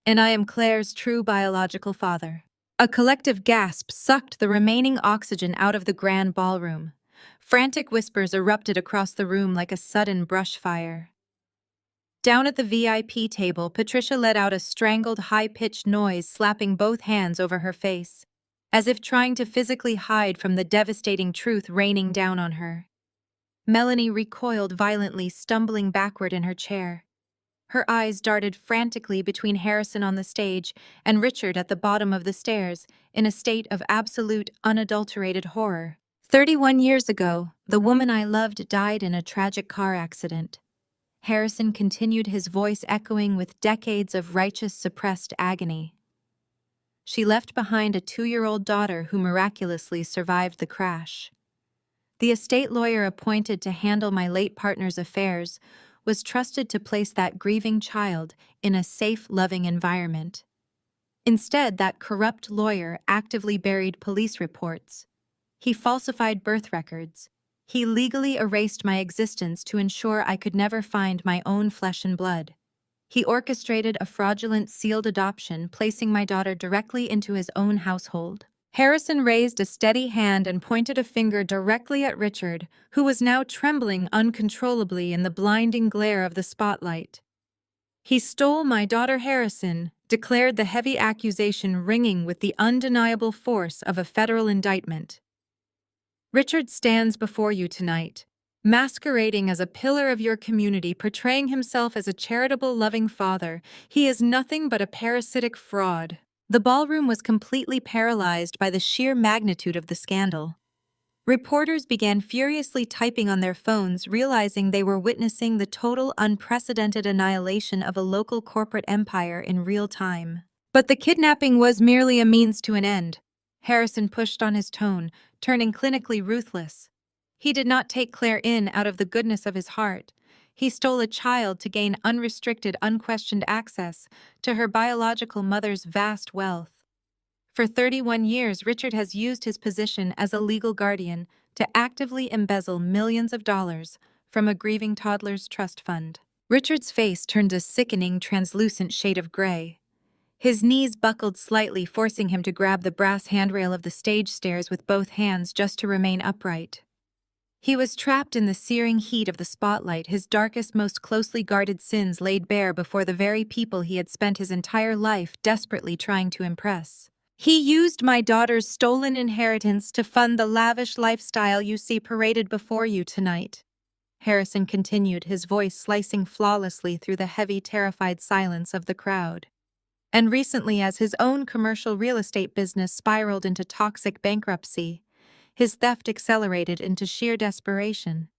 And I am Claire's true biological father. A collective gasp sucked the remaining oxygen out of the grand ballroom. Frantic whispers erupted across the room like a sudden brush fire. Down at the VIP table, Patricia let out a strangled, high-pitched noise, slapping both hands over her face, as if trying to physically hide from the devastating truth raining down on her. Melanie recoiled violently, stumbling backward in her chair. Her eyes darted frantically between Harrison on the stage and Richard at the bottom of the stairs, in a state of absolute, unadulterated horror. 31 years ago, the woman I loved died in a tragic car accident. Harrison continued, his voice echoing with decades of righteous, suppressed agony. She left behind a 2-year-old daughter who miraculously survived the crash. The estate lawyer appointed to handle my late partner's affairs was trusted to place that grieving child in a safe, loving environment. Instead, that corrupt lawyer actively buried police reports. He falsified birth records. He legally erased my existence to ensure I could never find my own flesh and blood. He orchestrated a fraudulent sealed adoption, placing my daughter directly into his own household. Harrison raised a steady hand and pointed a finger directly at Richard, who was now trembling uncontrollably in the blinding glare of the spotlight. "He stole my daughter, Harrison," declared the heavy accusation, ringing with the undeniable force of a federal indictment. "Richard stands before you tonight, masquerading as a pillar of your community, portraying himself as a charitable, loving father. He is nothing but a parasitic fraud." The ballroom was completely paralyzed by the sheer magnitude of the scandal. Reporters began furiously typing on their phones, realizing they were witnessing the total, unprecedented annihilation of a local corporate empire in real time. But the kidnapping was merely a means to an end. Harrison pushed on his tone, turning clinically ruthless. He did not take Claire in out of the goodness of his heart. He stole a child to gain unrestricted, unquestioned access to her biological mother's vast wealth. For 31 years, Richard has used his position as a legal guardian to actively embezzle millions of dollars from a grieving toddler's trust fund. Richard's face turned a sickening, translucent shade of gray. His knees buckled slightly, forcing him to grab the brass handrail of the stage stairs with both hands just to remain upright. He was trapped in the searing heat of the spotlight, his darkest, most closely guarded sins laid bare before the very people he had spent his entire life desperately trying to impress. "He used my daughter's stolen inheritance to fund the lavish lifestyle you see paraded before you tonight," Harrison continued, his voice slicing flawlessly through the heavy, terrified silence of the crowd. "And recently, as his own commercial real estate business spiraled into toxic bankruptcy, his theft accelerated into sheer desperation.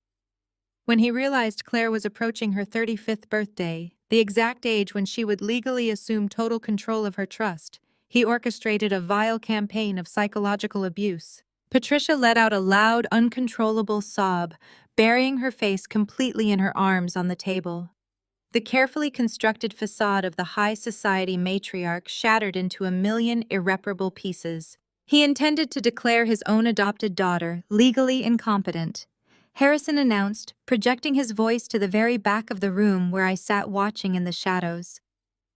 When he realized Claire was approaching her 35th birthday, the exact age when she would legally assume total control of her trust, he orchestrated a vile campaign of psychological abuse." Patricia let out a loud, uncontrollable sob, burying her face completely in her arms on the table. The carefully constructed facade of the high society matriarch shattered into a million irreparable pieces. He intended to declare his own adopted daughter legally incompetent, Harrison announced, projecting his voice to the very back of the room where I sat watching in the shadows.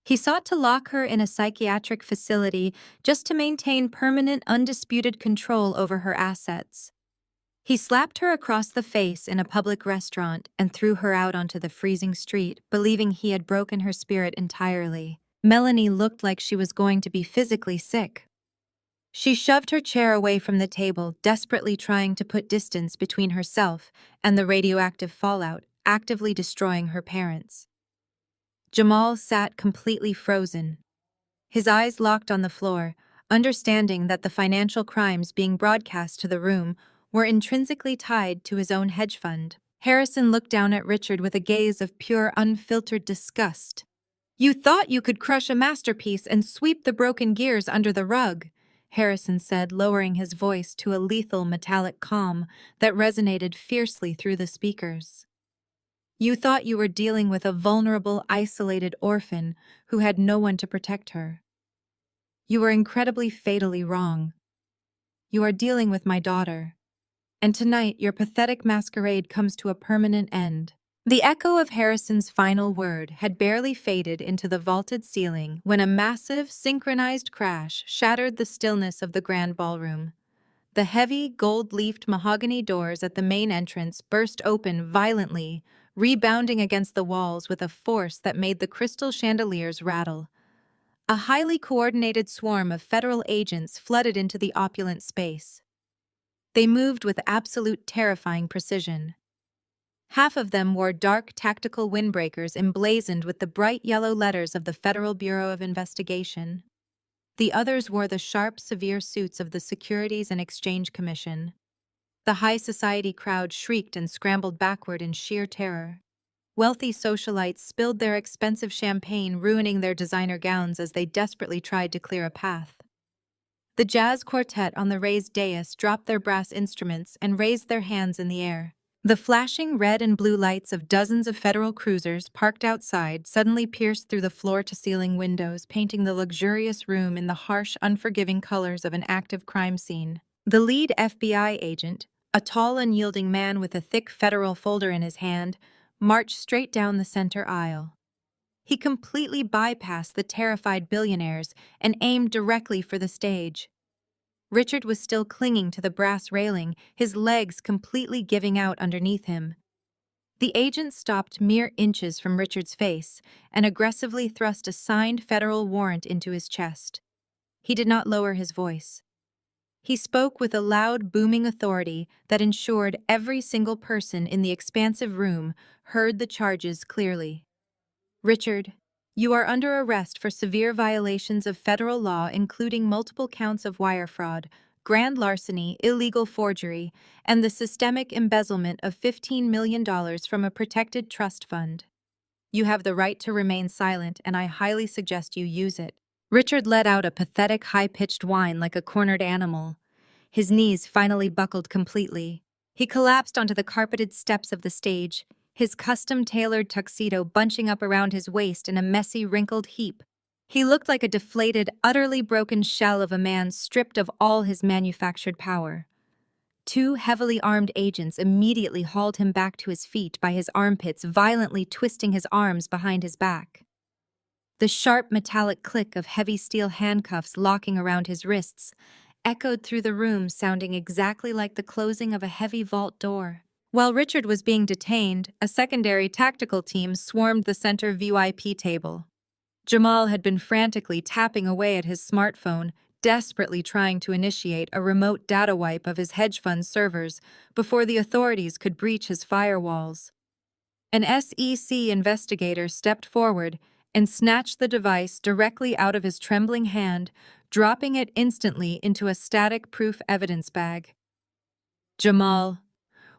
He sought to lock her in a psychiatric facility just to maintain permanent, undisputed control over her assets. He slapped her across the face in a public restaurant and threw her out onto the freezing street, believing he had broken her spirit entirely. Melanie looked like she was going to be physically sick. She shoved her chair away from the table, desperately trying to put distance between herself and the radioactive fallout, actively destroying her parents. Jamal sat completely frozen, his eyes locked on the floor, understanding that the financial crimes being broadcast to the room were intrinsically tied to his own hedge fund. Harrison looked down at Richard with a gaze of pure, unfiltered disgust. "You thought you could crush a masterpiece and sweep the broken gears under the rug," Harrison said, lowering his voice to a lethal metallic calm that resonated fiercely through the speakers. "You thought you were dealing with a vulnerable, isolated orphan who had no one to protect her. You were incredibly, fatally wrong. You are dealing with my daughter. And tonight, your pathetic masquerade comes to a permanent end." The echo of Harrison's final word had barely faded into the vaulted ceiling when a massive, synchronized crash shattered the stillness of the grand ballroom. The heavy, gold-leafed mahogany doors at the main entrance burst open violently, rebounding against the walls with a force that made the crystal chandeliers rattle. A highly coordinated swarm of federal agents flooded into the opulent space. They moved with absolute terrifying precision. Half of them wore dark tactical windbreakers emblazoned with the bright yellow letters of the Federal Bureau of Investigation. The others wore the sharp, severe suits of the Securities and Exchange Commission. The high society crowd shrieked and scrambled backward in sheer terror. Wealthy socialites spilled their expensive champagne, ruining their designer gowns as they desperately tried to clear a path. The jazz quartet on the raised dais dropped their brass instruments and raised their hands in the air. The flashing red and blue lights of dozens of federal cruisers parked outside suddenly pierced through the floor-to-ceiling windows, painting the luxurious room in the harsh, unforgiving colors of an active crime scene. The lead FBI agent, a tall, unyielding man with a thick federal folder in his hand, marched straight down the center aisle. He completely bypassed the terrified billionaires and aimed directly for the stage. Richard was still clinging to the brass railing, his legs completely giving out underneath him. The agent stopped mere inches from Richard's face and aggressively thrust a signed federal warrant into his chest. He did not lower his voice. He spoke with a loud, booming authority that ensured every single person in the expansive room heard the charges clearly. Richard, you are under arrest for severe violations of federal law, including multiple counts of wire fraud, grand larceny, illegal forgery, and the systemic embezzlement of $15 million from a protected trust fund. You have the right to remain silent, and I highly suggest you use it. Richard let out a pathetic, high-pitched whine like a cornered animal. His knees finally buckled completely. He collapsed onto the carpeted steps of the stage, his custom-tailored tuxedo bunching up around his waist in a messy, wrinkled heap. He looked like a deflated, utterly broken shell of a man stripped of all his manufactured power. Two heavily armed agents immediately hauled him back to his feet by his armpits, violently twisting his arms behind his back. The sharp metallic click of heavy steel handcuffs locking around his wrists echoed through the room, sounding exactly like the closing of a heavy vault door. While Richard was being detained, a secondary tactical team swarmed the center VIP table. Jamal had been frantically tapping away at his smartphone, desperately trying to initiate a remote data wipe of his hedge fund servers before the authorities could breach his firewalls. An SEC investigator stepped forward and snatched the device directly out of his trembling hand, dropping it instantly into a static-proof evidence bag. Jamal,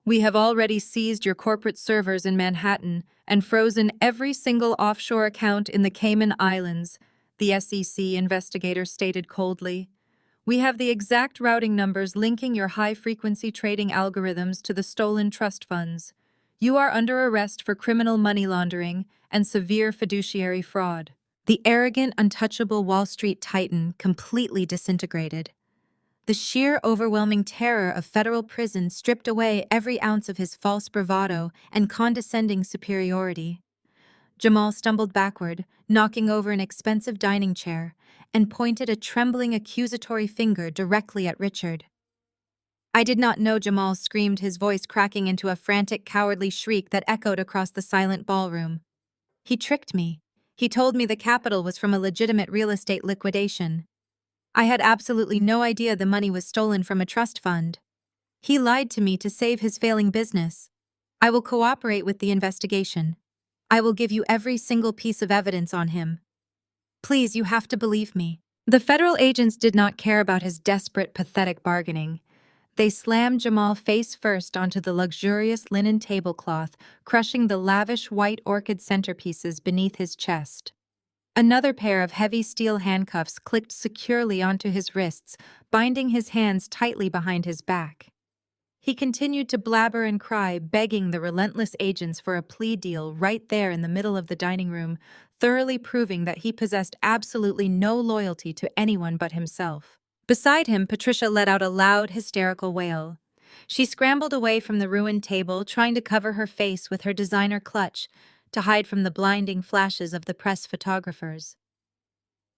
we have already seized your corporate servers in Manhattan and frozen every single offshore account in the Cayman Islands, the SEC investigator stated coldly. We have the exact routing numbers linking your high-frequency trading algorithms to the stolen trust funds. You are under arrest for criminal money laundering and severe fiduciary fraud. The arrogant, untouchable Wall Street titan completely disintegrated. The sheer, overwhelming terror of federal prison stripped away every ounce of his false bravado and condescending superiority. Jamal stumbled backward, knocking over an expensive dining chair, and pointed a trembling, accusatory finger directly at Richard. I did not know, Jamal screamed, his voice cracking into a frantic, cowardly shriek that echoed across the silent ballroom. He tricked me. He told me the capital was from a legitimate real estate liquidation. I had absolutely no idea the money was stolen from a trust fund. He lied to me to save his failing business. I will cooperate with the investigation. I will give you every single piece of evidence on him. Please, you have to believe me. The federal agents did not care about his desperate, pathetic bargaining. They slammed Jamal face first onto the luxurious linen tablecloth, crushing the lavish white orchid centerpieces beneath his chest. Another pair of heavy steel handcuffs clicked securely onto his wrists, binding his hands tightly behind his back. He continued to blabber and cry, begging the relentless agents for a plea deal right there in the middle of the dining room, thoroughly proving that he possessed absolutely no loyalty to anyone but himself. Beside him, Patricia let out a loud, hysterical wail. She scrambled away from the ruined table, trying to cover her face with her designer clutch to hide from the blinding flashes of the press photographers.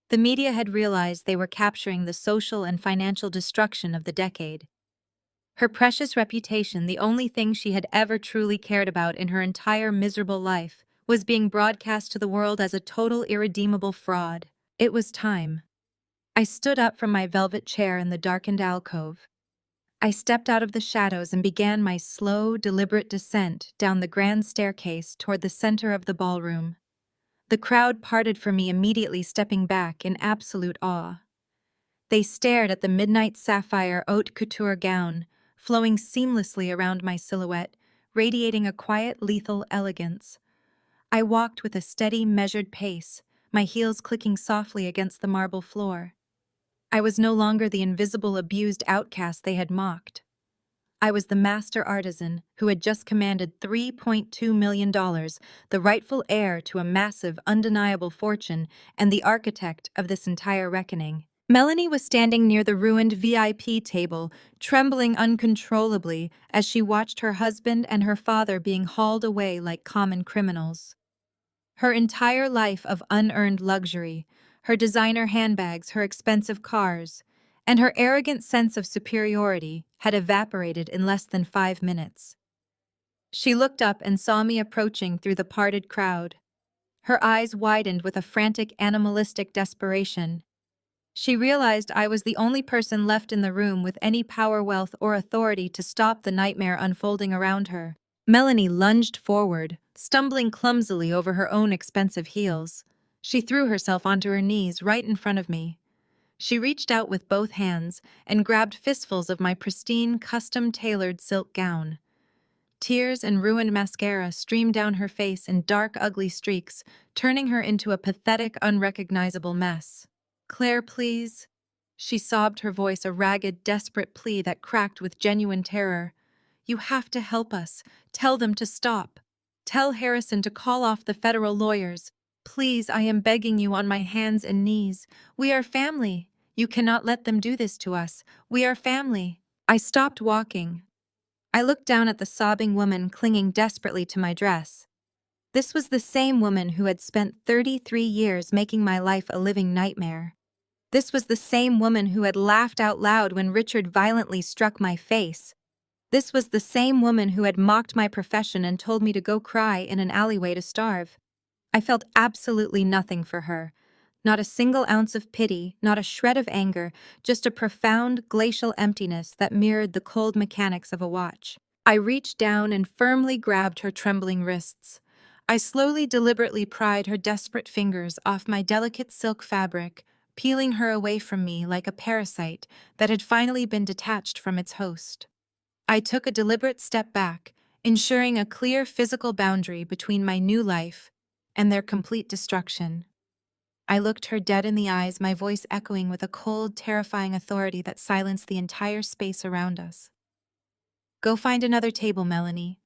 The media had realized they were capturing the social and financial destruction of the decade. Her precious reputation, the only thing she had ever truly cared about in her entire miserable life, was being broadcast to the world as a total irredeemable fraud. It was time. I stood up from my velvet chair in the darkened alcove. I stepped out of the shadows and began my slow, deliberate descent down the grand staircase toward the center of the ballroom. The crowd parted for me immediately, stepping back in absolute awe. They stared at the midnight sapphire haute couture gown, flowing seamlessly around my silhouette, radiating a quiet, lethal elegance. I walked with a steady, measured pace, my heels clicking softly against the marble floor. I was no longer the invisible, abused outcast they had mocked. I was the master artisan who had just commanded $3.2 million, the rightful heir to a massive, undeniable fortune, and the architect of this entire reckoning. Melanie was standing near the ruined VIP table, trembling uncontrollably as she watched her husband and her father being hauled away like common criminals. Her entire life of unearned luxury, her designer handbags, her expensive cars, and her arrogant sense of superiority had evaporated in less than 5 minutes. She looked up and saw me approaching through the parted crowd. Her eyes widened with a frantic, animalistic desperation. She realized I was the only person left in the room with any power, wealth, or authority to stop the nightmare unfolding around her. Melanie lunged forward, stumbling clumsily over her own expensive heels. She threw herself onto her knees right in front of me. She reached out with both hands and grabbed fistfuls of my pristine, custom-tailored silk gown. Tears and ruined mascara streamed down her face in dark, ugly streaks, turning her into a pathetic, unrecognizable mess. "Claire, please," she sobbed, her voice a ragged, desperate plea that cracked with genuine terror. "You have to help us. Tell them to stop. Tell Harrison to call off the federal lawyers. Please, I am begging you on my hands and knees. We are family. You cannot let them do this to us. We are family." I stopped walking. I looked down at the sobbing woman clinging desperately to my dress. This was the same woman who had spent 33 years making my life a living nightmare. This was the same woman who had laughed out loud when Richard violently struck my face. This was the same woman who had mocked my profession and told me to go cry in an alleyway to starve. I felt absolutely nothing for her. Not a single ounce of pity, not a shred of anger, just a profound, glacial emptiness that mirrored the cold mechanics of a watch. I reached down and firmly grabbed her trembling wrists. I slowly, deliberately pried her desperate fingers off my delicate silk fabric, peeling her away from me like a parasite that had finally been detached from its host. I took a deliberate step back, ensuring a clear physical boundary between my new life and their complete destruction. I looked her dead in the eyes, my voice echoing with a cold, terrifying authority that silenced the entire space around us. "Go find another table, Melanie.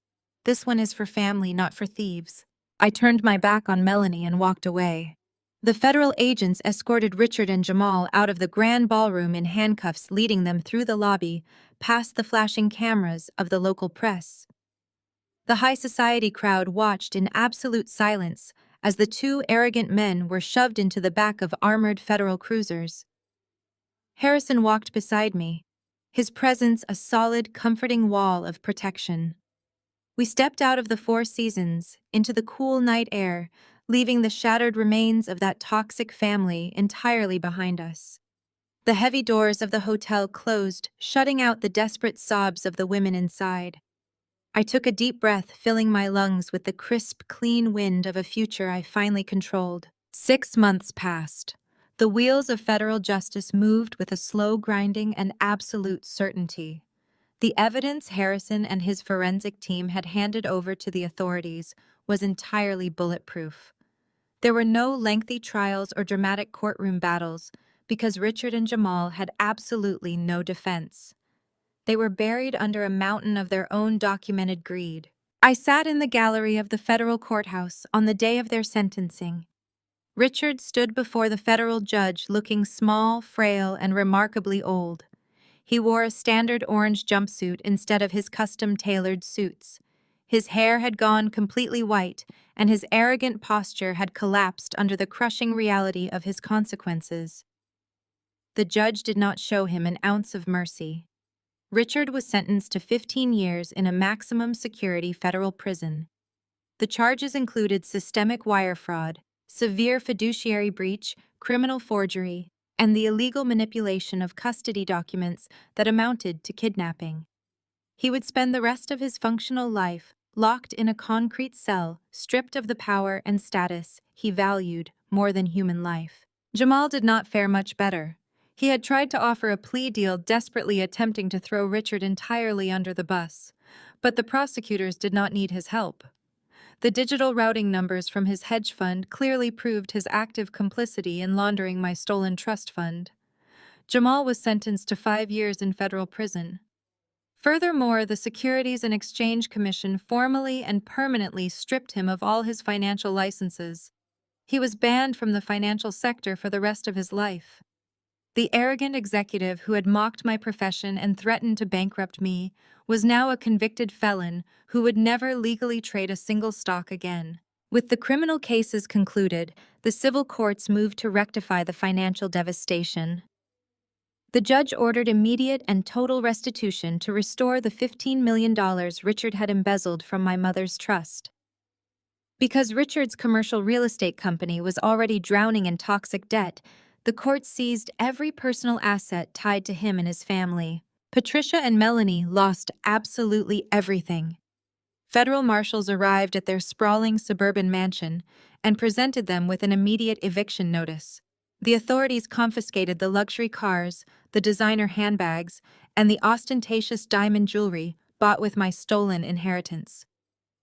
This one is for family, not for thieves." I turned my back on Melanie and walked away. The federal agents escorted Richard and Jamal out of the grand ballroom in handcuffs, leading them through the lobby, past the flashing cameras of the local press. The high society crowd watched in absolute silence as the two arrogant men were shoved into the back of armored federal cruisers. Harrison walked beside me, his presence a solid, comforting wall of protection. We stepped out of the Four Seasons into the cool night air, leaving the shattered remains of that toxic family entirely behind us. The heavy doors of the hotel closed, shutting out the desperate sobs of the women inside. I took a deep breath, filling my lungs with the crisp, clean wind of a future I finally controlled. 6 months passed. The wheels of federal justice moved with a slow grinding and absolute certainty. The evidence Harrison and his forensic team had handed over to the authorities was entirely bulletproof. There were no lengthy trials or dramatic courtroom battles because Richard and Jamal had absolutely no defense. They were buried under a mountain of their own documented greed. I sat in the gallery of the federal courthouse on the day of their sentencing. Richard stood before the federal judge looking small, frail, and remarkably old. He wore a standard orange jumpsuit instead of his custom-tailored suits. His hair had gone completely white, and his arrogant posture had collapsed under the crushing reality of his consequences. The judge did not show him an ounce of mercy. Richard was sentenced to 15 years in a maximum security federal prison. The charges included systemic wire fraud, severe fiduciary breach, criminal forgery, and the illegal manipulation of custody documents that amounted to kidnapping. He would spend the rest of his functional life locked in a concrete cell, stripped of the power and status he valued more than human life. Jamal did not fare much better. He had tried to offer a plea deal, desperately attempting to throw Richard entirely under the bus, but the prosecutors did not need his help. The digital routing numbers from his hedge fund clearly proved his active complicity in laundering my stolen trust fund. Jamal was sentenced to 5 years in federal prison. Furthermore, the Securities and Exchange Commission formally and permanently stripped him of all his financial licenses. He was banned from the financial sector for the rest of his life. The arrogant executive who had mocked my profession and threatened to bankrupt me was now a convicted felon who would never legally trade a single stock again. With the criminal cases concluded, the civil courts moved to rectify the financial devastation. The judge ordered immediate and total restitution to restore the $15 million Richard had embezzled from my mother's trust. Because Richard's commercial real estate company was already drowning in toxic debt, the court seized every personal asset tied to him and his family. Patricia and Melanie lost absolutely everything. Federal marshals arrived at their sprawling suburban mansion and presented them with an immediate eviction notice. The authorities confiscated the luxury cars, the designer handbags, and the ostentatious diamond jewelry bought with my stolen inheritance.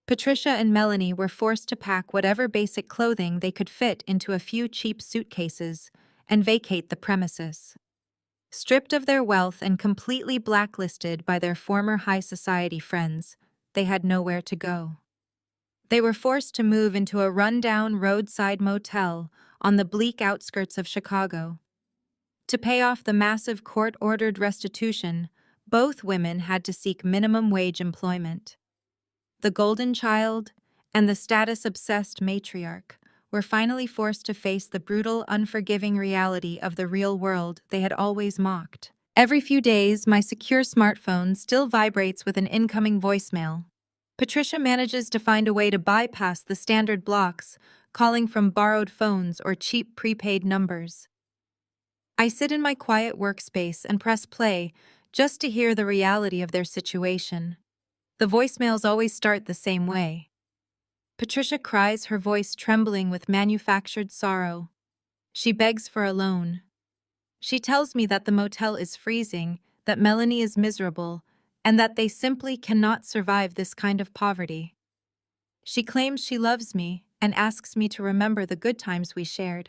Patricia and Melanie were forced to pack whatever basic clothing they could fit into a few cheap suitcases and vacate the premises. Stripped of their wealth and completely blacklisted by their former high society friends, they had nowhere to go. They were forced to move into a rundown roadside motel on the bleak outskirts of Chicago. To pay off the massive court-ordered restitution, both women had to seek minimum wage employment. The golden child and the status-obsessed matriarch were finally forced to face the brutal, unforgiving reality of the real world they had always mocked. Every few days, my secure smartphone still vibrates with an incoming voicemail. Patricia manages to find a way to bypass the standard blocks, calling from borrowed phones or cheap prepaid numbers. I sit in my quiet workspace and press play just to hear the reality of their situation. The voicemails always start the same way. Patricia cries, her voice trembling with manufactured sorrow. She begs for a loan. She tells me that the motel is freezing, that Melanie is miserable, and that they simply cannot survive this kind of poverty. She claims she loves me and asks me to remember the good times we shared.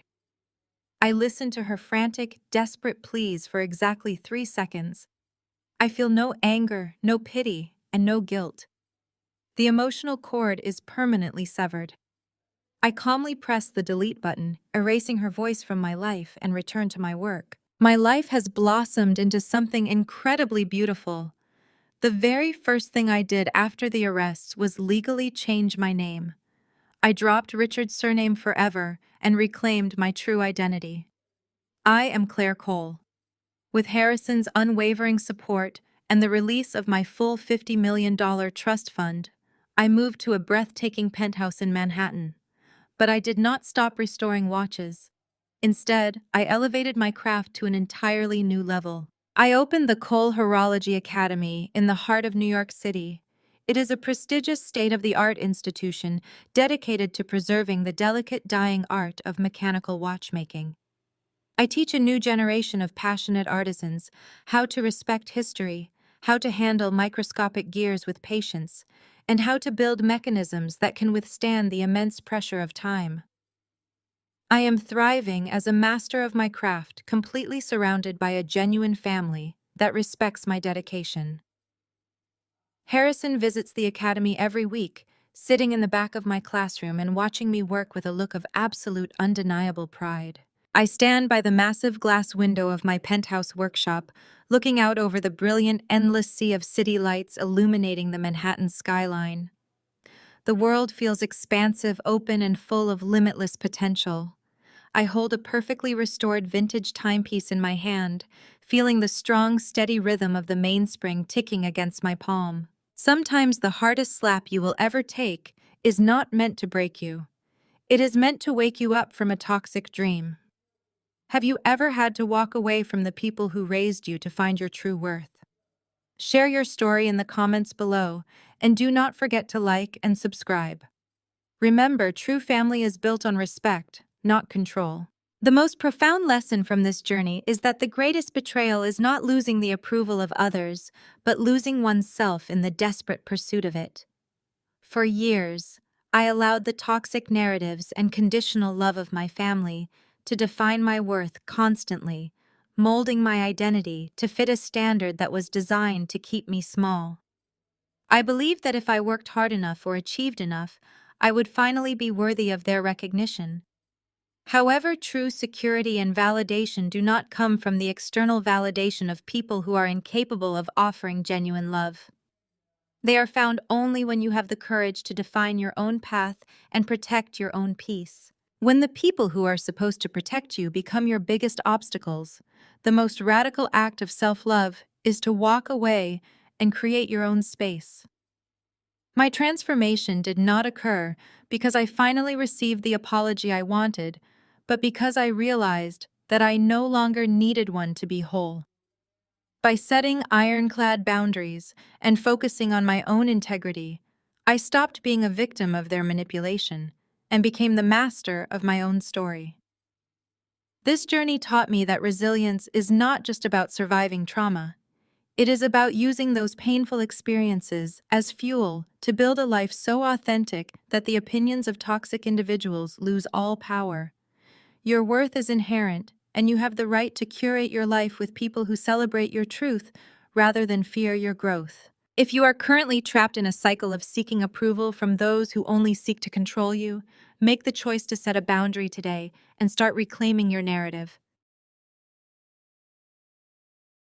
I listen to her frantic, desperate pleas for exactly 3 seconds. I feel no anger, no pity, and no guilt. The emotional cord is permanently severed. I calmly press the delete button, erasing her voice from my life, and return to my work. My life has blossomed into something incredibly beautiful. The very first thing I did after the arrests was legally change my name. I dropped Richard's surname forever and reclaimed my true identity. I am Claire Cole. With Harrison's unwavering support and the release of my full $50 million trust fund, I moved to a breathtaking penthouse in Manhattan. But I did not stop restoring watches. Instead, I elevated my craft to an entirely new level. I opened the Cole Horology Academy in the heart of New York City. It is a prestigious state-of-the-art institution dedicated to preserving the delicate dying art of mechanical watchmaking. I teach a new generation of passionate artisans how to respect history, how to handle microscopic gears with patience, and how to build mechanisms that can withstand the immense pressure of time. I am thriving as a master of my craft, completely surrounded by a genuine family that respects my dedication. Harrison visits the academy every week, sitting in the back of my classroom and watching me work with a look of absolute undeniable pride. I stand by the massive glass window of my penthouse workshop, looking out over the brilliant, endless sea of city lights illuminating the Manhattan skyline. The world feels expansive, open, and full of limitless potential. I hold a perfectly restored vintage timepiece in my hand, feeling the strong, steady rhythm of the mainspring ticking against my palm. Sometimes the hardest slap you will ever take is not meant to break you. It is meant to wake you up from a toxic dream. Have you ever had to walk away from the people who raised you to find your true worth? Share your story in the comments below, and do not forget to like and subscribe. Remember, true family is built on respect, not control. The most profound lesson from this journey is that the greatest betrayal is not losing the approval of others, but losing oneself in the desperate pursuit of it. For years, I allowed the toxic narratives and conditional love of my family to define my worth constantly, molding my identity to fit a standard that was designed to keep me small. I believed that if I worked hard enough or achieved enough, I would finally be worthy of their recognition. However, true security and validation do not come from the external validation of people who are incapable of offering genuine love. They are found only when you have the courage to define your own path and protect your own peace. When the people who are supposed to protect you become your biggest obstacles, the most radical act of self-love is to walk away and create your own space. My transformation did not occur because I finally received the apology I wanted, but because I realized that I no longer needed one to be whole. By setting ironclad boundaries and focusing on my own integrity, I stopped being a victim of their manipulation and became the master of my own story. This journey taught me that resilience is not just about surviving trauma. It is about using those painful experiences as fuel to build a life so authentic that the opinions of toxic individuals lose all power. Your worth is inherent, and you have the right to curate your life with people who celebrate your truth rather than fear your growth. If you are currently trapped in a cycle of seeking approval from those who only seek to control you, make the choice to set a boundary today and start reclaiming your narrative.